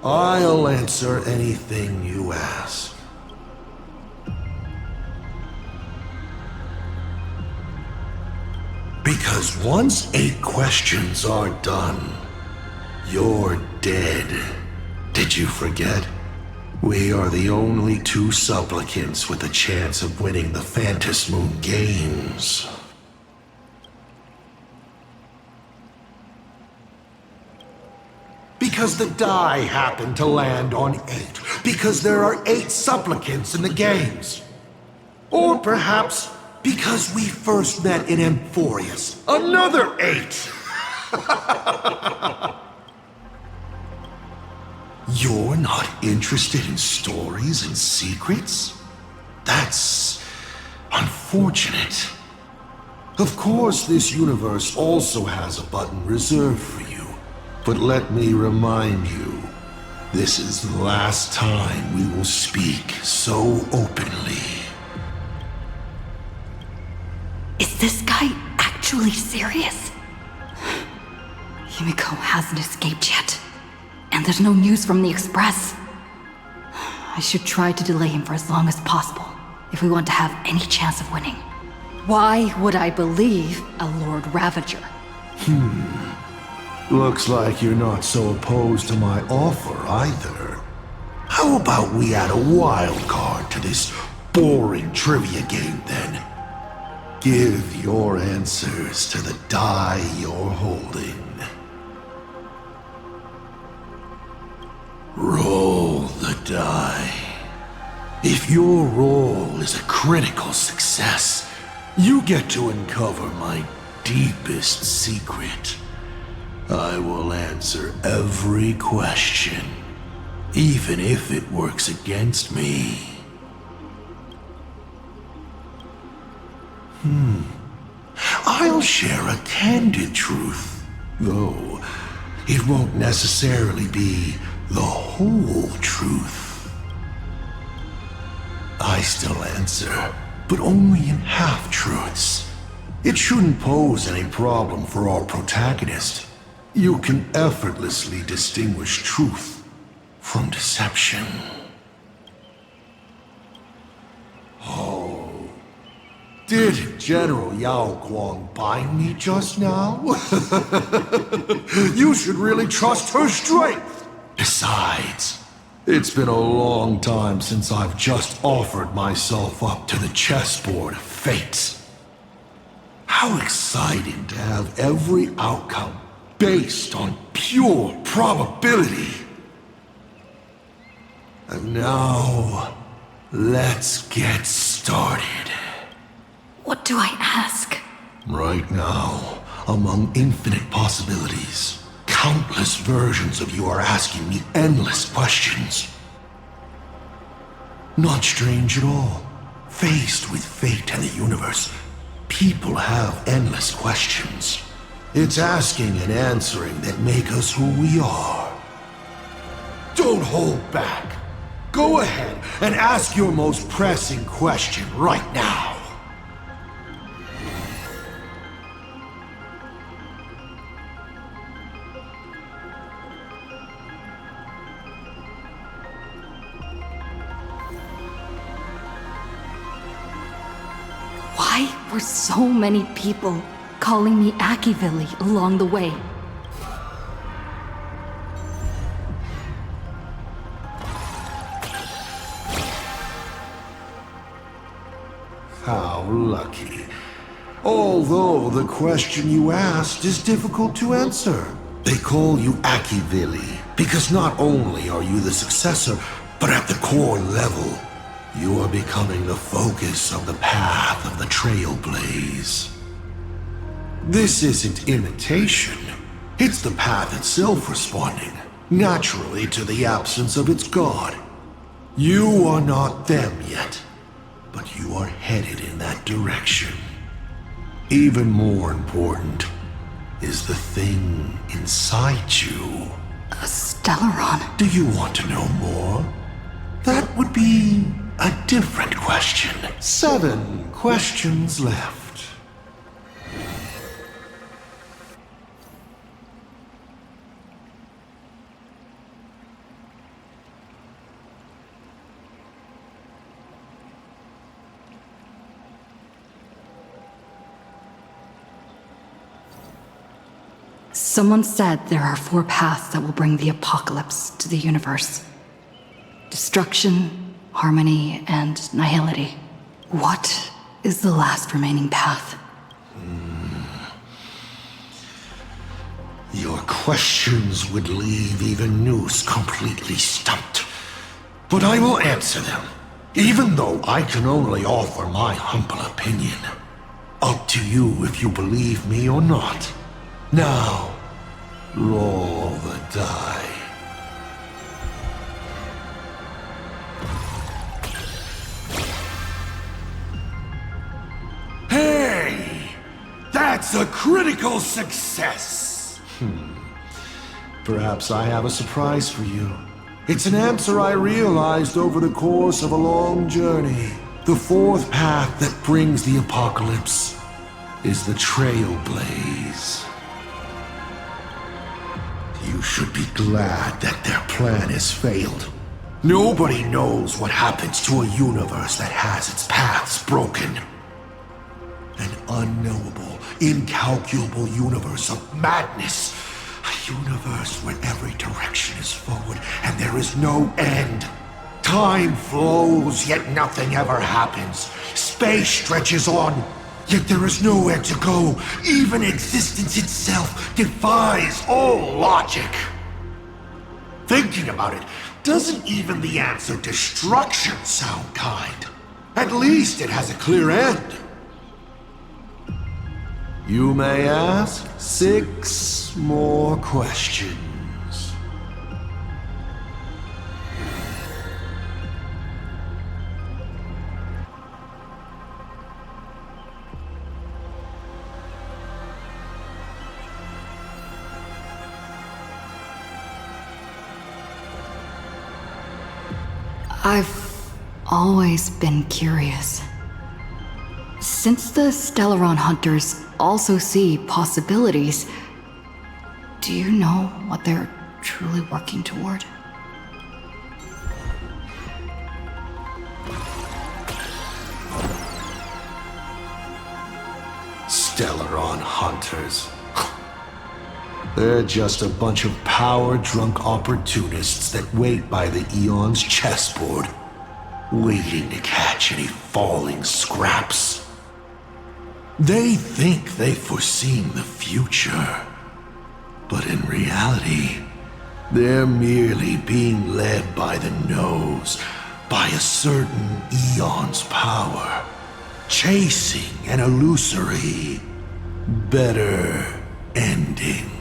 I'll answer anything you ask. Because once 8 questions are done, you're dead. Did you forget? We are the only 2 supplicants with a chance of winning the Phantasmoon Games. Because the die happened to land on 8. Because there are 8 supplicants in the games. Or perhaps because we first met in Emphorius. Another 8! You're not interested in stories and secrets? That's unfortunate. Of course, this universe also has a button reserved for you. But let me remind you, this is the last time we will speak so openly. Is this guy actually serious? Himiko hasn't escaped yet. And there's no news from the Express. I should try to delay him for as long as possible, if we want to have any chance of winning. Why would I believe a Lord Ravager? Looks like you're not so opposed to my offer either. How about we add a wild card to this boring trivia game then? Give your answers to the die you're holding. Roll the die. If your roll is a critical success, you get to uncover my deepest secret. I will answer every question, even if it works against me. I'll share a candid truth, though it won't necessarily be the whole truth. I still answer, but only in half-truths. It shouldn't pose any problem for our protagonist. You can effortlessly distinguish truth from deception. Oh. Did General Yao Guang bind me just now? You should really trust her strength. Besides, it's been a long time since I've just offered myself up to the chessboard of fate. How exciting to have every outcome based on pure probability. And now, let's get started. What do I ask? Right now, among infinite possibilities, countless versions of you are asking me endless questions. Not strange at all. Faced with fate and the universe, people have endless questions. It's asking and answering that make us who we are. Don't hold back. Go ahead and ask your most pressing question right now. Why were so many people calling me Akivili along the way? How lucky. Although the question you asked is difficult to answer. They call you Akivili because not only are you the successor, but at the core level, you are becoming the focus of the path of the Trailblaze. This isn't imitation. It's the path itself responding, naturally, to the absence of its god. You are not them yet, but you are headed in that direction. Even more important is the thing inside you. A Stellaron. Do you want to know more? That would be a different question. 7 questions left. Someone said there are 4 paths that will bring the apocalypse to the universe. Destruction, harmony, and nihility. What is the last remaining path? Your questions would leave even Noose completely stumped. But I will answer them, even though I can only offer my humble opinion. Up to you if you believe me or not. Now, roll the die. Hey! That's a critical success! Perhaps I have a surprise for you. It's an answer I realized over the course of a long journey. The 4th path that brings the apocalypse is the Trailblaze. You should be glad that their plan has failed. Nobody knows what happens to a universe that has its paths broken. An unknowable, incalculable universe of madness. A universe where every direction is forward and there is no end. Time flows, yet nothing ever happens. Space stretches on, yet there is nowhere to go. Even existence itself defies all logic. Thinking about it, doesn't even the answer destruction sound kind? At least it has a clear end. You may ask 6 more questions. I've always been curious. Since the Stellaron Hunters also see possibilities, do you know what they're truly working toward? Stellaron Hunters. They're just a bunch of power-drunk opportunists that wait by the Eon's chessboard, waiting to catch any falling scraps. They think they've foreseen the future, but in reality, they're merely being led by the nose by a certain Eon's power, chasing an illusory, better ending.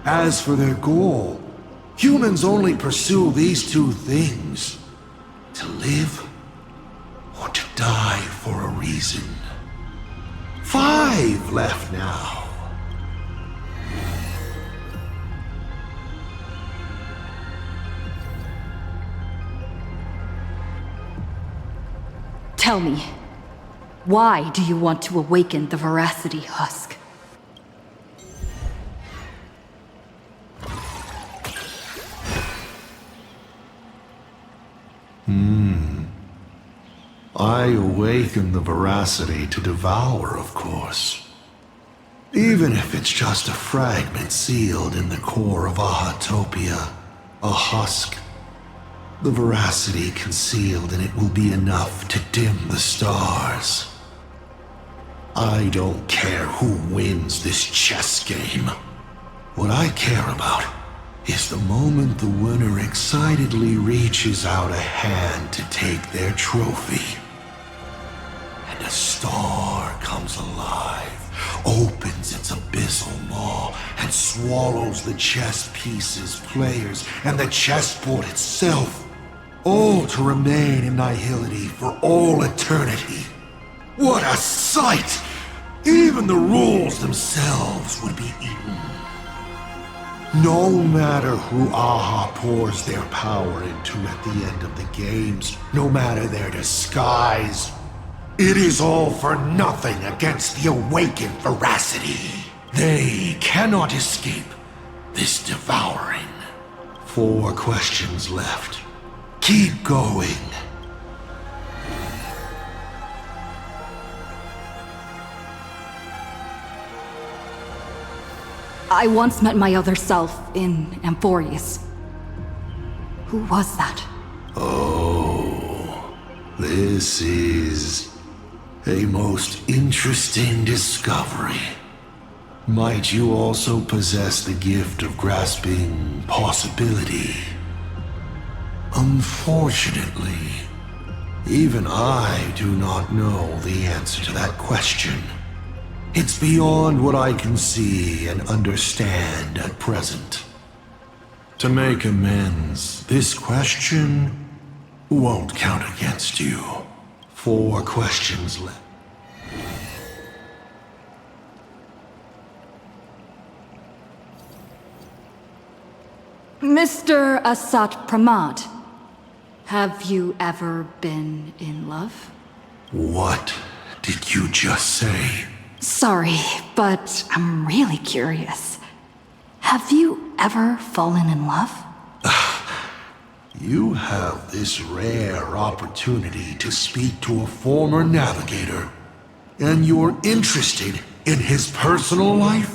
As for their goal, humans only pursue these 2 things: to live or to die for a reason. 5 left now. Tell me, why do you want to awaken the Veracity Husk? I awaken the veracity to devour, of course. Even if it's just a fragment sealed in the core of Ahatopia, a husk. The veracity concealed in it will be enough to dim the stars. I don't care who wins this chess game. What I care about is the moment the winner excitedly reaches out a hand to take their trophy. And a star comes alive, opens its abyssal maw, and swallows the chess pieces, players, and the chessboard itself, all to remain in nihility for all eternity. What a sight! Even the rules themselves would be eaten. No matter who Aha pours their power into at the end of the games, no matter their disguise, it is all for nothing against the awakened veracity. They cannot escape this devouring. 4 questions left. Keep going. I once met my other self in Amphorius. Who was that? Oh, this is a most interesting discovery. Might you also possess the gift of grasping possibility? Unfortunately, even I do not know the answer to that question. It's beyond what I can see and understand at present. To make amends, this question won't count against you. 4 questions left. Mr. Asat Pramad, have you ever been in love? What did you just say? Sorry, but I'm really curious. Have you ever fallen in love? You have this rare opportunity to speak to a former navigator, and you're interested in his personal life?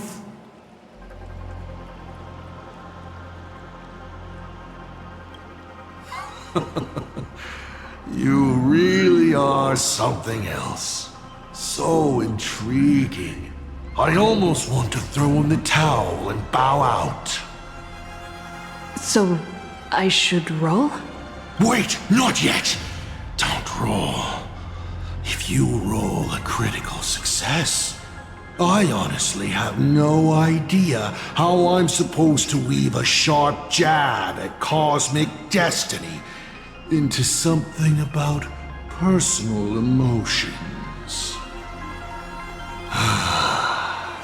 You really are something else. So intriguing. I almost want to throw in the towel and bow out. So, I should roll? Wait, not yet! Don't roll. If you roll a critical success, I honestly have no idea how I'm supposed to weave a sharp jab at cosmic destiny into something about personal emotions.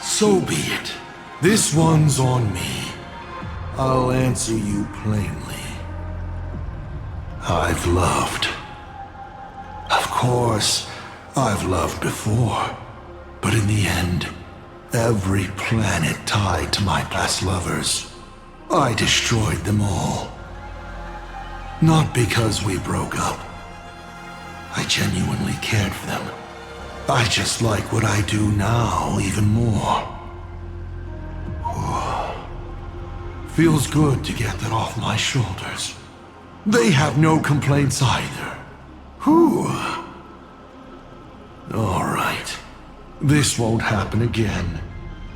So be it. This one's on me. I'll answer you plainly. I've loved. Of course, I've loved before. But in the end, every planet tied to my past lovers, I destroyed them all. Not because we broke up. I genuinely cared for them. I just like what I do now even more. Feels good to get that off my shoulders. They have no complaints either. Whew. All right. This won't happen again.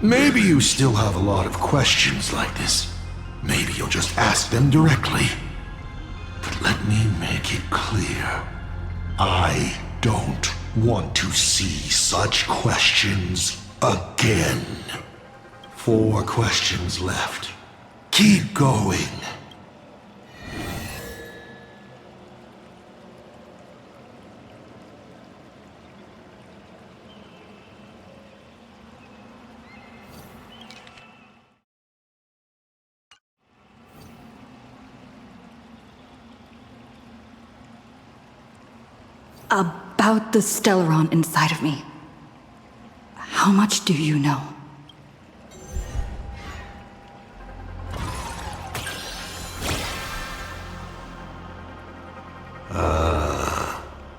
Maybe you still have a lot of questions like this. Maybe you'll just ask them directly. But let me make it clear. I don't want to see such questions again. 4 questions left. Keep going. About the Stellaron inside of me. How much do you know?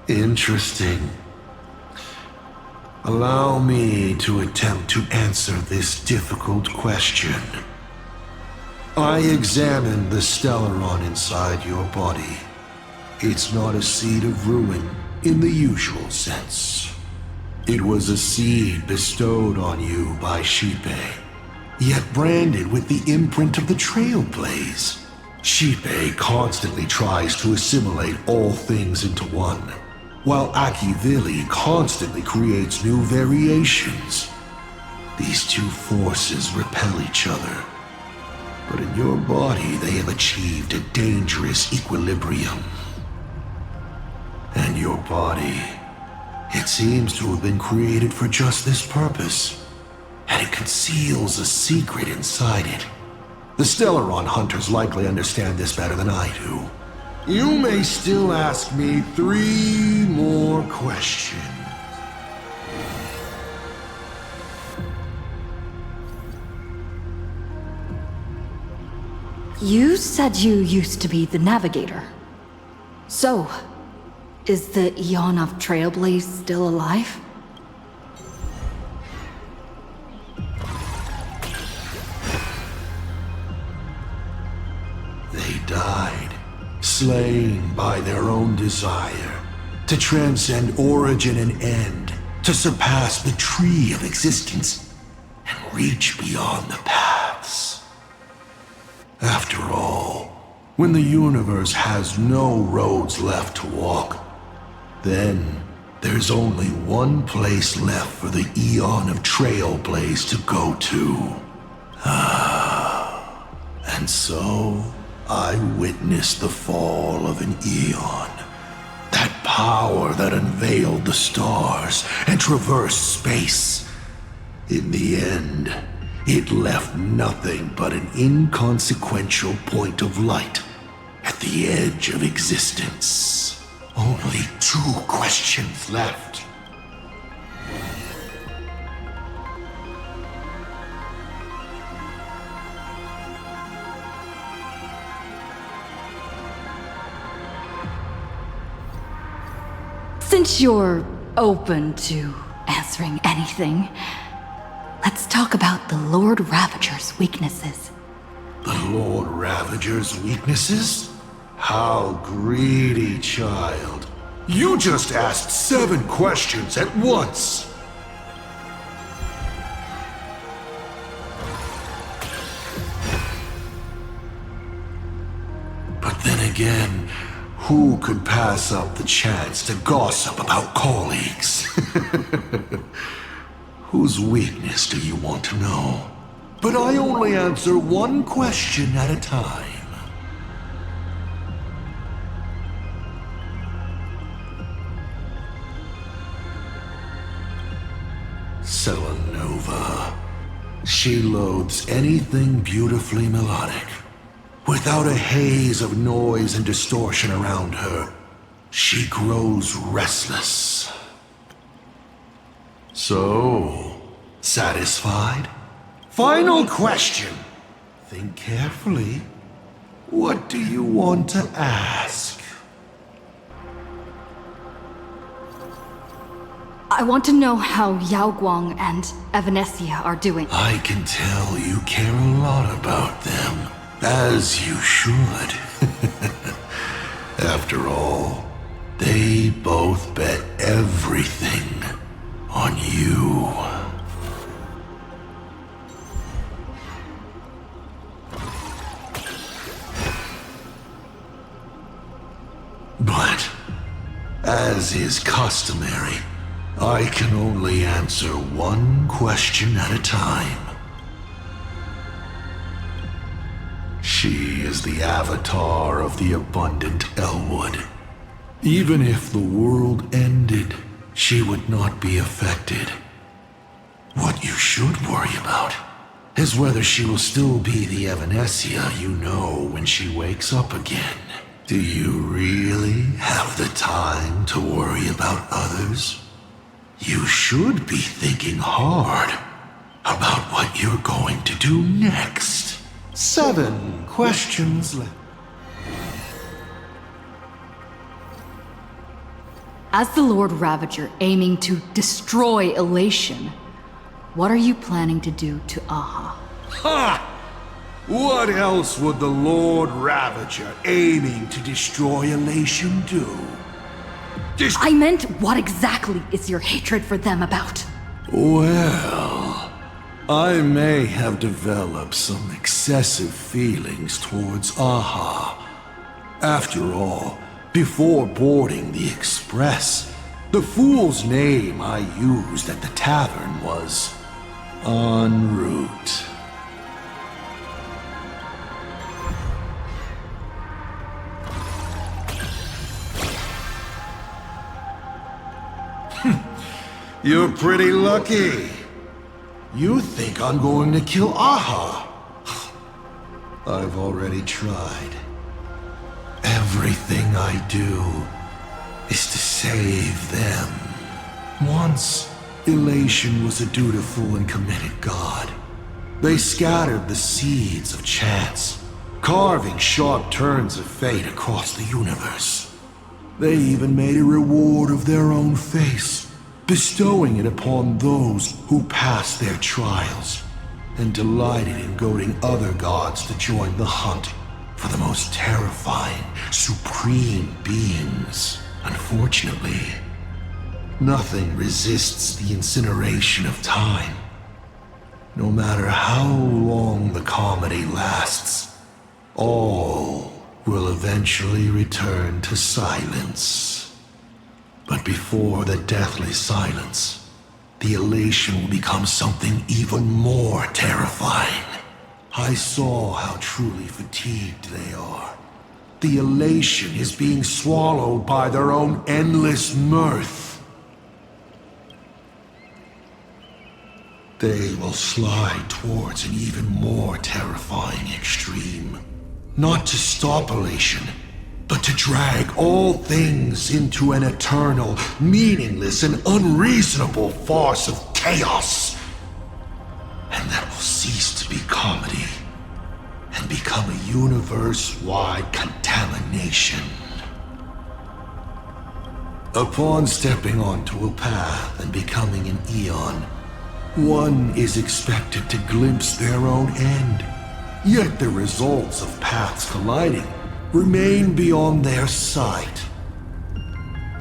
Interesting. Allow me to attempt to answer this difficult question. I examined the Stellaron inside your body. It's not a seed of ruin in the usual sense. It was a seed bestowed on you by Shipe, yet branded with the imprint of the Trailblaze. Shipe constantly tries to assimilate all things into one, while Akivili constantly creates new variations. These two forces repel each other, but in your body they have achieved a dangerous equilibrium. And your body, it seems to have been created for just this purpose, and it conceals a secret inside it. The Stellaron hunters likely understand this better than I do. You may still ask me 3 more questions. You said you used to be the navigator. So, is the Eon of Trailblaze still alive? They died, slain by their own desire, to transcend origin and end, to surpass the tree of existence, and reach beyond the paths. After all, when the universe has no roads left to walk, then there's only one place left for the Eon of Trailblaze to go to. And so, I witnessed the fall of an Eon. That power that unveiled the stars and traversed space. In the end, it left nothing but an inconsequential point of light at the edge of existence. Only 2 questions left. Since you're open to answering anything, let's talk about the Lord Ravager's weaknesses. The Lord Ravager's weaknesses? How greedy, child. You just asked 7 questions at once. But then again, who could pass up the chance to gossip about colleagues? Whose weakness do you want to know? But I only answer one question at a time. Selenova. She loathes anything beautifully melodic. Without a haze of noise and distortion around her, she grows restless. So, satisfied? Final question. Think carefully. What do you want to ask? I want to know how Yao Guang and Evanesia are doing. I can tell you care a lot about them, as you should. After all, they both bet everything on you. But, as is customary, I can only answer one question at a time. She is the avatar of the abundant Elwood. Even if the world ended, she would not be affected. What you should worry about is whether she will still be the Evanesia you know when she wakes up again. Do you really have the time to worry about others? You should be thinking hard about what you're going to do next. 7 questions left. As the Lord Ravager aiming to destroy Elation, what are you planning to do to Aha? Ha! What else would the Lord Ravager aiming to destroy Elation do? I meant, what exactly is your hatred for them about? Well, I may have developed some excessive feelings towards Aha. After all, before boarding the express, the fool's name I used at the tavern was En route. You're pretty lucky. You think I'm going to kill Aha. I've already tried. Everything I do is to save them. Once, Elation was a dutiful and committed god. They scattered the seeds of chance, carving sharp turns of fate across the universe. They even made a reward of their own face, bestowing it upon those who passed their trials, and delighted in goading other gods to join the hunt for the most terrifying, supreme beings. Unfortunately, nothing resists the incineration of time. No matter how long the comedy lasts, all will eventually return to silence. But before the deathly silence, the elation will become something even more terrifying. I saw how truly fatigued they are. The elation is being swallowed by their own endless mirth. They will slide towards an even more terrifying extreme. Not to stop elation, but to drag all things into an eternal, meaningless, and unreasonable farce of chaos. And that will cease to be comedy and become a universe-wide contamination. Upon stepping onto a path and becoming an Eon, one is expected to glimpse their own end. Yet the results of paths colliding remain beyond their sight.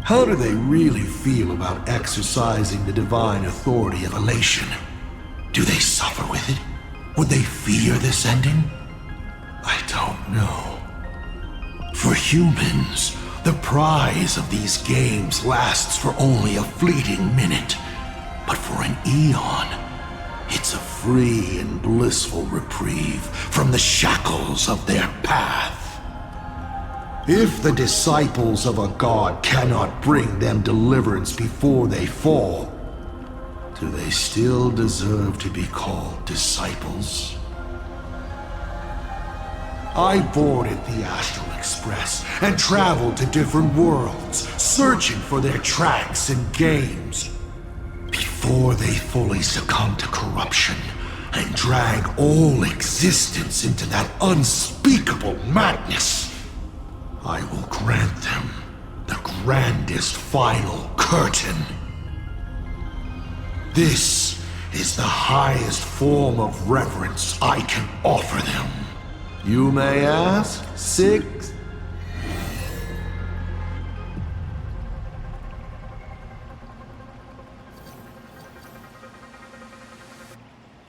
How do they really feel about exercising the divine authority of elation? Do they suffer with it? Would they fear this ending? I don't know. For humans, the prize of these games lasts for only a fleeting minute, But for an eon, it's a free and blissful reprieve from the shackles of their path. If the disciples of a god cannot bring them deliverance before they fall, do they still deserve to be called disciples? I boarded the Astral Express and traveled to different worlds, searching for their tracks and games. Before they fully succumb to corruption and drag all existence into that unspeakable madness, I will grant them the grandest final curtain. This is the highest form of reverence I can offer them. You may ask, Six?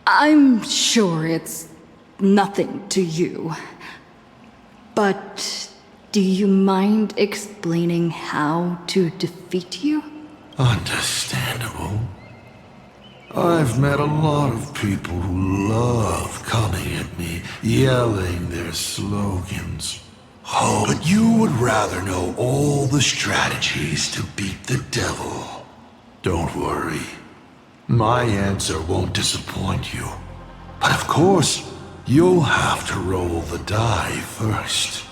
I'm sure it's nothing to you. But do you mind explaining how to defeat you? Understandable. I've met a lot of people who love coming at me, yelling their slogans. Oh, but you would rather know all the strategies to beat the devil. Don't worry. My answer won't disappoint you. But of course, you'll have to roll the die first.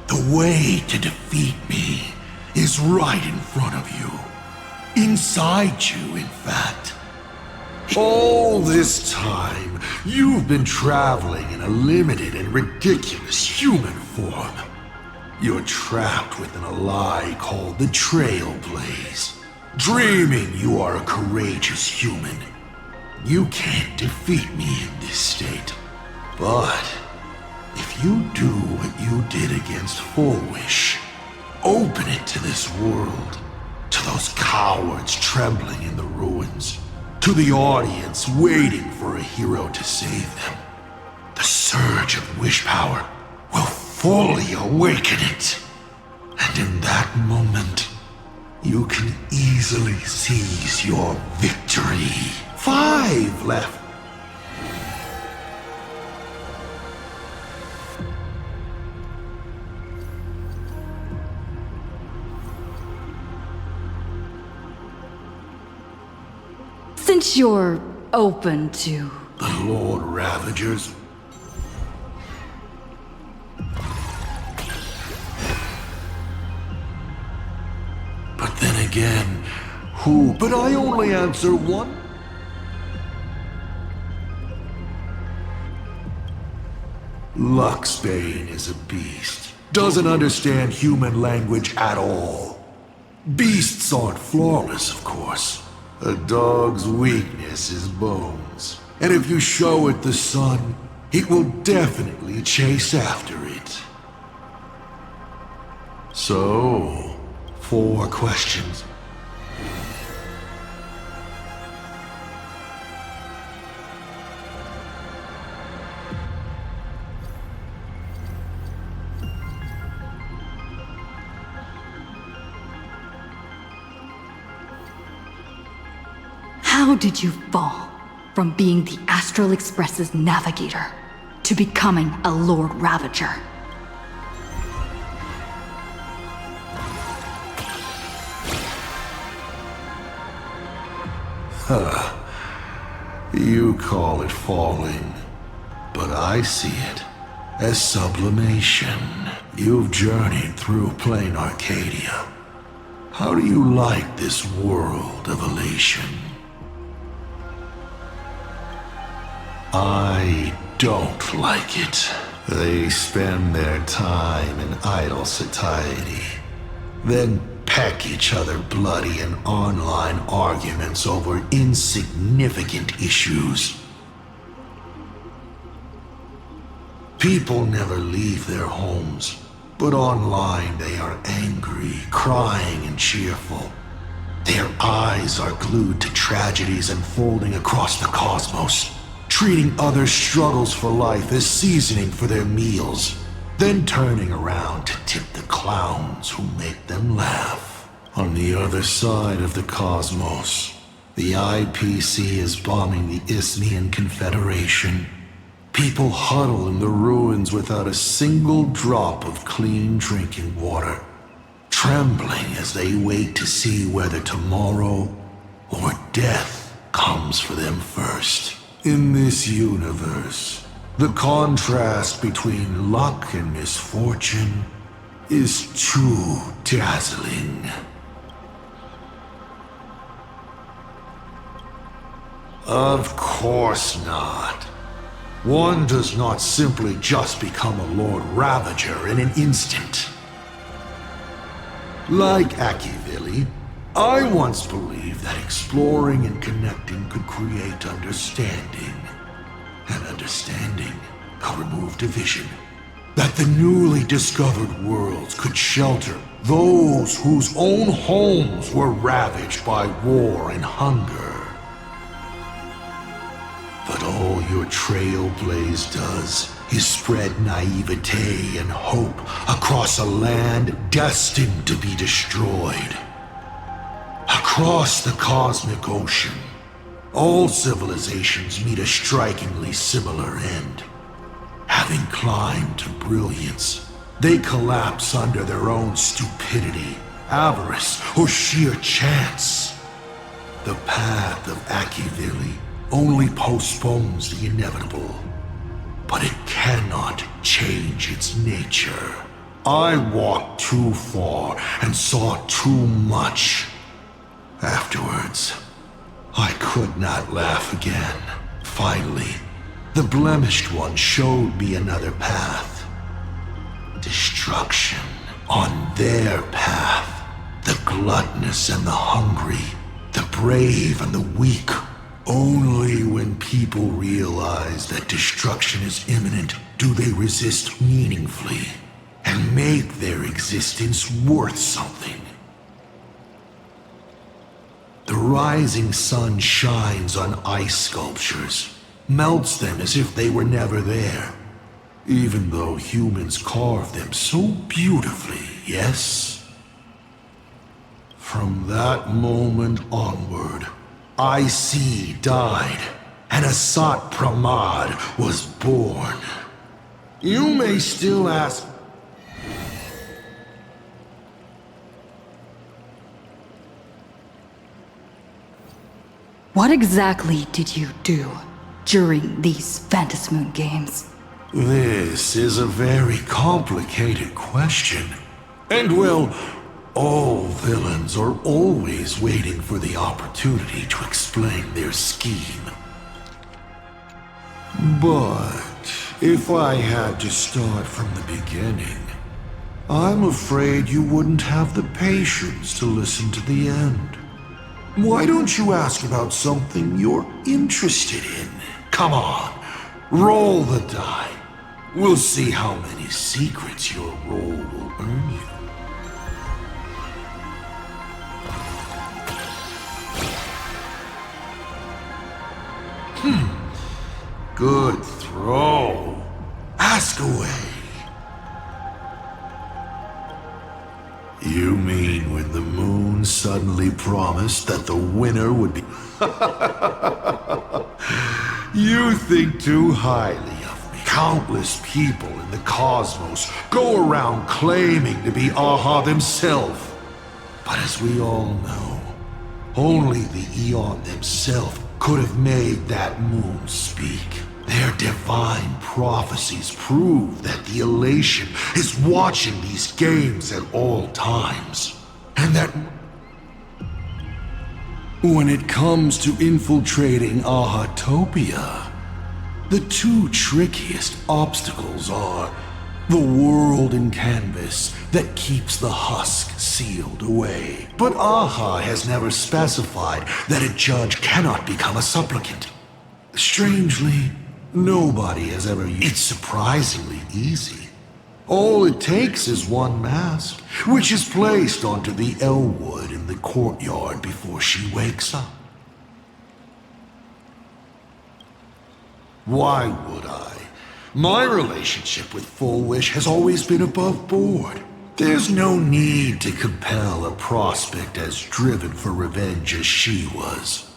The way to defeat me is right in front of you. Inside you, in fact. All this time, you've been traveling in a limited and ridiculous human form. You're trapped within a lie called the Trailblaze, dreaming you are a courageous human. You can't defeat me in this state. But if you do what you did against Full Wish, open it to this world, to those cowards trembling in the ruins, to the audience waiting for a hero to save them, the surge of wish power will fully awaken it. And in that moment, you can easily seize your victory. 5 left. Since you're open to the Lord Ravagers. But then again, who? But I only answer one. Luxbane is a beast. Doesn't understand human language at all. Beasts aren't flawless, of course. A dog's weakness is bones. And if you show it the sun, it will definitely chase after it. So, 4 questions. How did you fall from being the Astral Express's navigator to becoming a Lord Ravager? Huh. You call it falling, but I see it as sublimation. You've journeyed through plain Arcadia. How do you like this world of elation? I don't like it. They spend their time in idle satiety, then peck each other bloody in online arguments over insignificant issues. People never leave their homes, but online they are angry, crying, and cheerful. Their eyes are glued to tragedies unfolding across the cosmos, treating others' struggles for life as seasoning for their meals. then turning around to tip the clowns who make them laugh. On the other side of the cosmos, the IPC is bombing the Isthmian Confederation. People huddle in the ruins without a single drop of clean drinking water, trembling as they wait to see whether tomorrow or death comes for them first. In this universe, the contrast between luck and misfortune is too dazzling. Of course not. One does not simply just become a Lord Ravager in an instant. Like Akivili, I once believed that exploring and connecting could create understanding. And understanding could remove division. That the newly discovered worlds could shelter those whose own homes were ravaged by war and hunger. But all your trailblaze does is spread naivete and hope across a land destined to be destroyed. Across the cosmic ocean, all civilizations meet a strikingly similar end. Having climbed to brilliance, they collapse under their own stupidity, avarice, or sheer chance. The path of Akivili only postpones the inevitable, but it cannot change its nature. I walked too far and saw too much. Afterwards, I could not laugh again. Finally, the blemished one showed me another path. Destruction. On their path, the gluttonous and the hungry, the brave and the weak. Only when people realize that destruction is imminent do they resist meaningfully and make their existence worth something. The rising sun shines on ice sculptures, melts them as if they were never there, even though humans carved them so beautifully, yes? From that moment onward, IC died, and Asat Pramad was born. You may still ask... What exactly did you do during these Phantasmoon games? This is a very complicated question. And well, all villains are always waiting for the opportunity to explain their scheme. But if I had to start from the beginning, I'm afraid you wouldn't have the patience to listen to the end. Why don't you ask about something you're interested in? Come on, roll the die. We'll see how many secrets your roll will earn you. Good throw. Ask away. You mean when the moon suddenly promised that the winner would be... You think too highly of me. Countless people in the cosmos go around claiming to be Aha themselves. But as we all know, only the Eon themselves could have made that moon speak. Their divine prophecies prove that the Elation is watching these games at all times. And that when it comes to infiltrating Ahatopia, the two trickiest obstacles are the world in canvas that keeps the husk sealed away. But Aha has never specified that a judge cannot become a supplicant. Strangely, nobody has ever used it. It's surprisingly easy. All it takes is one mask, which is placed onto the Elwood in the courtyard before she wakes up. Why would I, My relationship with Full Wish has always been above board. There's no need to compel a prospect as driven for revenge as she was.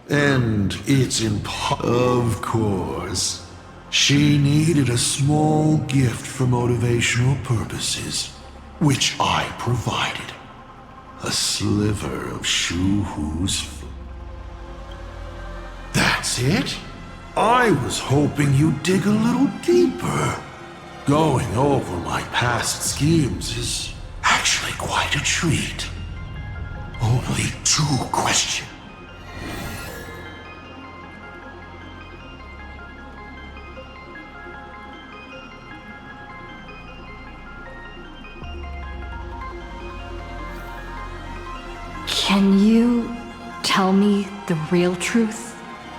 And it's of course. She needed a small gift for motivational purposes, which I provided. A sliver of Shu-Hu's. That's it? I was hoping you'd dig a little deeper. Going over my past schemes is actually quite a treat. Only 2 questions. Can you tell me the real truth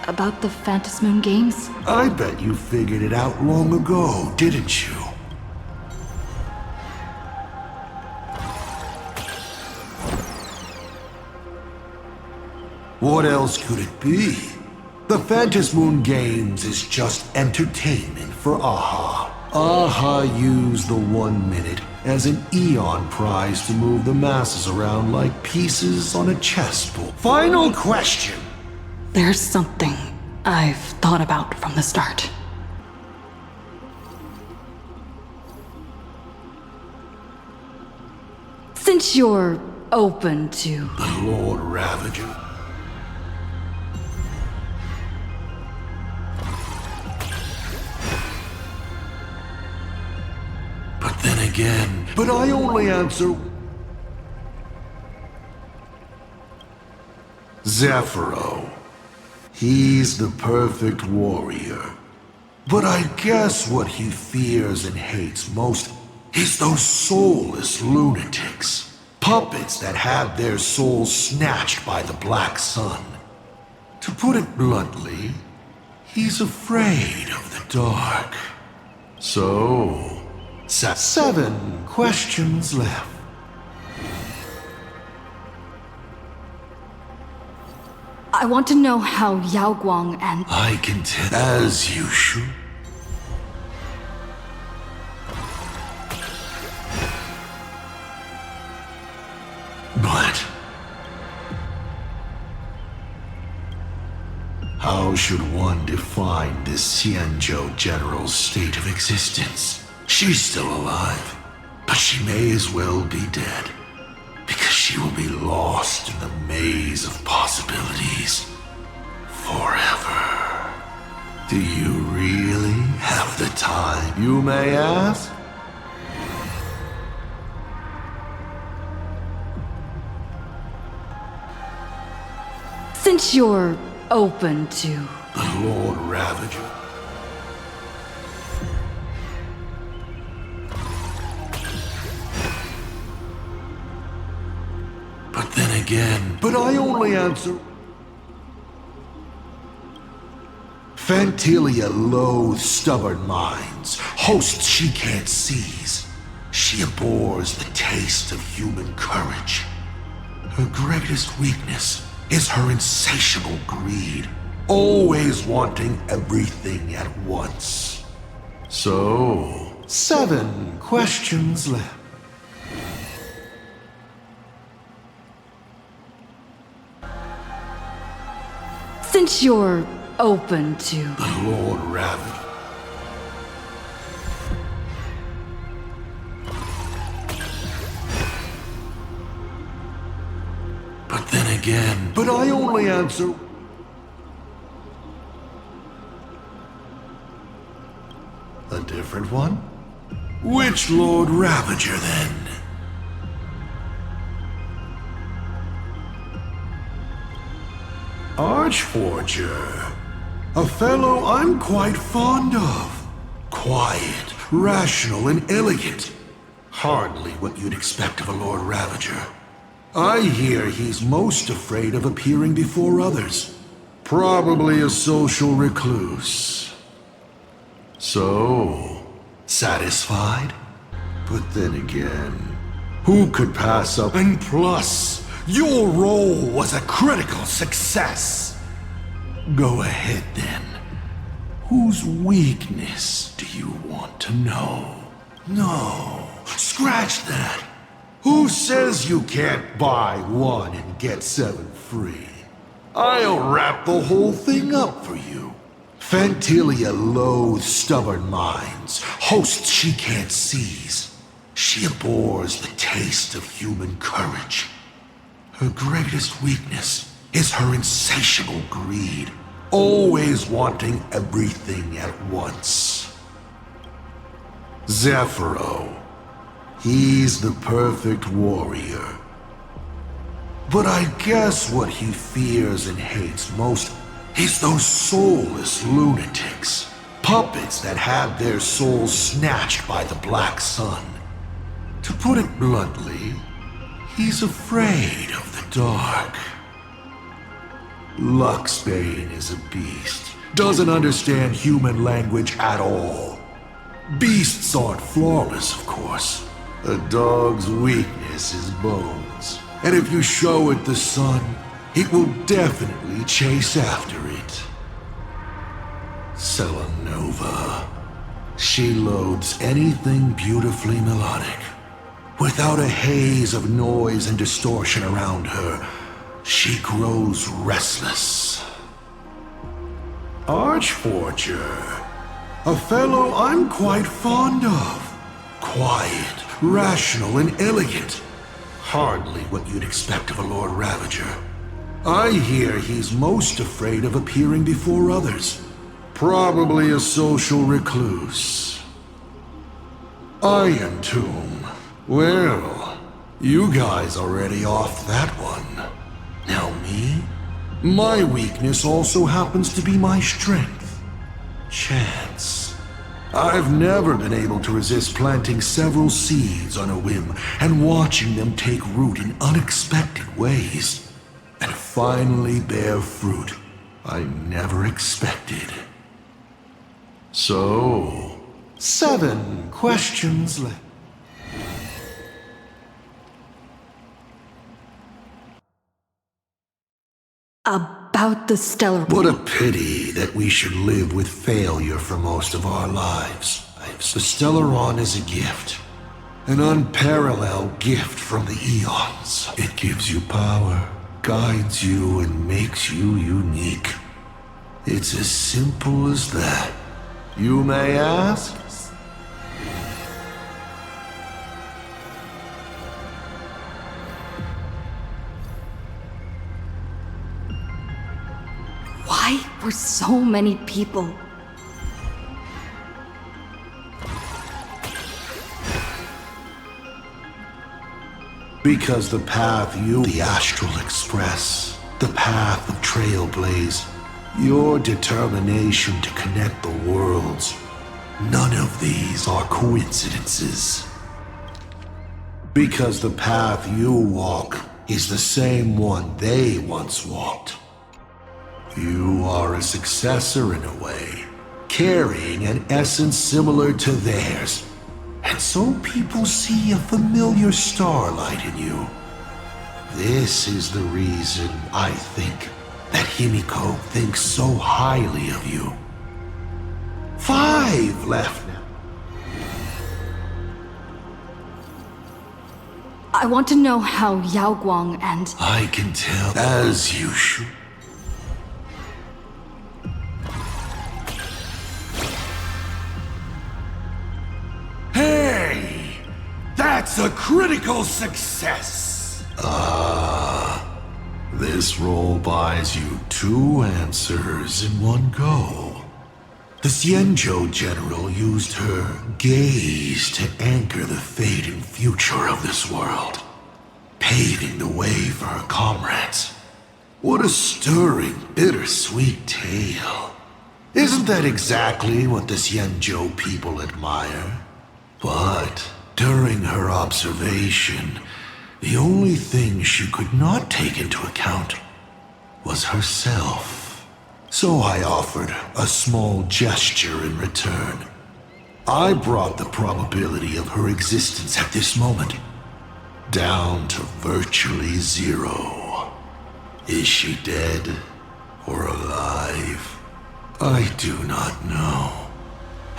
about the Phantasmoon games? I bet you figured it out long ago, didn't you? What else could it be? The Phantasmoon games is just entertainment for AHA. AHA used the 1 minute as an Eon prize to move the masses around like pieces on a chessboard. Final question! There's something I've thought about from the start. Since you're open to... The Lord Ravager. But then again, I only answer... Zephyro. He's the perfect warrior. But I guess what he fears and hates most is those soulless lunatics. Puppets that have their souls snatched by the Black Sun. To put it bluntly, he's afraid of the dark. So, 7 questions left. I want to know how Yao Guang and... I can tell, as you should. But how should one define this Xianzhou general's state of existence? She's still alive, but she may as well be dead, because she will be lost in the maze of possibilities forever. Do you really have the time, you may ask? Since you're open to... The Lord Ravager. But then again, I only answer... Phantilia loathes stubborn minds, hosts she can't seize. She abhors the taste of human courage. Her greatest weakness is her insatiable greed, always wanting everything at once. So, 7 questions left. Since you're open to... The Lord Ravager. But then again, I only answer... A different one? Which Lord Ravager, then? Archforger. A fellow I'm quite fond of. Quiet, rational, and elegant. Hardly what you'd expect of a Lord Ravager. I hear he's most afraid of appearing before others. Probably a social recluse. So, satisfied? But then again, who could pass up? And plus, your role was a critical success. Go ahead then. Whose weakness do you want to know? No, scratch that. Who says you can't buy 1 and get 7 free? I'll wrap the whole thing up for you. Fantilia loathes stubborn minds, hosts she can't seize. She abhors the taste of human courage. Her greatest weakness is her insatiable greed, always wanting everything at once. Zephyro. He's the perfect warrior. But I guess what he fears and hates most is those soulless lunatics. Puppets that had their souls snatched by the Black Sun. To put it bluntly, he's afraid of the dark. Luxbane is a beast. Doesn't understand human language at all. Beasts aren't flawless, of course. A dog's weakness is bones. And if you show it the sun, it will definitely chase after it. Selenova. She loathes anything beautifully melodic. Without a haze of noise and distortion around her, she grows restless. Archforger. A fellow I'm quite fond of. Quiet, rational, and elegant. Hardly what you'd expect of a Lord Ravager. I hear he's most afraid of appearing before others. Probably a social recluse. Iron Tomb. Well, you guys already off that one. Now me? My weakness also happens to be my strength. Chance. I've never been able to resist planting several seeds on a whim and watching them take root in unexpected ways, and finally bear fruit I never expected. So, 7 questions left. About the stellar... What a pity that we should live with failure for most of our lives. The Stellaron is a gift. An unparalleled gift from the eons. It gives you power, guides you, and makes you unique. It's as simple as that. You may ask? Why were so many people? Because the path the Astral Express, the path of Trailblaze, your determination to connect the worlds, none of these are coincidences. Because the path you walk is the same one they once walked. You are a successor in a way, carrying an essence similar to theirs. And so people see a familiar starlight in you. This is the reason I think that Himiko thinks so highly of you. 5 left now. I want to know how Yao Guang and... I can tell, as you should. Hey! That's a critical success! This roll buys you 2 answers in one go. The Xianzhou general used her gaze to anchor the fate and future of this world, paving the way for her comrades. What a stirring, bittersweet tale. Isn't that exactly what the Xianzhou people admire? But during her observation, the only thing she could not take into account was herself. So I offered a small gesture in return. I brought the probability of her existence at this moment down to virtually 0. Is she dead or alive? I do not know.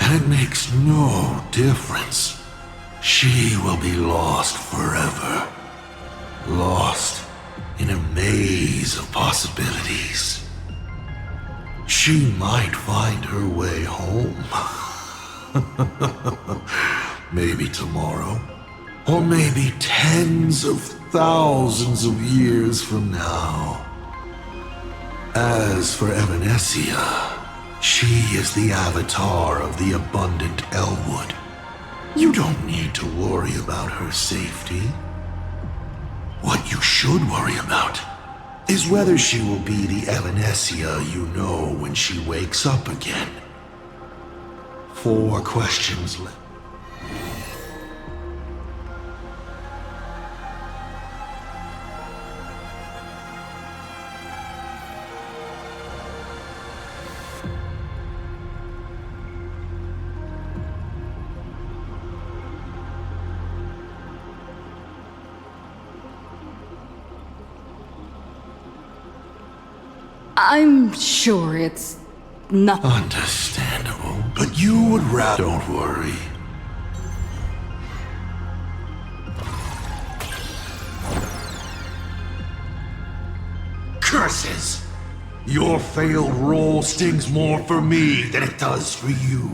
And it makes no difference. She will be lost forever. Lost in a maze of possibilities. She might find her way home. Maybe tomorrow. Or maybe tens of thousands of years from now. As for Evanescia, she is the avatar of the abundant Elwood. You don't need to worry about her safety. What you should worry about is whether she will be the Evanescia you know when she wakes up again. 4 questions left. I'm sure it's nothing. Understandable, but you would rather. Don't worry. Curses! Your failed roll stings more for me than it does for you.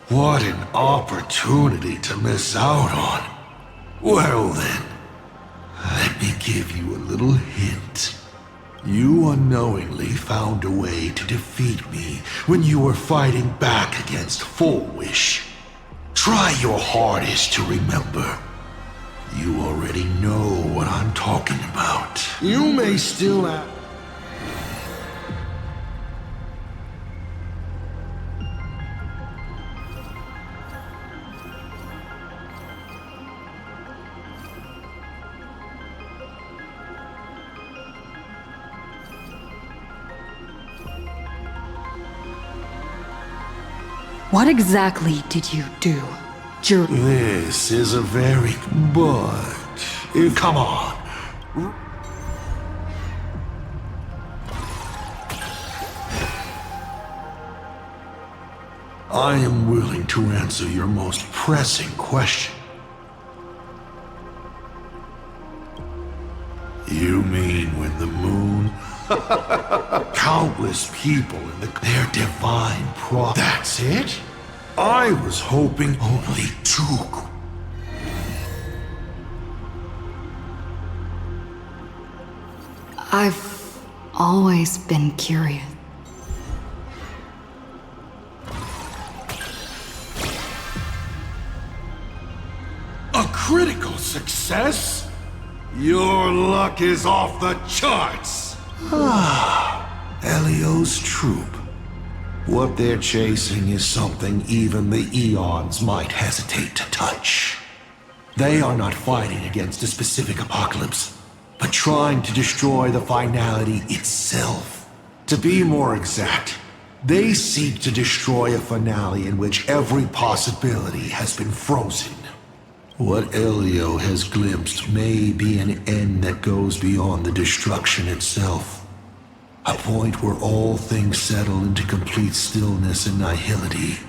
What an opportunity to miss out on. Well then, let me give you a little hint. You unknowingly found a way to defeat me when you were fighting back against Full Wish. Try your hardest to remember. You already know what I'm talking about. You may still have... What exactly did you do? This is a very... But... Come on. I am willing to answer your most pressing question. You mean when the moon... Countless people in their divine That's it? I was hoping only 2. I've always been curious. A critical success? Your luck is off the charts! Elio's troop. What they're chasing is something even the Eons might hesitate to touch. They are not fighting against a specific apocalypse, but trying to destroy the finality itself. To be more exact, they seek to destroy a finale in which every possibility has been frozen. What Elio has glimpsed may be an end that goes beyond the destruction itself. A point where all things settle into complete stillness and nihility.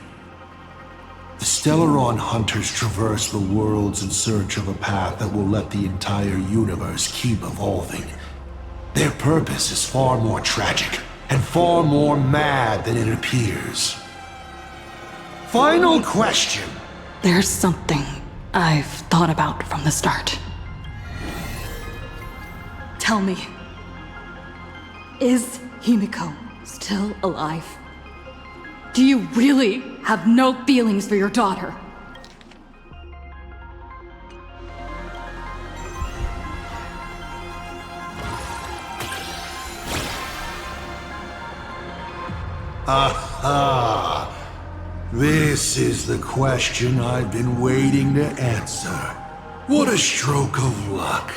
The Stellaron hunters traverse the worlds in search of a path that will let the entire universe keep evolving. Their purpose is far more tragic and far more mad than it appears. Final question. There's something I've thought about from the start. Tell me, is Himiko still alive? Do you really have no feelings for your daughter? Aha! This is the question I've been waiting to answer. What a stroke of luck.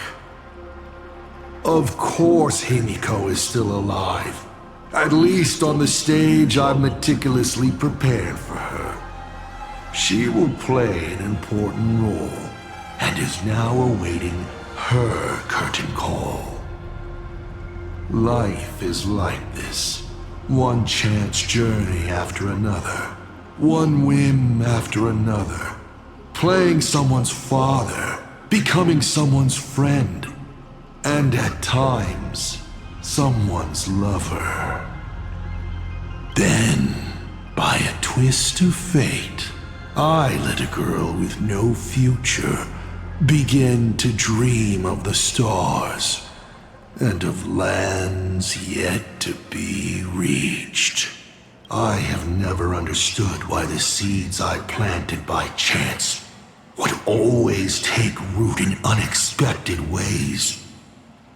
Of course Himiko is still alive. At least on the stage I've meticulously prepared for her. She will play an important role, and is now awaiting her curtain call. Life is like this. One chance journey after another. One whim after another. Playing someone's father. Becoming someone's friend. And at times, someone's lover. Then, by a twist of fate, I let a girl with no future begin to dream of the stars and of lands yet to be reached. I have never understood why the seeds I planted by chance would always take root in unexpected ways.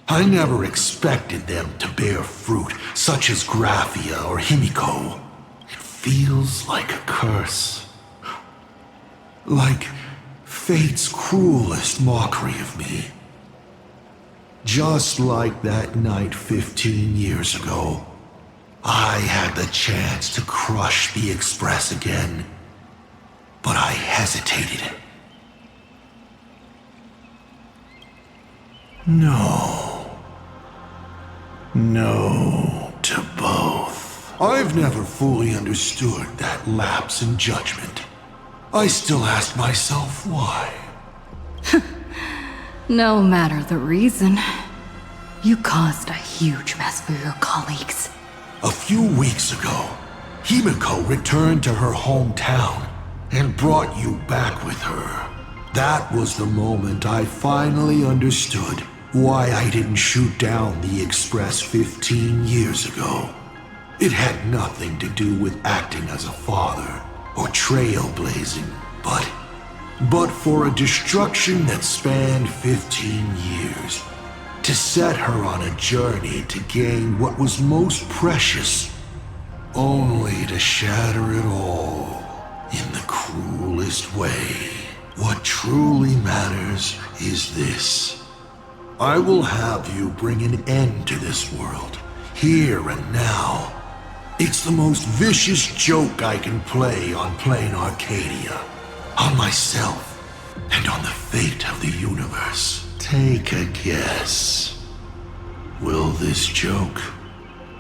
I never expected them to bear fruit, such as Graphia or Himiko. It feels like a curse. Like fate's cruelest mockery of me. Just like that night 15 years ago, I had the chance to crush the Express again, but I hesitated. No to both. I've never fully understood that lapse in judgment. I still ask myself why. No matter the reason, you caused a huge mess for your colleagues. A few weeks ago, Himiko returned to her hometown and brought you back with her. That was the moment I finally understood why I didn't shoot down the Express 15 years ago. It had nothing to do with acting as a father or trailblazing, but for a destruction that spanned 15 years, to set her on a journey to gain what was most precious, only to shatter it all in the cruelest way. What truly matters is this. I will have you bring an end to this world, here and now. It's the most vicious joke I can play on plain Arcadia. On myself, and on the fate of the universe. Take a guess. Will this joke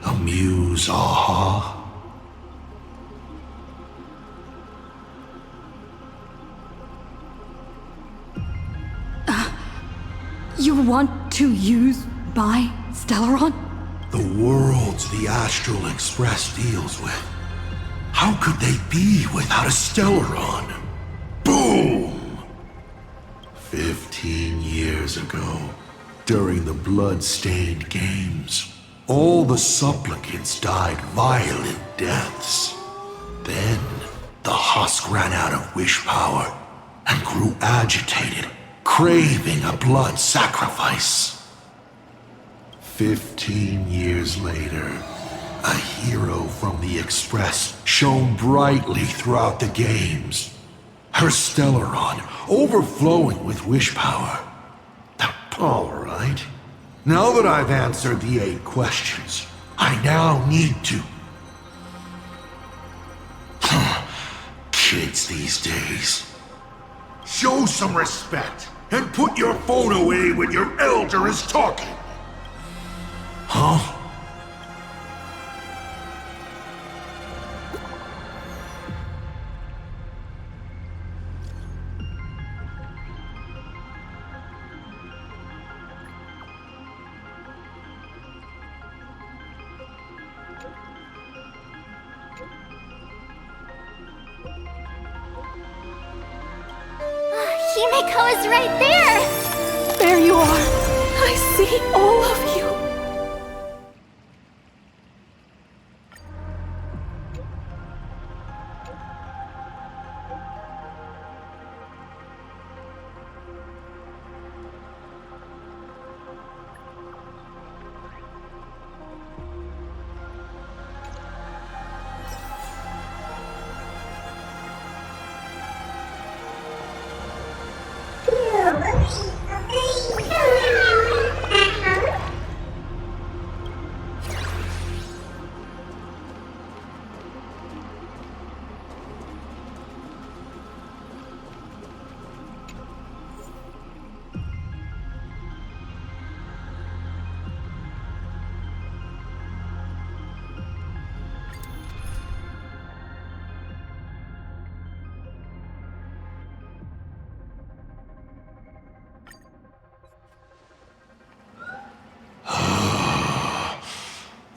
amuse Aha? You want to use my Stellaron? The worlds the Astral Express deals with. How could they be without a Stellaron? Boom! 15 years ago, during the blood-stained games, all the supplicants died violent deaths. Then, the husk ran out of wish power and grew agitated, craving a blood sacrifice. 15 years later, a hero from the Express shone brightly throughout the games. Her Stellaron overflowing with wish power. All right. Now that I've answered the 8 questions, I now need to... Kids these days. Show some respect and put your phone away when your elder is talking. Huh? Himiko is right there! There you are! I see all of you!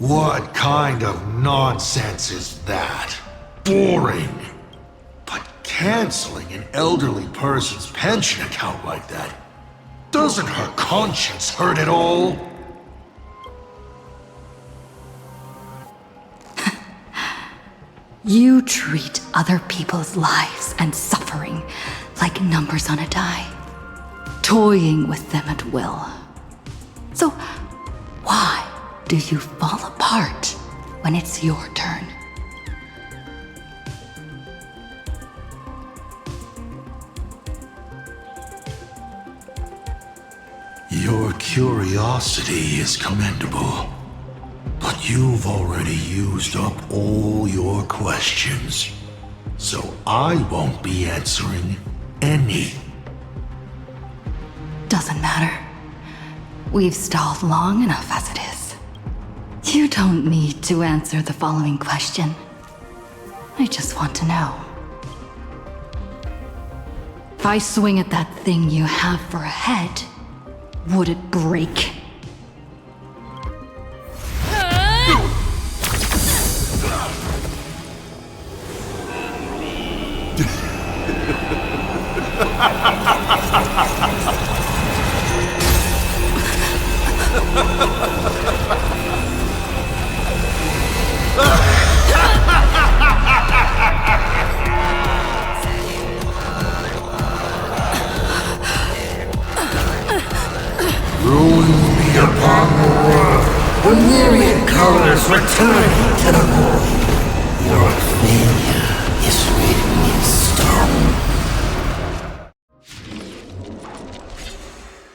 What kind of nonsense is that? Boring. But canceling an elderly person's pension account like that, doesn't her conscience hurt at all? You treat other people's lives and suffering like numbers on a die, toying with them at will. So, why do you fall apart when it's your turn? Your curiosity is commendable. But you've already used up all your questions. So I won't be answering any. Doesn't matter. We've stalled long enough as it is. You don't need to answer the following question. I just want to know. If I swing at that thing you have for a head, would it break? Ruins be upon the world. The myriad colors return to the void. Your failure is written in stone.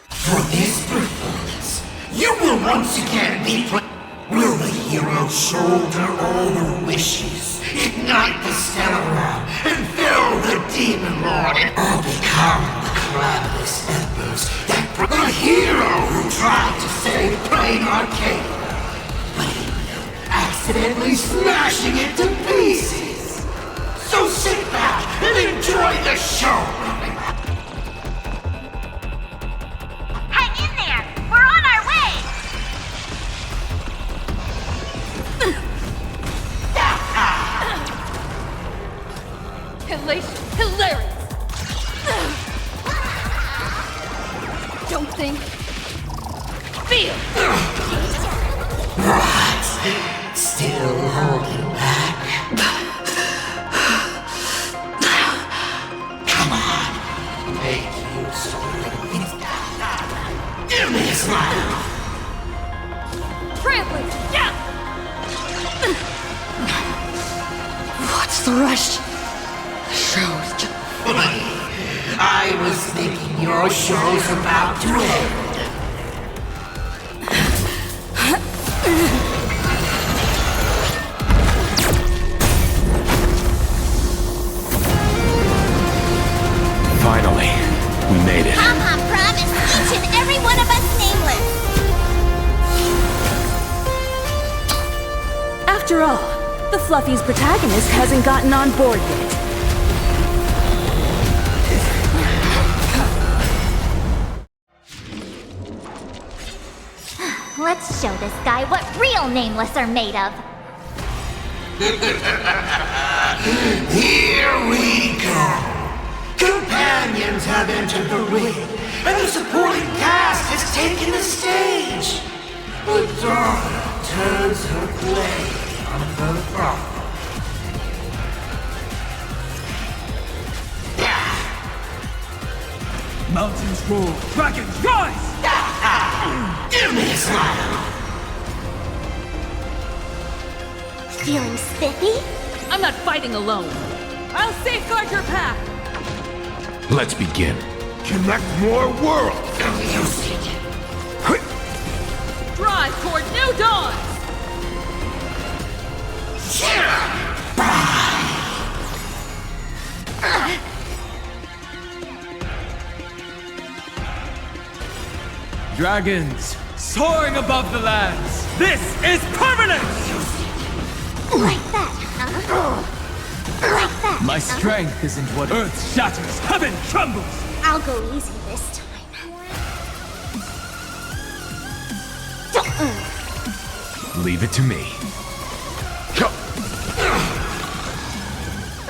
For this performance, you will once again be Will the hero shoulder all the wishes, ignite the stellar realm, and fill the demon lord, or become the cloudless embers that the hero who tried to save Plain Arcadia, but ended up accidentally smashing it to pieces. So sit back and enjoy the show. Hang in there! We're on our way! Hilarious! Don't think. Feel! What? Still holding back? Come on, make use of it. Give me a smile! Trampling! Yeah! What's the rush? The show's just... I was thinking your show's about to end. Finally, we made it. Pom-Pom promised each and every one of us nameless. After all, the Fluffy's protagonist hasn't gotten on board yet. Let's show this guy what real nameless are made of. Here we go. Companions have entered the ring, and the supporting cast has taken the stage. The daughter turns her blade on the father. Mountains roar, dragons rise! Give me a smile! Feeling spiffy? I'm not fighting alone. I'll safeguard your path. Let's begin. Connect more worlds. Drive toward new dawns. Dragons, soaring above the lands. This is permanent! Like that, huh? Like that. My strength isn't what earth shatters, heaven trembles! I'll go easy this time. Leave it to me.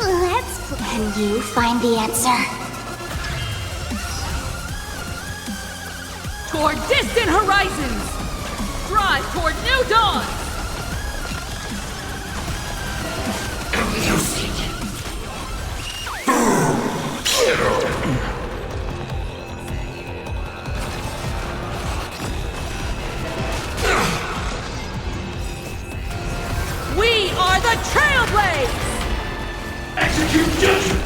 Let's can you find the answer? Toward distant horizons! Drive toward new dawn! We are the Trailblades! Execute judgment!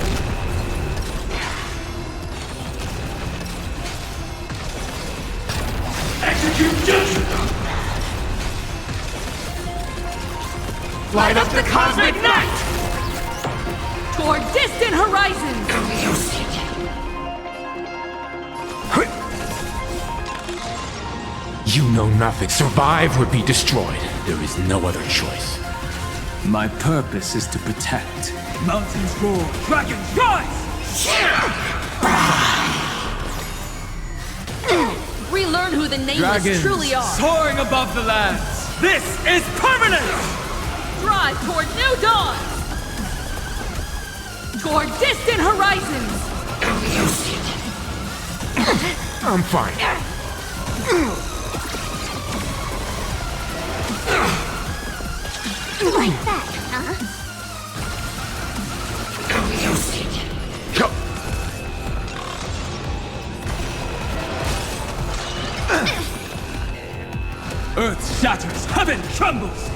Execute judgment! Light up the cosmic night! Toward distant horizons! You know nothing. Survive or be destroyed. There is no other choice. My purpose is to protect. Mountains roar, dragons rise! Relearn who the nameless Dragons truly are. soaring above the lands. This is permanent! Drive toward new dawn! Toward distant horizons! I'm fine. Like that, huh? Earth shatters, heaven trembles!